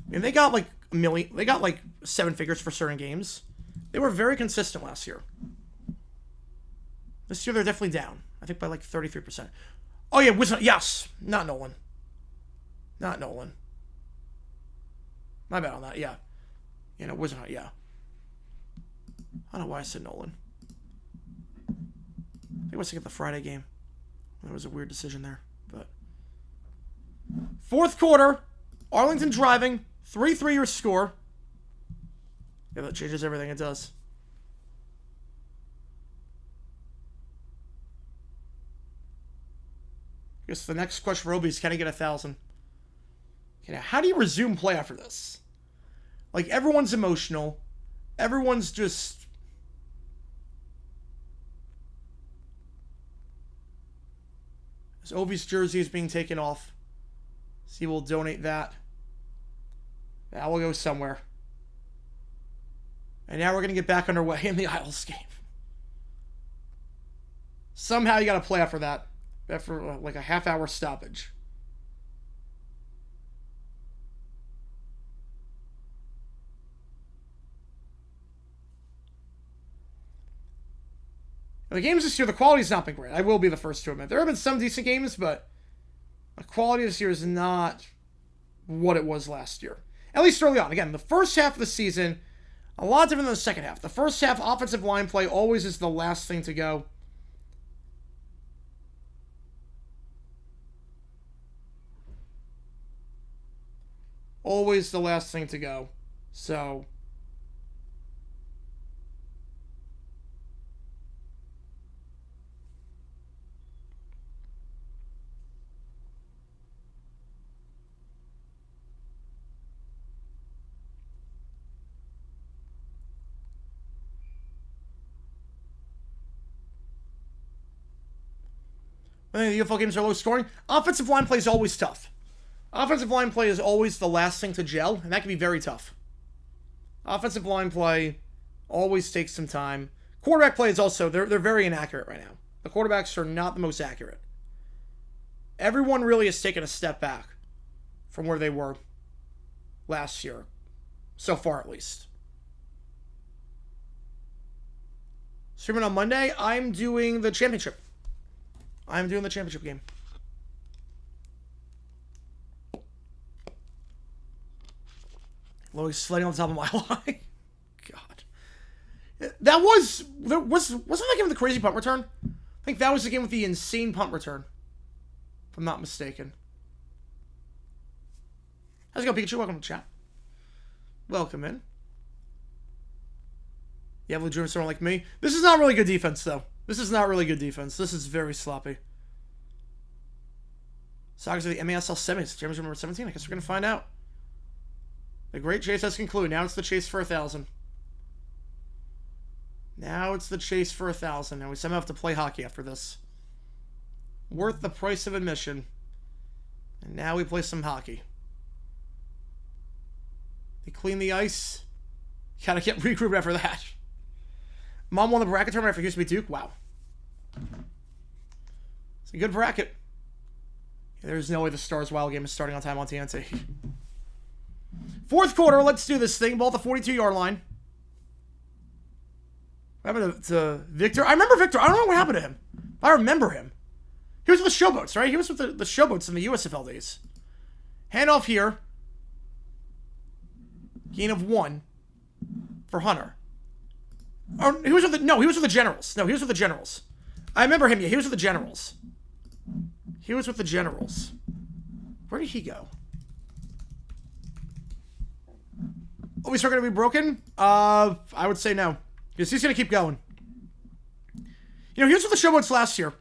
I mean, they got like a million. They got like 7 figures for certain games. They were very consistent last year. This year they're definitely down. I think by like 33%. Oh yeah, yes. Not Nolan. Not Nolan. My bad on that, yeah. You know, Wizard, yeah. I don't know why I said Nolan. I think I was thinking the Friday game. There was a weird decision there, but... 4th quarter. Arlington driving. 3-3 your score. Yeah, that changes everything. It does. I guess the next question for Obi is, can he get 1,000? Okay, now, how do you resume play after this? Like, everyone's emotional. Everyone's just... As Ovi's jersey is being taken off. So he will donate that. That will go somewhere. And now we're going to get back underway in the Isles game. Somehow you got to play after that. After like a half-hour stoppage. The games this year, the quality's not been great. I will be the first to admit. There have been some decent games, but the quality this year is not what it was last year. At least early on. Again, the first half of the season, a lot different than the second half. The first half, offensive line play always is the last thing to go. always the last thing to go. So I think the UFL games are low scoring. Offensive line play is always tough. Offensive line play is always the last thing to gel, and that can be very tough. Offensive line play always takes some time. Quarterback play is also, they're very inaccurate right now. The quarterbacks are not the most accurate. Everyone really has taken a step back from where they were last year. So far, at least. Streaming on Monday, I'm doing the championship. I'm doing the championship game. Lois sliding on the top of my line. God. Wasn't that game with the crazy punt return? I think that was the game with the insane punt return. If I'm not mistaken. How's it going, Pikachu? Welcome to the chat. Welcome in. You have legitimate someone like me. This is not really good defense, though. This is not really good defense. This is very sloppy. Sagas of the MASL semis. Championship number 17. I guess we're going to find out. The great chase has concluded. Now it's the chase for 1,000. Now it's the chase for 1,000. And we somehow have to play hockey after this. Worth the price of admission. And now we play some hockey. They clean the ice. Gotta get regrouped after that. Mom won the bracket tournament after Houston beat Duke. Wow. It's a good bracket. There's no way the Stars Wild game is starting on time on TNT. Fourth quarter, let's do this thing. Ball at the 42-yard line. What happened to Victor? I remember Victor. I don't know what happened to him. I remember him. He was with the Showboats, right? He was with the Showboats in the USFL days. Handoff here. Gain of 1 for Hunter. Oh, he was with the Generals. No, he was with the Generals. I remember him. Yeah, he was with the Generals. He was with the Generals. Where did he go? Oh, he's going to be broken? I would say no. Because he's going to keep going. You know, he was with the Showboats last year.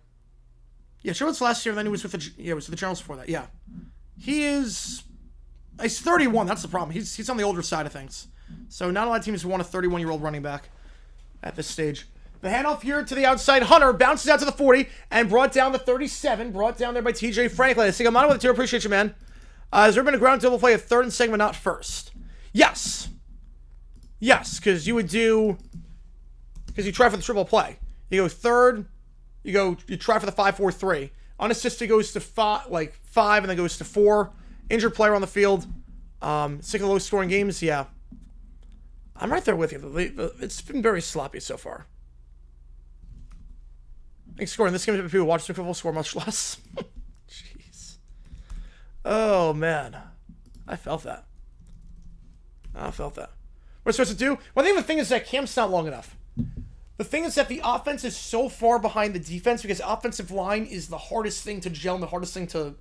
Yeah, Showboats last year, and then he was with the Generals before that. Yeah. He's 31. That's the problem. He's on the older side of things. So not a lot of teams want a 31-year-old running back at this stage. The handoff here to the outside. Hunter bounces out to the 40 and brought down the 37. Brought down there by TJ Franklin. I think I'm on with it too. Appreciate you, man. Has there been a ground double play at third and segment, not first? Yes. Yes, because you try for the triple play. You go third, you try for the 5-4-3. Unassisted goes to 5 and then goes to 4. Injured player on the field. Sick of low scoring games, yeah. I'm right there with you. It's been very sloppy so far. I think scoring this game, people who watch the football score much less. Jeez. Oh, man. I felt that. What we're supposed to do? Well, I think the thing is that camp's not long enough. The thing is that the offense is so far behind the defense because offensive line is the hardest thing to gel and the hardest thing to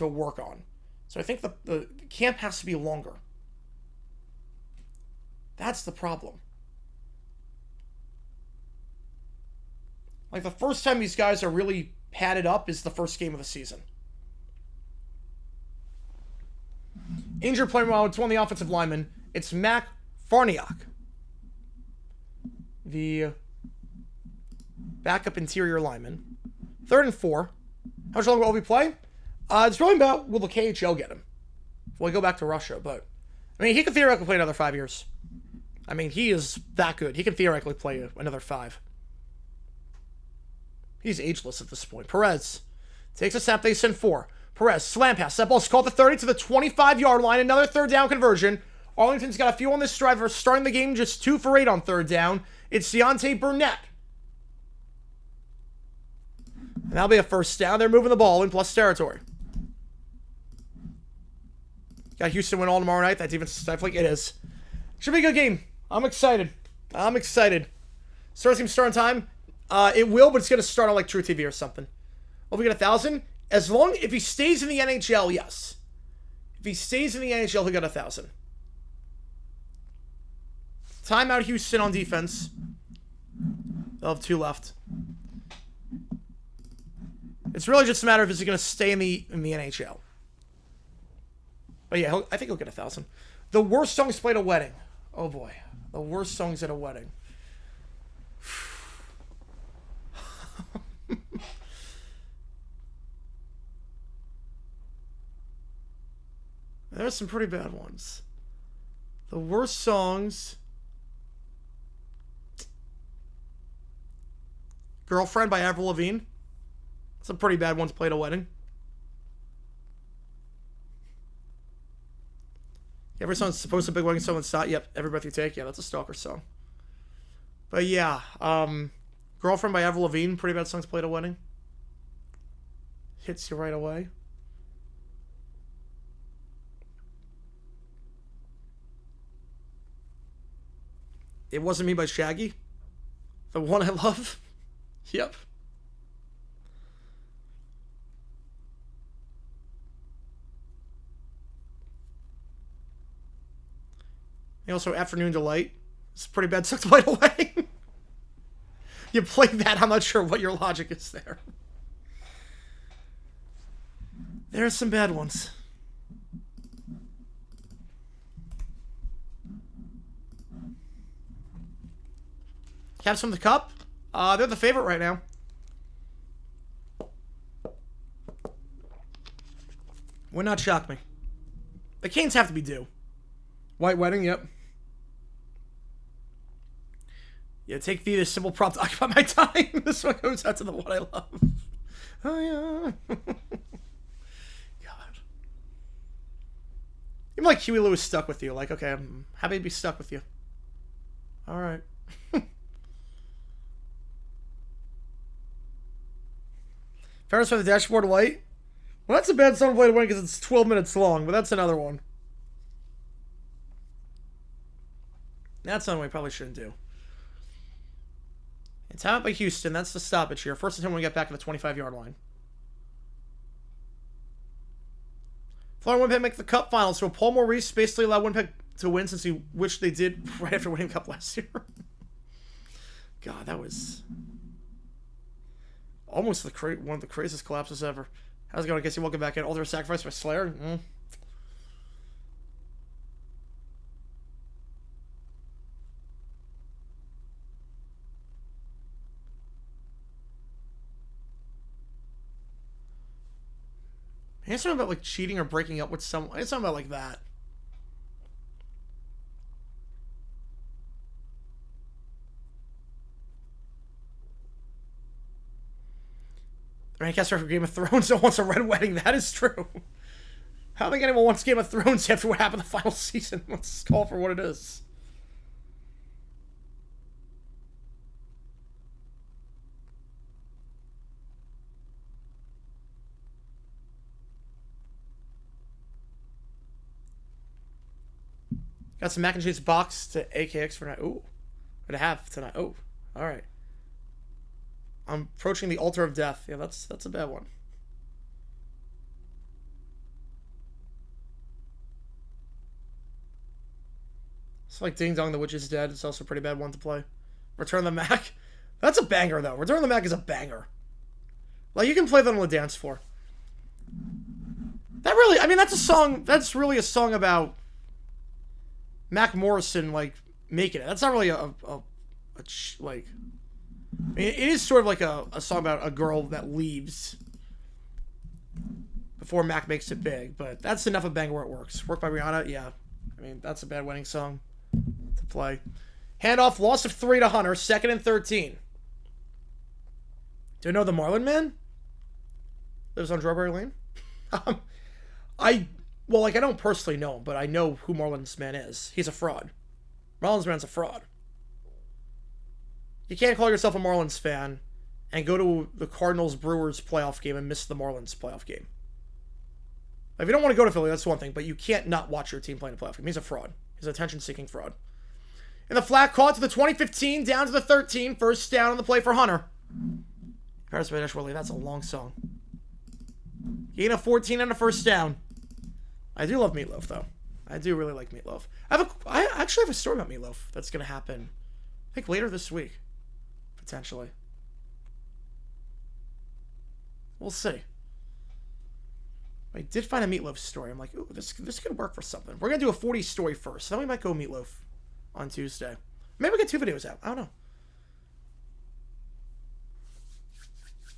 work on. So I think the camp has to be longer. That's the problem. Like, the first time these guys are really padded up is the first game of the season. Injured player, well, it's one of the offensive linemen. It's Mac Farniak, the backup interior lineman. 3rd and 4. How much longer will we play? It's really about, will the KHL get him? Will he go back to Russia? But, I mean, he could theoretically play another 5 years. I mean, he is that good. He can theoretically play another 5. He's ageless at this point. Perez takes a snap. They send 4. Perez, slam pass. That ball's called the 30 to the 25-yard line. Another 3rd down conversion. Arlington's got a few on this drive. We're starting the game just 2 for 8 on 3rd down. It's Deontay Burnett. And that'll be a 1st down. They're moving the ball in plus territory. Got Houston win all tomorrow night. That defense is stifling. It is. Should be a good game. I'm excited. Start team start on time. It will, but it's going to start on like True TV or something. Will we get 1,000? If he stays in the NHL, yes. If he stays in the NHL, he'll get 1,000. Timeout Houston on defense. They'll have 2 left. It's really just a matter of is he going to stay in the NHL. But yeah, I think he'll get 1,000. The worst songs played at a wedding. Oh boy. The worst songs at a wedding. There's some pretty bad ones. The worst songs. Girlfriend by Avril Lavigne. That's a pretty bad one to play at a wedding. Every song's supposed to be wedding song. It's not. Yep, Every Breath You Take. Yeah, that's a stalker song. But yeah, Girlfriend by Avril Lavigne. Pretty bad songs played at a wedding. Hits you right away. It Wasn't Me by Shaggy. The One I Love. Yep. And also Afternoon Delight. It's a pretty bad song to play away. You play that, I'm not sure what your logic is there. There's some bad ones. Caps from the Cup. They're the favorite right now. Would not shock me. The Canes have to be due. White Wedding, yep. Yeah, take the simple prompt to occupy my time. This one goes out to the One I Love. Oh, yeah. God. Even like Huey Lewis stuck with you. Like, okay, I'm happy to be stuck with you. All right. Ferris by the Dashboard Light. Well, that's a bad song to play to win because it's 12 minutes long, but that's another one. That's something we probably shouldn't do. It's out by Houston. That's the stoppage here. First and 10 when we get back to the 25-yard line. Florida Winnipeg make the Cup final, so Paul Maurice basically allowed Winnipeg to win since he wished they did right after winning the Cup last year. God, that was almost one of the craziest collapses ever. How's it going? I guess you welcome back in. Altar Sacrifice by Slayer. It's something about like cheating or breaking up with someone. It's something about like that. The main cast for Game of Thrones wants a red wedding. That is true. I don't think anyone wants Game of Thrones after what happened the final season. Let's call for what it is. Got some mac and cheese box to AKX for tonight. Ooh. What I have tonight. Oh. Alright. I'm approaching the altar of death. Yeah, that's a bad one. It's like Ding Dong the Witch is Dead. It's also a pretty bad one to play. Return the Mac. That's a banger, though. Return the Mac is a banger. Like, you can play that on the dance floor. That really... I mean, that's a song... That's really a song about Mac Morrison, like, making it. That's not really like... I mean, it is sort of like a song about a girl that leaves before Mac makes it big, but that's enough of Bang where it works. Work by Rihanna, yeah. I mean, that's a bad wedding song to play. Handoff, loss of 3 to Hunter, 2nd and 13. Do you know the Marlin Man? Lives on Strawberry Lane? I don't personally know him, but I know who Marlin's Man is. He's a fraud. Marlin's Man's a fraud. You can't call yourself a Marlins fan and go to the Cardinals-Brewers playoff game and miss the Marlins playoff game. If you don't want to go to Philly, that's one thing, but you can't not watch your team play in a playoff game. He's a fraud. He's an attention-seeking fraud. In the flat, caught to the 2015, down to the 13, first down on the play for Hunter. Paris by Willie, that's a long song. Gain of 14 and a first down. I do love Meatloaf, though. I do really like Meatloaf. I actually have a story about Meatloaf that's going to happen, I think, later this week. Potentially. We'll see. I did find a Meatloaf story. I'm like, ooh, this could work for something. We're going to do a 40 story first. Then we might go Meatloaf on Tuesday. Maybe we get 2 videos out. I don't know.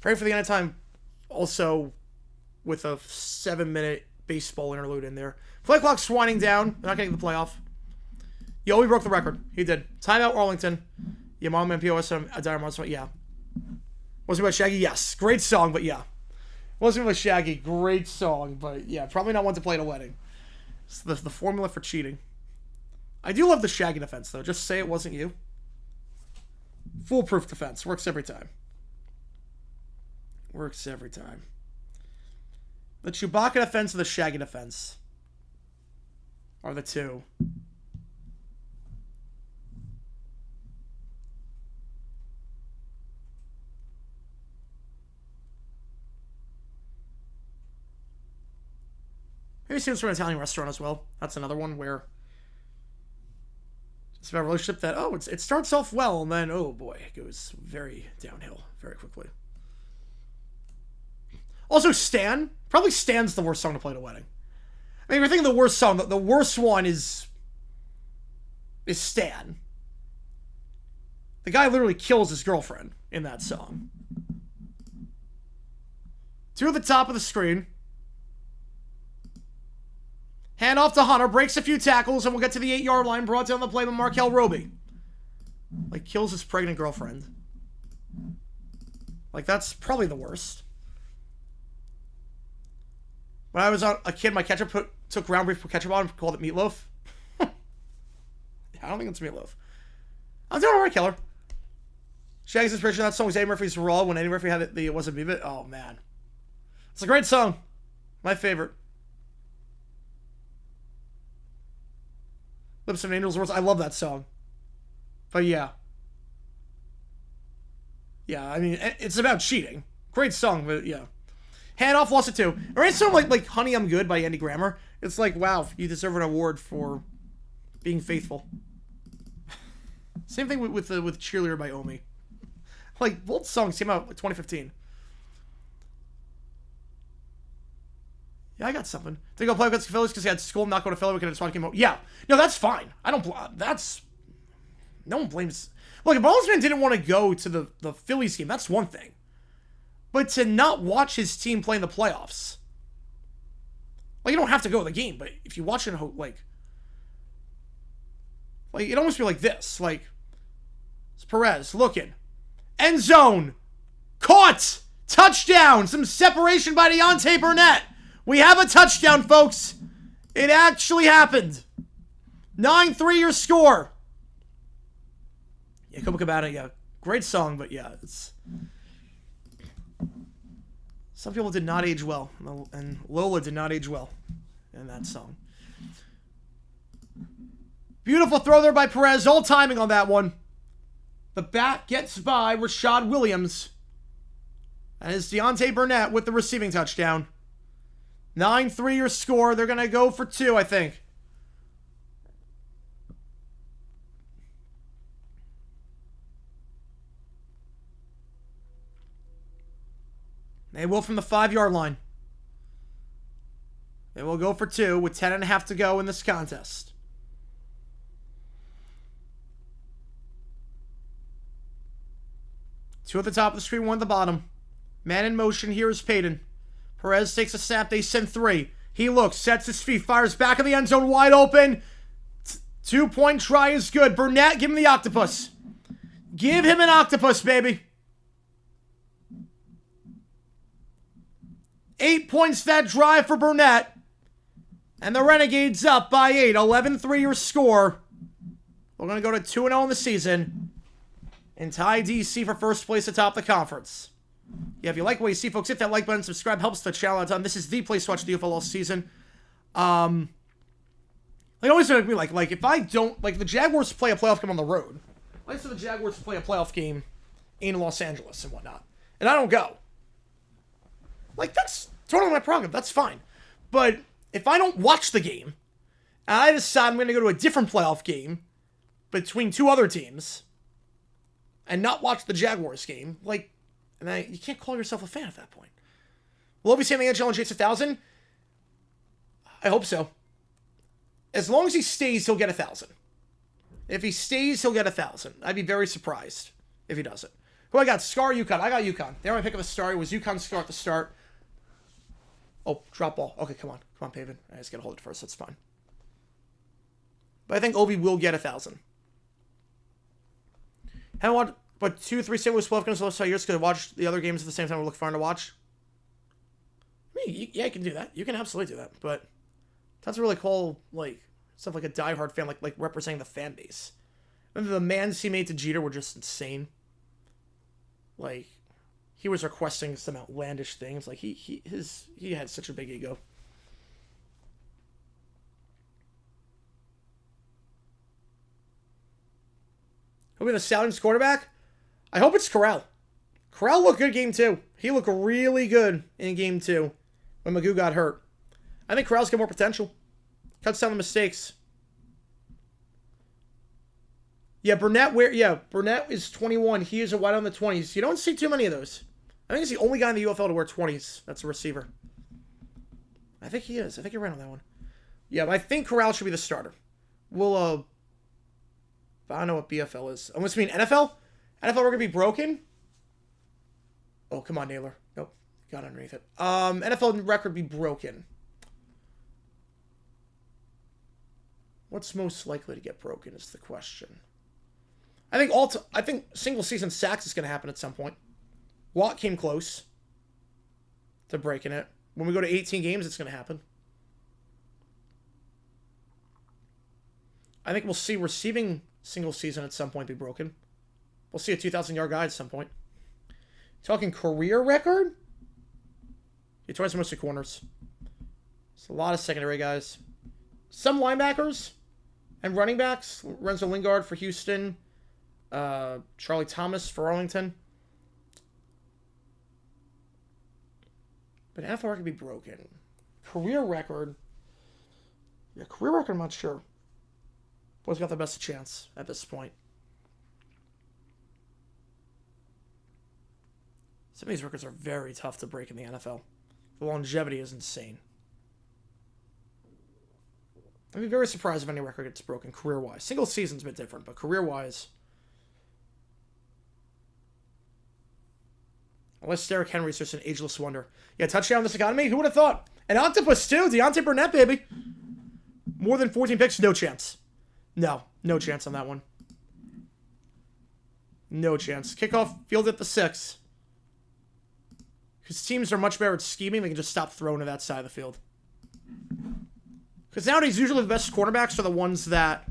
Pray for the end of time. Also, with a 7-minute baseball interlude in there. Play clock's winding down. They're not getting the playoff. Yo, he broke the record. He did. Timeout Arlington. Your mom and POS. Yeah. Wasn't about Shaggy? Yes. Great song, but yeah. Wasn't about Shaggy. Great song, but yeah. Probably not one to play at a wedding. It's the formula for cheating. I do love the Shaggy defense, though. Just say it wasn't you. Foolproof defense. Works every time. Works every time. The Chewbacca defense and the Shaggy defense are the two. Maybe students from an Italian restaurant as well. That's another one where it's about a relationship that, oh, it starts off well, and then, oh boy, it goes very downhill very quickly. Also, Stan. Probably Stan's the worst song to play at a wedding. I mean, if you're thinking the worst song, the worst one is Stan. The guy literally kills his girlfriend in that song. 2 at the top of the screen. Hand off to Hunter, breaks a few tackles, and we'll get to the 8-yard line, brought down the play by Markel Roby. Like, kills his pregnant girlfriend. Like, that's probably the worst. When I was a kid, my ketchup took ground beef, put ketchup on, and called it meatloaf. I don't think it's meatloaf. I'm doing alright, Keller. Shaggy's inspiration, that song was Eddie Murphy's Raw, when Eddie Murphy had it wasn't Beat It. Oh, man. It's a great song. My favorite. Lips of an Angel's Words. I love that song. But yeah. Yeah, I mean, it's about cheating. Great song, but yeah. Handoff lost it too. Or it's sort of like Honey, I'm Good by Andy Grammer. It's like, wow, you deserve an award for being faithful. Same thing with Cheerleader by Omi. Like, both songs came out in 2015. Yeah, I got something. Did go play against the Phillies because he had school, not go to Philly. We could have just came out. Yeah. No, that's fine. I don't. That's. No one blames. Look, if Ballsman didn't want to go to the Phillies game, that's one thing. But to not watch his team play in the playoffs. Like, you don't have to go to the game, but if you watch it, like it almost be like this. Like, it's Perez looking. End zone. Caught. Touchdown. Some separation by Deontay Burnett. We have a touchdown, folks. It actually happened. 9-3 your score. Yeah, Copacabana, yeah. Great song, but yeah, it's... Some people did not age well, and Lola did not age well in that song. Beautiful throw there by Perez. All timing on that one. The bat gets by Rashad Williams. And it's Deontay Burnett with the receiving touchdown. 9-3 your score. They're going to go for 2, I think. They will from the 5-yard line. They will go for 2 with 10.5 to go in this contest. Two at the top of the screen, 1 at the bottom. Man in motion here is Payton. Perez takes a snap. They send 3. He looks, sets his feet, fires back in the end zone, wide open. 2-point try is good. Burnett, give him the octopus. Give him an octopus, baby. 8 points that drive for Burnett. And the Renegades up by 8. 11-3 your score. We're going to go to 2-0 in the season. And tie DC for first place atop the conference. Yeah, if you like what you see, folks, hit that like button, subscribe, helps the channel a ton. This is the place to watch the UFL all season. Like, always make me like, if I don't, like, the Jaguars play a playoff game on the road. I saw the Jaguars play a playoff game in Los Angeles and whatnot. And I don't go. Like, that's totally my prerogative. That's fine. But if I don't watch the game, and I decide I'm going to go to a different playoff game between two other teams, and not watch the Jaguars game, like, you can't call yourself a fan at that point. Will he be saying the NHL and chase 1,000? I hope so. As long as he stays, he'll get 1,000. If he stays, he'll get 1,000. I'd be very surprised if he doesn't. Who I got? Scar, UConn. I got UConn. They only pick up a star. It was UConn Scar at the start. Oh, drop ball. Okay, come on. Come on, Pavin. I just got to hold it first. That's fine. But I think Ovi will get 1,000. Haven't watched, but 2-3 St. Louis Wolfkins the last 5 years. Could have watched the other games at the same time. We're looking forward to watch. I mean, yeah, you can do that. You can absolutely do that. But that's really cool, like, stuff like a diehard fan, like representing the fan base. And the demands he made to Jeter were just insane. Like, he was requesting some outlandish things. Like, he had such a big ego. Who'll be the Stallions quarterback? I hope it's Corral. Corral looked good game 2. He looked really good in game 2 when Magoo got hurt. I think Corral's got more potential. Cuts down the mistakes. Yeah, Burnett is 21. He is a wide on the 20s. You don't see too many of those. I think he's the only guy in the UFL to wear 20s. That's a receiver. I think he is. I think you're right on that one. Yeah, but I think Corral should be the starter. We'll, I don't know what BFL is. Unless you mean NFL? NFL, we're going to be broken? Oh, come on, Naylor. Nope. Got underneath it. NFL record be broken. What's most likely to get broken is the question. I think single season sacks is going to happen at some point. Watt came close to breaking it. When we go to 18 games, it's going to happen. I think we'll see receiving single season at some point be broken. We'll see a 2,000-yard guy at some point. Talking career record? He tries mostly corners. It's a lot of secondary guys. Some linebackers and running backs. Renzo Lingard for Houston. Charlie Thomas for Arlington. But NFL record be broken. Career record. Yeah, career record, I'm not sure. Who's got the best chance at this point? Some of these records are very tough to break in the NFL. The longevity is insane. I'd be very surprised if any record gets broken career-wise. Single season's a bit different, but career-wise... Unless Derrick Henry's just an ageless wonder. Yeah, touchdown this economy? Who would have thought? An octopus, too. Deontay Burnett, baby. More than 14 picks? No chance. No chance on that one. No chance. Kickoff, field at the 6. Because teams are much better at scheming. They can just stop throwing to that side of the field. Because nowadays, usually the best quarterbacks are the ones that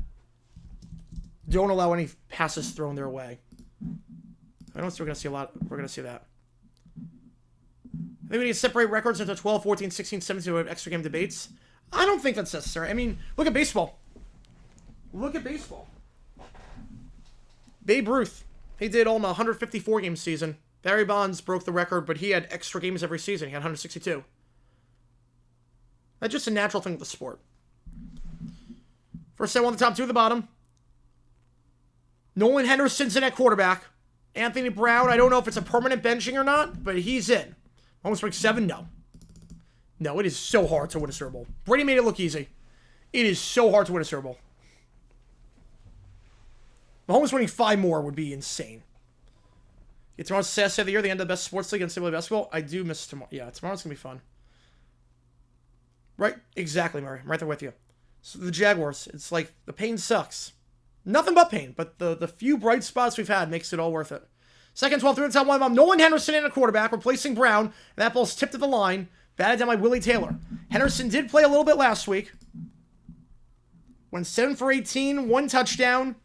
don't allow any passes thrown their way. I don't think we're going to see a lot. We're going to see that. I think we need to separate records into 12, 14, 16, 17 with extra game debates. I don't think that's necessary. I mean, look at baseball. Look at baseball. Babe Ruth. He did all in a 154-game season. Barry Bonds broke the record, but he had extra games every season. He had 162. That's just a natural thing with the sport. First, I want the top 2 at the bottom. Nolan Henderson's in at quarterback. Anthony Brown, I don't know if it's a permanent benching or not, but he's in. Almost break 7? No. No, it is so hard to win a Super Bowl. Brady made it look easy. It is so hard to win a Super Bowl. Mahomes winning 5 more would be insane. Yeah, tomorrow's the saddest day of the year, the end of the best sports league in Civil basketball. I do miss tomorrow. Yeah, tomorrow's going to be fun. Right? Exactly, Murray. I'm right there with you. So the Jaguars, it's like the pain sucks. Nothing but pain, but the few bright spots we've had makes it all worth it. Second, 12, 3 top 1. Nolan Henderson in a quarterback, replacing Brown. And that ball's tipped at the line. Batted down by Willie Taylor. Henderson did play a little bit last week. Went 7 for 18, 1 touchdown.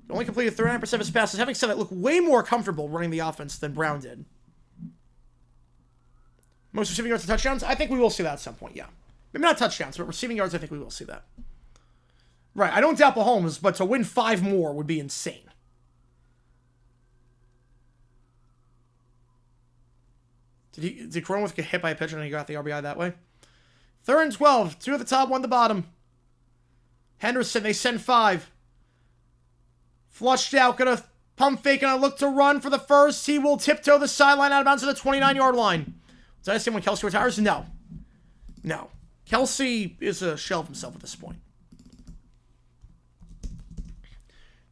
Only completed 39% of his passes. Having said that, looked way more comfortable running the offense than Brown did. Most receiving yards and touchdowns? I think we will see that at some point, yeah. Maybe not touchdowns, but receiving yards, I think we will see that. Right, I don't doubt Mahomes, but to win 5 more would be insane. Did Cronenworth get hit by a pitcher and he got the RBI that way? 3rd and 12. 2 at the top, 1 at the bottom. Henderson, they send 5. Flushed out, gonna pump fake, and I look to run for the first. He will tiptoe the sideline out of bounds to the 29-yard line. Did I say when Kelsey retires? No. No. Kelsey is a shell of himself at this point.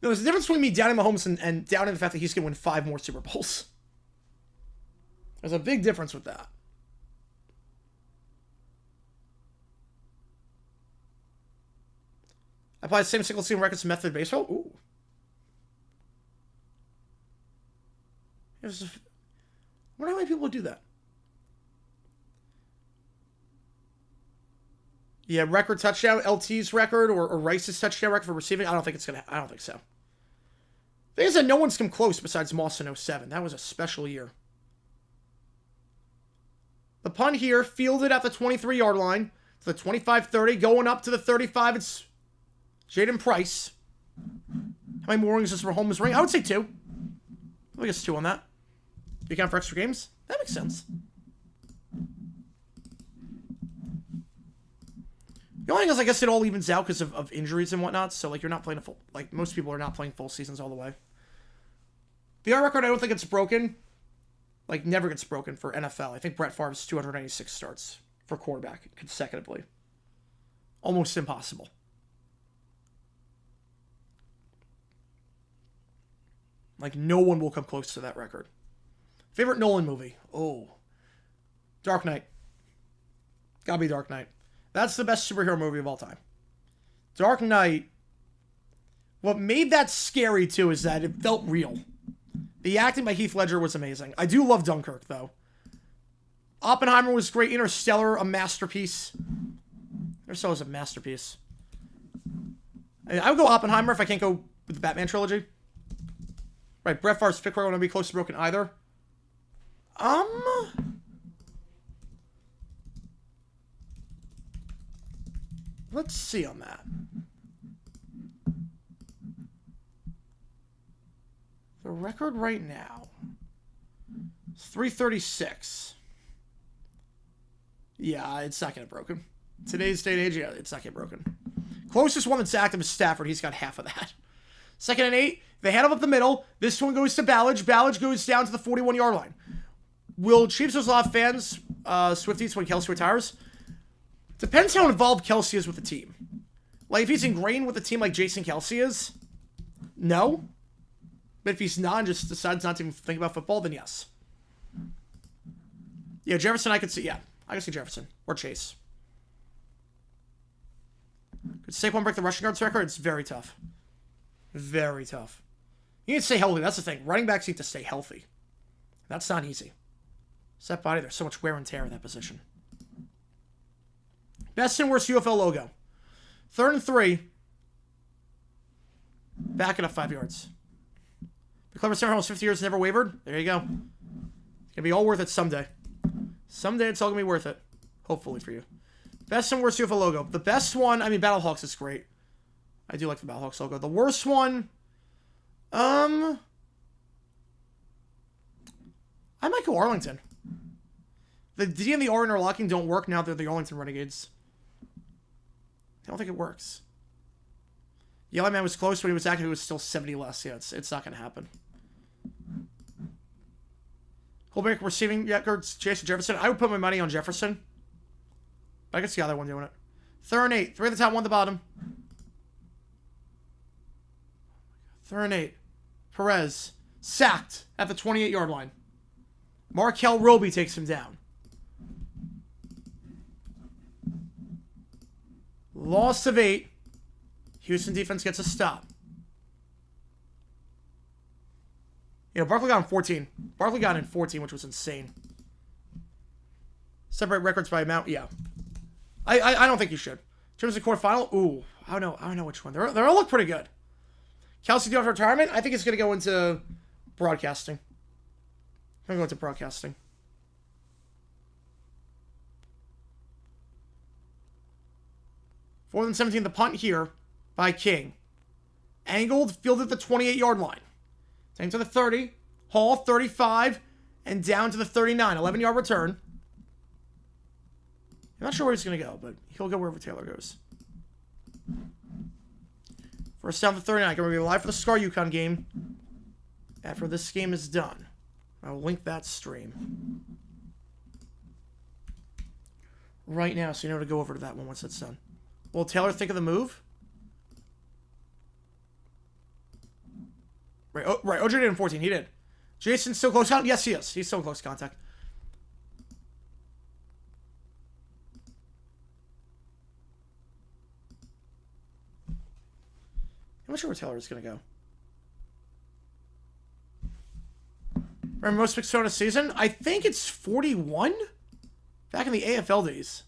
No, there's a difference between me doubting Mahomes and doubting the fact that he's going to win 5 more Super Bowls. There's a big difference with that. I apply the same single-season records method in baseball. Ooh. I wonder how many people would do that. Yeah, record touchdown, LT's record, or Rice's touchdown record for receiving. I don't think so. The thing is that no one's come close besides Moss in 07. That was a special year. The punt here, fielded at the 23-yard line to the 25-30, going up to the 35. It's Jaden Price. How many more rings is this for Holmes' ring? I would say 2. I think it's 2 on that. Do you count for extra games? That makes sense. The only thing is, I guess it all evens out because of injuries and whatnot. So, like, you're not playing a full... Like, most people are not playing full seasons all the way. The R record, I don't think it's broken. Like, never gets broken for NFL. I think Brett Favre's 296 starts for quarterback consecutively. Almost impossible. Like, no one will come close to that record. Favorite Nolan movie? Oh. Dark Knight. Gotta be Dark Knight. That's the best superhero movie of all time. Dark Knight. What made that scary, too, is that it felt real. The acting by Heath Ledger was amazing. I do love Dunkirk, though. Oppenheimer was great. Interstellar, a masterpiece. Interstellar is a masterpiece. I would go Oppenheimer if I can't go with the Batman trilogy. Right, Brett Favre's pick record won't be close to broken either. Let's see on that. The record right now is 336. Yeah, it's not getting broken. Today's day and age, yeah, it's not getting broken. Closest one that's active is Stafford. He's got half of that. 2nd and 8. They head up the middle. This one goes to Ballage. Ballage goes down to the 41-yard line. Will Chiefs lose a lot of fans, Swifties, when Kelsey retires? Depends how involved Kelsey is with the team. Like, if he's ingrained with the team like Jason Kelsey is, no. But if he's not and just decides not to even think about football, then yes. Yeah, Jefferson, I could see. Yeah, I could see Jefferson. Or Chase. Could Saquon break the rushing yards record? It's very tough. Very tough. You need to stay healthy. That's the thing. Running backs need to stay healthy. That's not easy. It's that body. There's so much wear and tear in that position. Best and worst UFL logo. 3rd and 3. Back it up 5 yards. The clever center almost 50 years never wavered. There you go. It's going to be all worth it someday. Someday it's all going to be worth it. Hopefully for you. Best and worst UFL logo. The best one, I mean, Battlehawks is great. I do like the Battlehawks logo. The worst one, I might go Arlington. The D and the R interlocking don't work now. They're the Arlington Renegades. I don't think it works. Yellow Man was close when he was active. It was still 70 less. Yeah, it's not going to happen. Holbeck receiving records. Jason Jefferson. I would put my money on Jefferson. But I can see the other one doing it. 3rd and 8. 3 at the top, 1 at the bottom. 3rd and 8. Perez. Sacked at the 28-yard line. Markel Roby takes him down. Loss of 8. Houston defense gets a stop. You know, Barkley got in 14. Barkley got in 14, which was insane. Separate records by amount? Yeah. I don't think you should. In terms of quarterfinal, ooh, I don't know which one. They all look pretty good. Kelsey due after retirement? I think it's going to go into broadcasting. I'm going to go into broadcasting. Fourth and 17, the punt here by King. Angled, fielded at the 28-yard line. Taken to the 30. Hall, 35. And down to the 39. 11-yard return. I'm not sure where he's going to go, but he'll go wherever Taylor goes. First down to 39. Going to be live for the Scar Yukon game. After this game is done, I'll link that stream right now so you know to go over to that one once it's done. Will Taylor think of the move? Right, right. OJ did in 14. He did. Jason's still close contact? Yes, he is. He's still close contact. I'm not sure where Taylor is going to go. Remember most picks thrown a season? I think it's 41? Back in the AFL days.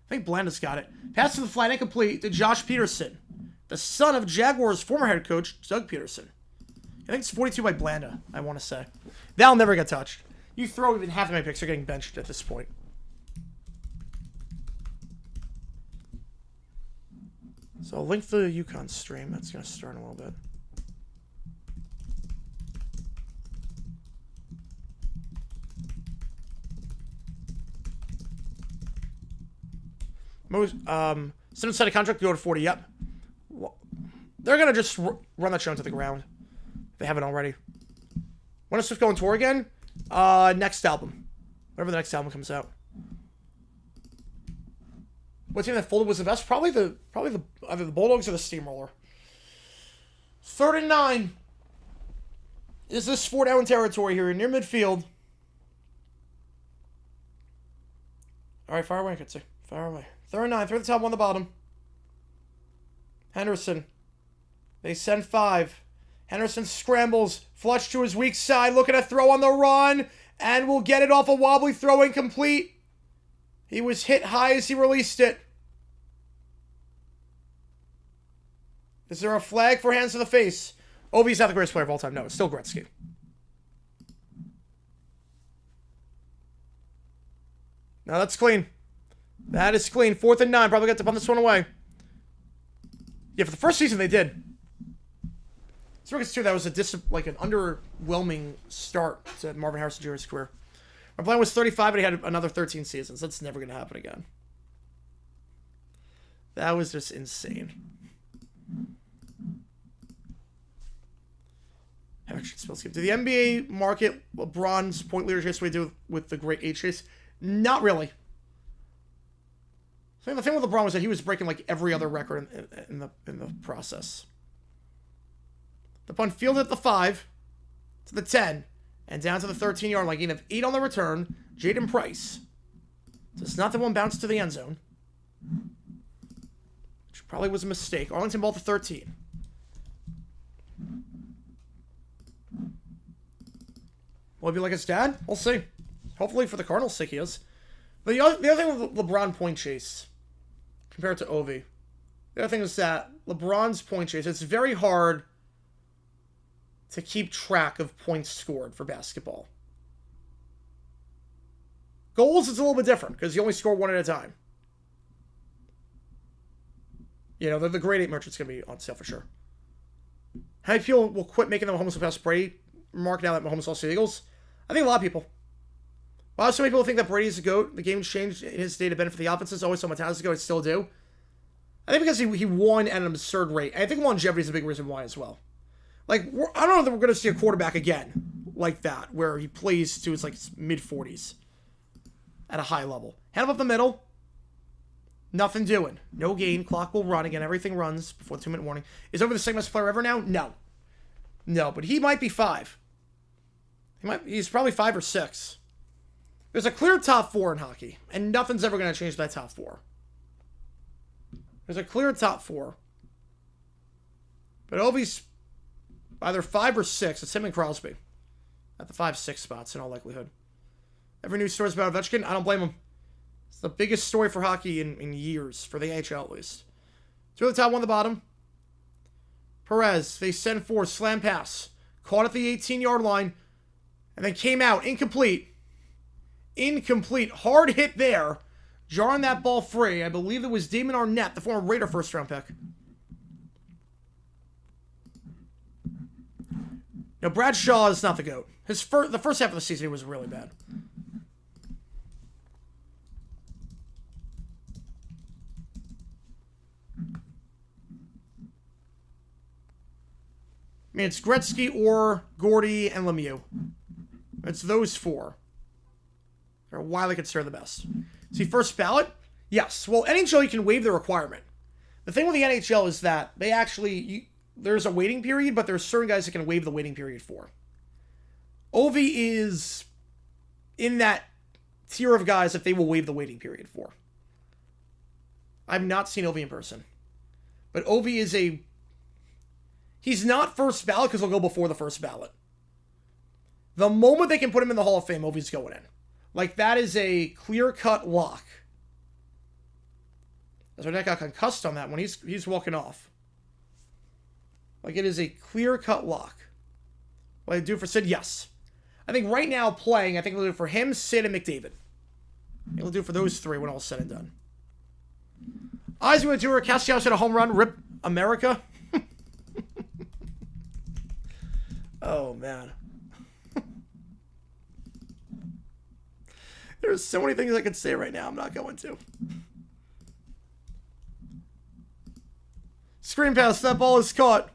I think Blanda's got it. Pass to the flat incomplete to Josh Peterson, the son of Jaguars' former head coach, Doug Peterson. I think it's 42 by Blanda, I want to say. That'll never get touched. You throw even half of my picks are getting benched at this point. So I'll link the Yukon stream. That's going to start in a little bit. Most Simmons signed a contract to go to 40. Yep. Well, they're gonna just run that show into the ground. If they haven't already. When is Swift going tour again? Next album, whenever the next album comes out. What team that folded was the best? Probably either the Bulldogs or the Steamroller. 3rd and 9. Is this 4-down territory here near midfield? All right, fire away, Kitsy. Fire away. 3rd and 9. 3rd and top, 1 on the bottom. Henderson. They send 5. Henderson scrambles. Flush to his weak side. Looking to throw on the run. And will get it off a wobbly throw incomplete. He was hit high as he released it. Is there a flag for hands to the face? Ovi's not the greatest player of all time. No, it's still Gretzky. No, that's clean. That is clean. 4th and 9. Probably got to punt this one away. Yeah, for the first season they did. Circus 2, that was an underwhelming start to Marvin Harrison Jr.'s career. My plan was 35, but he had another 13 seasons. That's never going to happen again. That was just insane. Did the NBA market LeBron's point leader chase we do with the great H chase? Not really. I think the thing with LeBron was that he was breaking like every other record in the process. The punt fielded at the 5 to the 10 and down to the 13-yard line. Gain of 8 on the return. Jaden Price. So it's not the one bounced to the end zone, which probably was a mistake. Arlington ball to 13. Will he be like his dad? We'll see. Hopefully for the Cardinals' sake he is. But the other thing with LeBron point chase compared to Ovi, the other thing is that LeBron's point chase, it's very hard to keep track of points scored for basketball. Goals, it's a little bit different because you only score one at a time. You know, the grade 8 merchant's going to be on sale for sure. How many people will quit making the Mahomes pass Brady mark now that Mahomes lost to the Eagles? I think a lot of people. While so many people think that Brady's a GOAT, the game's changed in his day to benefit the offenses. Always so much time ago, I still do. I think because he won at an absurd rate. I think longevity is a big reason why as well. Like, I don't know that we're going to see a quarterback again like that, where he plays to his like mid-40s at a high level. Head up the middle. Nothing doing. No gain. Clock will run again. Everything runs before the 2-minute warning. Is Over the second best player ever now? No. No, but he might be 5. He's probably 5 or 6. There's a clear top 4 in hockey, and nothing's ever going to change that top 4. There's a clear top 4. But Ovi's either 5 or 6. It's him and Crosby at the 5-6 spots in all likelihood. Every news story is about Ovechkin. I don't blame him. It's the biggest story for hockey in years, for the AHL at least. 2 at the top, 1 at the bottom. Perez, they send 4, slam pass. Caught at the 18-yard line, and then came out incomplete. Incomplete. Hard hit there. Jarring that ball free. I believe it was Damon Arnett, the former Raider first-round pick. Now, Brad Shaw is not the GOAT. The first half of the season, he was really bad. mean, it's Gretzky, or Gordy, and Lemieux. It's those four. They're widely considered the best. See, first ballot? Yes. Well, NHL, you can waive the requirement. The thing with the NHL is that they actually... there's a waiting period, but there's certain guys that can waive the waiting period for. Ovi is in that tier of guys that they will waive the waiting period for. I've not seen Ovi in person. But Ovi is a... he's not first ballot because he'll go before the first ballot. The moment they can put him in the Hall of Fame, Ovi's going in. Like, that is a clear-cut lock. As our neck got concussed on that one, he's walking off. Like, it is a clear-cut lock. Will they do it for Sid? Yes. I think right now playing, I think they'll do it for him, Sid, and McDavid. They'll do it for those three when all's said and done. Eyes going to do her. Castellanos hit a home run. Rip America. Oh, man. There's so many things I could say right now. I'm not going to. Screen pass. That ball is caught.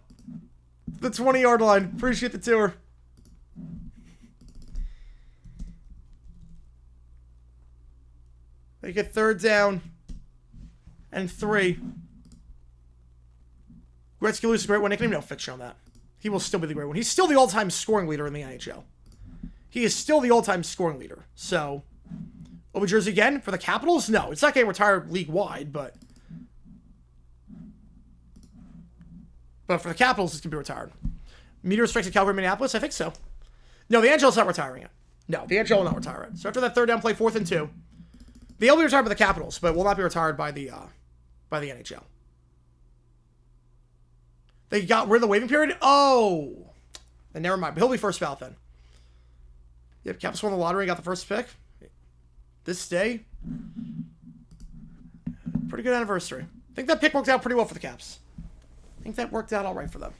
The 20-yard line. Appreciate the tour. They get third down and 3. Gretzky loses a great one. I can even know fiction on that. He will still be the great one. He's still the all-time scoring leader in the NHL. He is still the all-time scoring leader. So, over jersey again for the Capitals? No, it's not getting retired league-wide, but for the Capitals, it's going to be retired. Meteor strikes at Calgary, Minneapolis? I think so. No, the NHL's not retiring it. No, the NHL will not retire it. So after that third down play, 4th and 2, they'll be retired by the Capitals, but will not be retired by the NHL. They got rid of the waiving period? Oh! Then never mind. But he'll be first ballot then. Yep, Caps won the lottery, got the first pick. This day. Pretty good anniversary. I think that pick worked out pretty well for the Caps. I think that worked out all right for them.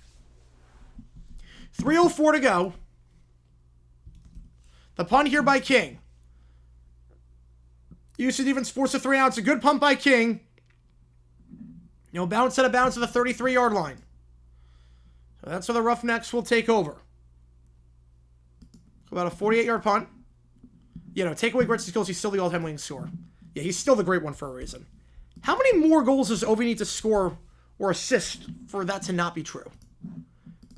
3:04 to go. The punt here by King. UC defense forced a 3 out. It's a good punt by King. Bounce out of bounds to the 33-yard line. So that's where the Roughnecks will take over. About a 48-yard punt. Take away Gretzky's goals, he's still the all-time leading scorer. Yeah, he's still the great one for a reason. How many more goals does Ovi need to score or assist for that to not be true?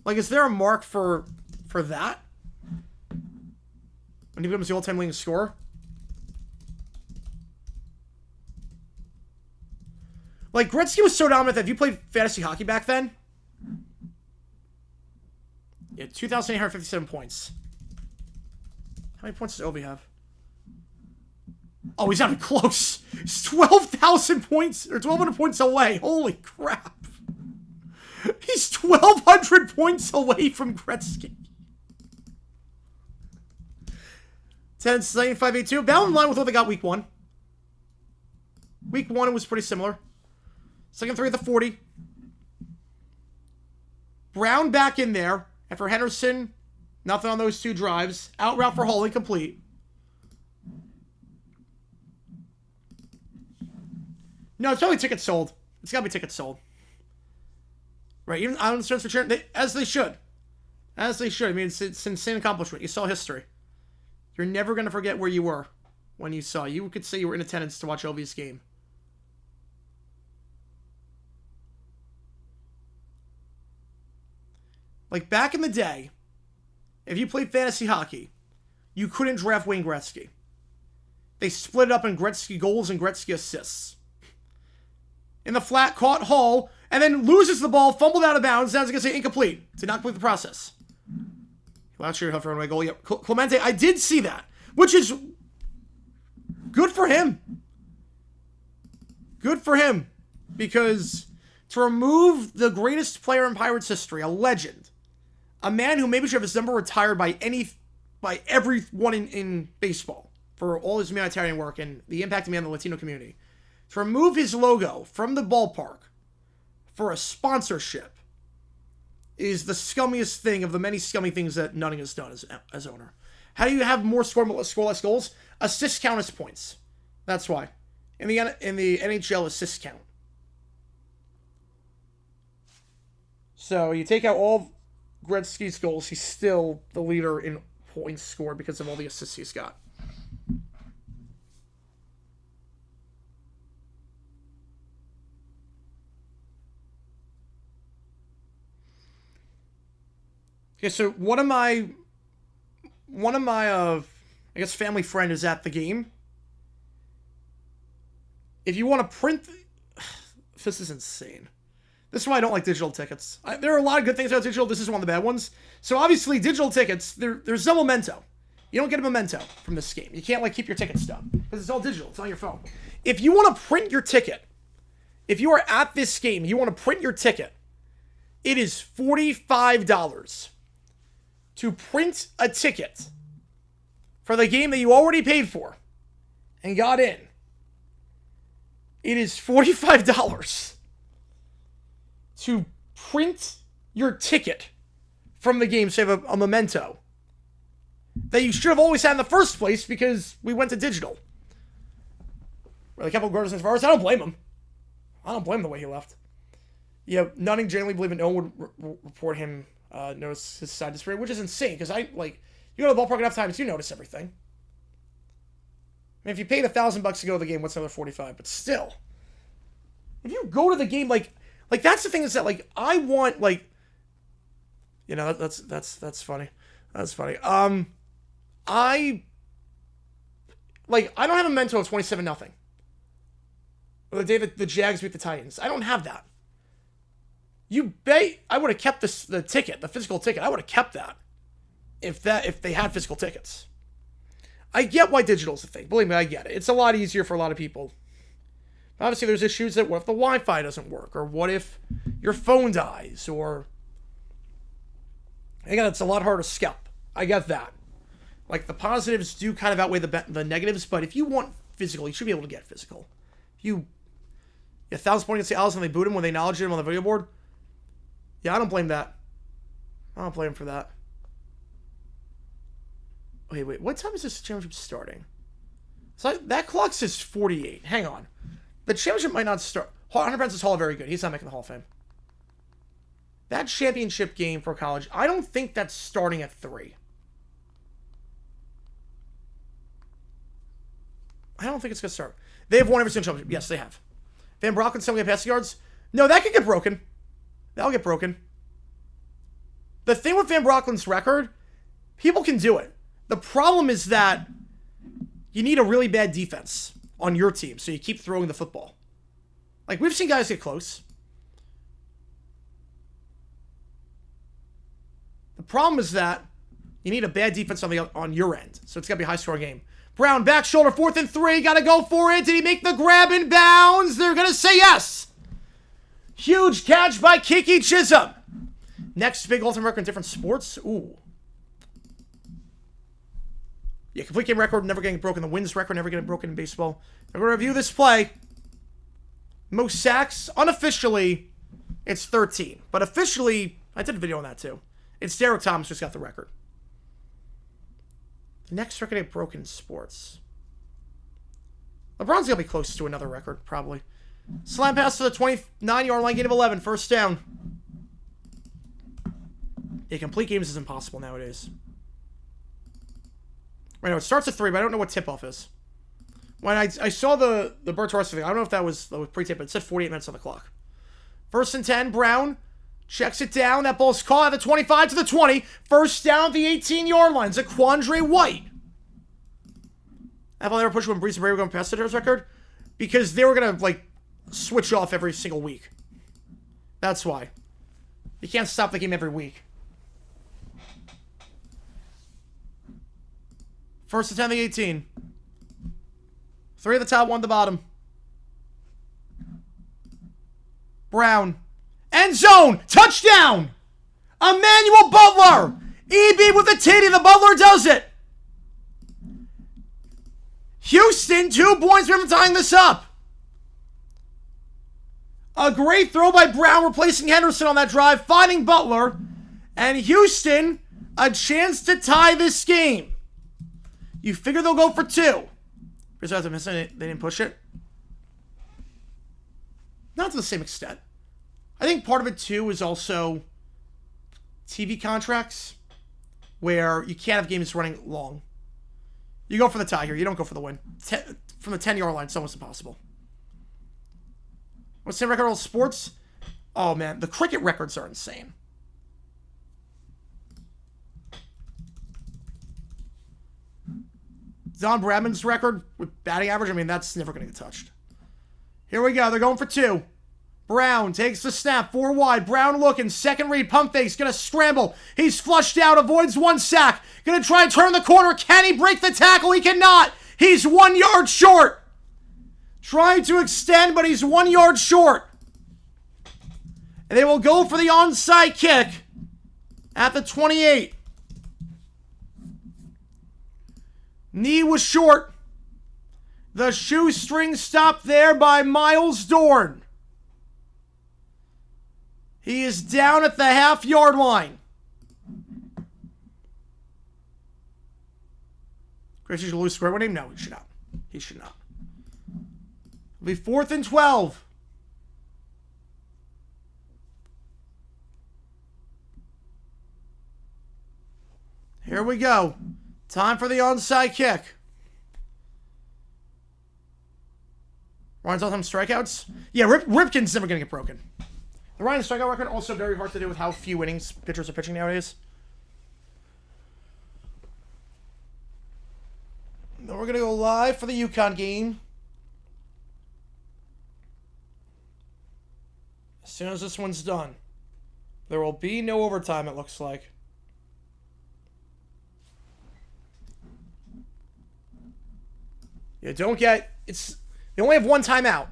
Like, is there a mark for that? When he becomes the all-time leading scorer? Like, Gretzky was so dominant that if you played fantasy hockey back then, yeah, 2,857 points. How many points does Ovi have? Oh, he's not even close. He's 12,000 points, or 1,200 points away. Holy crap. He's 1,200 points away from Gretzky. 10-582. About in line with what they got week 1. Week 1, it was pretty similar. Second 3 at the 40. Brown back in there. And for Henderson, nothing on those 2 drives. Out route for Hall, incomplete. No, it's probably tickets sold. It's got to be tickets sold. Right, even on the strength for return, as they should. As they should. I mean, it's an insane accomplishment. You saw history. You're never going to forget where you were when you saw. You could say you were in attendance to watch Ovi's game. Like, back in the day, if you played fantasy hockey, you couldn't draft Wayne Gretzky. They split it up in Gretzky goals and Gretzky assists. In the flat, caught Hall, and then loses the ball, fumbled out of bounds. Now I was going to say incomplete. Did not complete the process. Last year, Huff runaway goal. Yep. Clemente, I did see that, which is good for him. Good for him. Because to remove the greatest player in Pirates history, a legend, a man who maybe should have his number retired by everyone in baseball for all his humanitarian work and the impact he made on the Latino community, to remove his logo from the ballpark for a sponsorship is the scummiest thing of the many scummy things that Nutting has done as owner. How do you have more scoreless goals? Assists count as points. That's why. In the NHL, assists count. So you take out all Gretzky's goals, he's still the leader in points scored because of all the assists he's got. Okay, so one of my I guess family friend is at the game. If you want to print, this is insane. This is why I don't like digital tickets. There are a lot of good things about digital. This is one of the bad ones. So obviously, digital tickets, there's no memento. You don't get a memento from this game. You can't like keep your tickets done because it's all digital. It's on your phone. If you want to print your ticket, if you are at this game, you want to print your ticket, it is $45 to print a ticket for the game that you already paid for and got in. It is $45 to print your ticket from the game, so you have a memento that you should have always had in the first place because we went to digital. Where a couple of Gordons as far as I don't blame him. I don't blame him the way he left. Yeah, Nutting generally believe that no one would report him notice his side display, which is insane because you go to the ballpark enough times, you notice everything. I mean, if you paid $1,000 to go to the game, what's another $45? But still, if you go to the game, like that's the thing is that I want that's funny. That's funny. I don't have a memento of 27-0. Or the day that the Jags beat the Titans. I don't have that. I would have kept the ticket, the physical ticket. I would have kept that if they had physical tickets. I get why digital's a thing. Believe me, I get it. It's a lot easier for a lot of people. Obviously, there's issues that what if the Wi-Fi doesn't work, or what if your phone dies, or again, it's a lot harder to scalp. I get that. Like the positives do kind of outweigh the negatives, but if you want physical, you should be able to get physical. If you 1,000 points against the Owls and they boot him when they acknowledge him on the video board. Yeah, I don't blame that. I don't blame him for that. Wait. What time is this championship starting? So that clock says 48. Hang on. The championship might not start. Hunter Pence is Hall very good. He's not making the Hall of Fame. That championship game for college, I don't think that's starting at 3. I don't think it's going to start. They have won every single championship. Yes, they have. Van Brocklin's still going to get passing yards? No, that could get broken. That'll get broken. The thing with Van Brocklin's record, people can do it. The problem is that you need a really bad defense on your team, so you keep throwing the football. Like, we've seen guys get close. The problem is that you need a bad defense on your end, so it's got to be a high-scoring game. Brown, back shoulder, 4th and 3, got to go for it. Did he make the grab in bounds? They're going to say yes. Huge catch by Kiki Chisholm. Next big ultimate record in different sports. Ooh. Yeah, complete game record, never getting broken. The wins record, never getting broken in baseball. We're going to review this play. Most sacks, unofficially, it's 13. But officially, I did a video on that too. It's Derek Thomas who's got the record. The next record ain't broken in sports. LeBron's going to be close to another record, probably. Slam pass to the 29-yard line, gain of 11, first down. Yeah, complete games is impossible nowadays. Right now, it starts at 3, but I don't know what tip-off is. When I saw the Bert Torres thing, I don't know if that was pre-tape, but it said 48 minutes on the clock. 1st and 10, Brown checks it down. That ball's caught at the 25 to the 20. First down at the 18-yard line. It's a Quandre White. That ball they were pushing when Brees and Brady were going past the record because they were going to, switch off every single week. That's why. You can't stop the game every week. 1st and 10, the 18. 3 at the top, 1 at the bottom. Brown. End zone! Touchdown! Emmanuel Butler! EB with the titty. The Butler does it. Houston, 2 points from tying this up. A great throw by Brown, replacing Henderson on that drive, finding Butler. And Houston, a chance to tie this game. You figure they'll go for 2. Besides, I'm missing it. They didn't push it. Not to the same extent. I think part of it, too, is also TV contracts where you can't have games running long. You go for the tie here. You don't go for the win. From the 10-yard line, it's almost impossible. What's the record of all sports? Oh, man. The cricket records are insane. Don Bradman's record with batting average, I mean, that's never going to get touched. Here we go. They're going for 2. Brown takes the snap. 4 wide. Brown looking. Second read. Pump fakes. Going to scramble. He's flushed out. Avoids 1 sack. Going to try and turn the corner. Can he break the tackle? He cannot. He's 1 yard short. Trying to extend, but he's 1 yard short. And they will go for the onside kick at the 28. Knee was short. The shoestring stopped there by Miles Dorn. He is down at the half-yard line. Chris, you should lose square with him? No, he should not. He should not. It'll be 4th and 12. Here we go. Time for the onside kick. Ryan's all-time strikeouts? Yeah, Ripken's never going to get broken. The Ryan strikeout record also very hard to do with how few innings pitchers are pitching nowadays. Then we're going to go live for the UConn game. As soon as this one's done. There will be no overtime, it looks like. You don't get... They only have 1 timeout.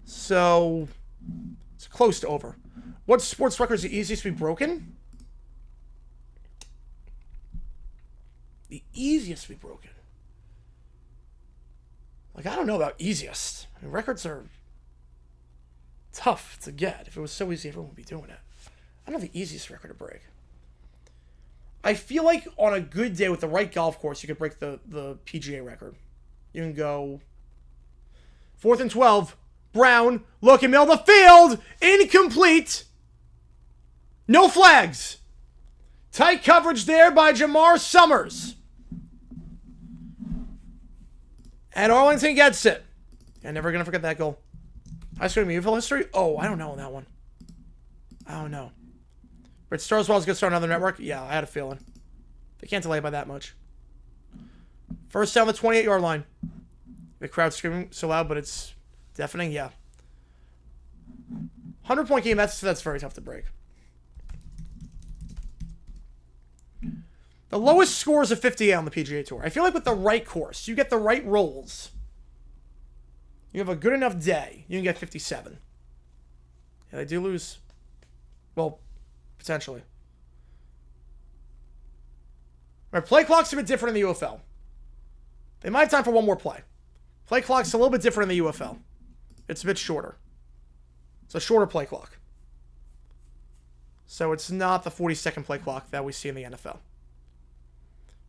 So... It's close to over. What sports record is the easiest to be broken? The easiest to be broken. Like, I don't know about easiest. I mean, records are tough to get. If it was so easy, everyone would be doing it. I don't know the easiest record to break. I feel like on a good day with the right golf course, you could break the PGA record. You can go 4th and 12. Brown, looking middle of the field. Incomplete. No flags. Tight coverage there by Jamar Summers. And Arlington gets it. I'm never going to forget that goal. High school UFL history? Oh, I don't know on that one. I don't know. Rich Starswell's going to start another network? Yeah, I had a feeling. They can't delay by that much. First down the 28-yard line. The crowd screaming so loud, but it's deafening. Yeah. 100-point game, that's very tough to break. The lowest score is a 58 on the PGA Tour. I feel like with the right course, you get the right rolls. You have a good enough day, you can get 57. Yeah, they do lose. Well, potentially. All right, play clock's a bit different in the UFL. They might have time for one more play. Play clock's a little bit different in the UFL. It's a bit shorter. It's a shorter play clock. So it's not the 40-second play clock that we see in the NFL.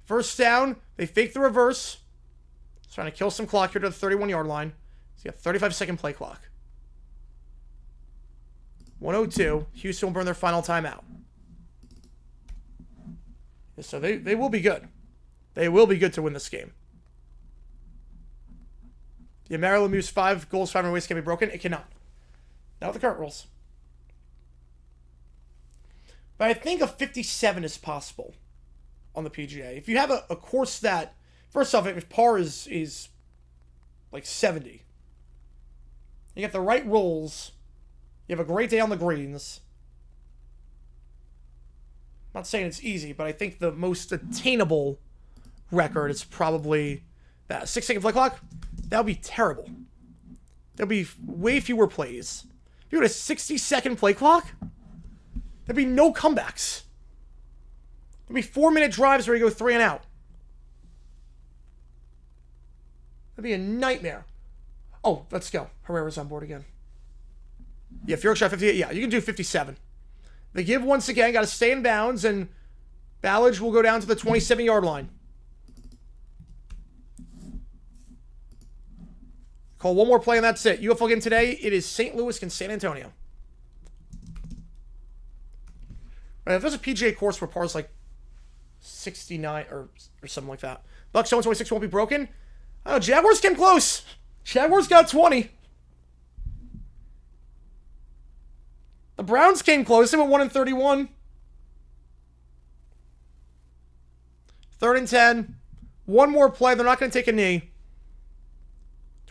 First down, they fake the reverse. Trying to kill some clock here to the 31-yard line. So you got 35-second play clock. 102. Houston will burn their final timeout. So they will be good. They will be good to win this game. Yeah, Maryland Lemieux's 5 goals, 5 ways can be broken. It cannot. Not with the current rules. But I think a 57 is possible on the PGA. If you have a course that, first off, if par is like 70, you get the right rolls, you have a great day on the greens. I'm not saying it's easy, but I think the most attainable record is probably that 6-second play clock. That would be terrible. There'll be way fewer plays. If you had a 60-second play clock, there'd be no comebacks. There'd be 4-minute drives where you go 3 and out. That'd be a nightmare. Oh, let's go. Herrera's on board again. Yeah, if you're shot 58, yeah, you can do 57. The give once again, got to stay in bounds, and Ballage will go down to the 27-yard line. Call one more play and that's it. UFL game today, it is St. Louis and San Antonio. If there's a PGA course where par's like 69 or something like that. Bucks 26 won't be broken. Oh, Jaguars came close. Jaguars got 20. The Browns came close. They went 1-31. 3rd and 10. One more play. They're not going to take a knee.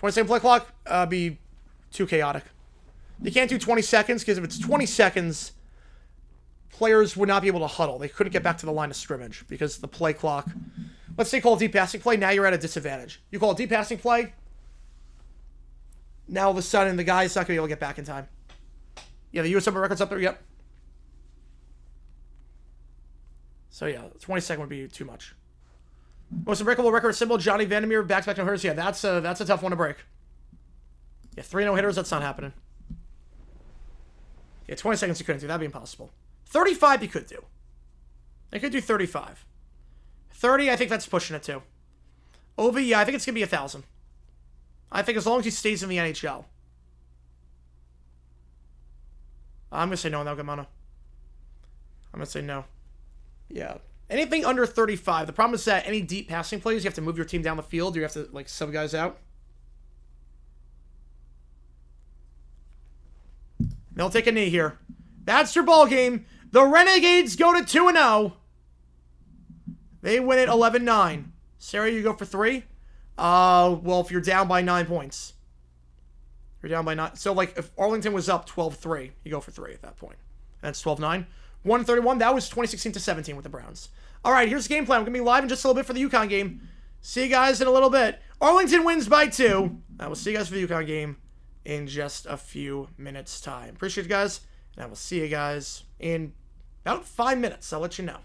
20-second play clock. Be too chaotic. They can't do 20 seconds because if it's 20 seconds, players would not be able to huddle. They couldn't get back to the line of scrimmage because the play clock. Let's say call a deep passing play. Now you're at a disadvantage. You call a deep passing play. Now all of a sudden the guy's not going to be able to get back in time. Yeah, the US Open record's up there. Yep. So yeah, 20-second would be too much. Most unbreakable record symbol, Johnny Vandermeer, back-to-back no hitters. Yeah, that's a tough one to break. Yeah, 3 no hitters, that's not happening. Yeah, 20 seconds you couldn't do. That'd be impossible. 35 you could do. They could do 35. 30, I think that's pushing it too. Ovi, yeah, I think it's going to be 1,000. I think as long as he stays in the NHL. I'm going to say no on that, Gamano. I'm going to say no. Yeah. Anything under 35. The problem is that any deep passing plays, you have to move your team down the field. You have to, like, sub guys out. They'll take a knee here. That's your ball game. The Renegades go to 2-0. They win it 11-9. Sarah, you go for 3? Well, if you're down by 9 points. You're down by 9. So, like, if Arlington was up 12-3, you go for 3 at that point. That's 12-9. 131. That was 2016-17 with the Browns. All right, here's the game plan. We're going to be live in just a little bit for the UConn game. See you guys in a little bit. Arlington wins by 2. I will see you guys for the UConn game in just a few minutes' time. Appreciate you guys, and I will see you guys in about 5 minutes. I'll let you know.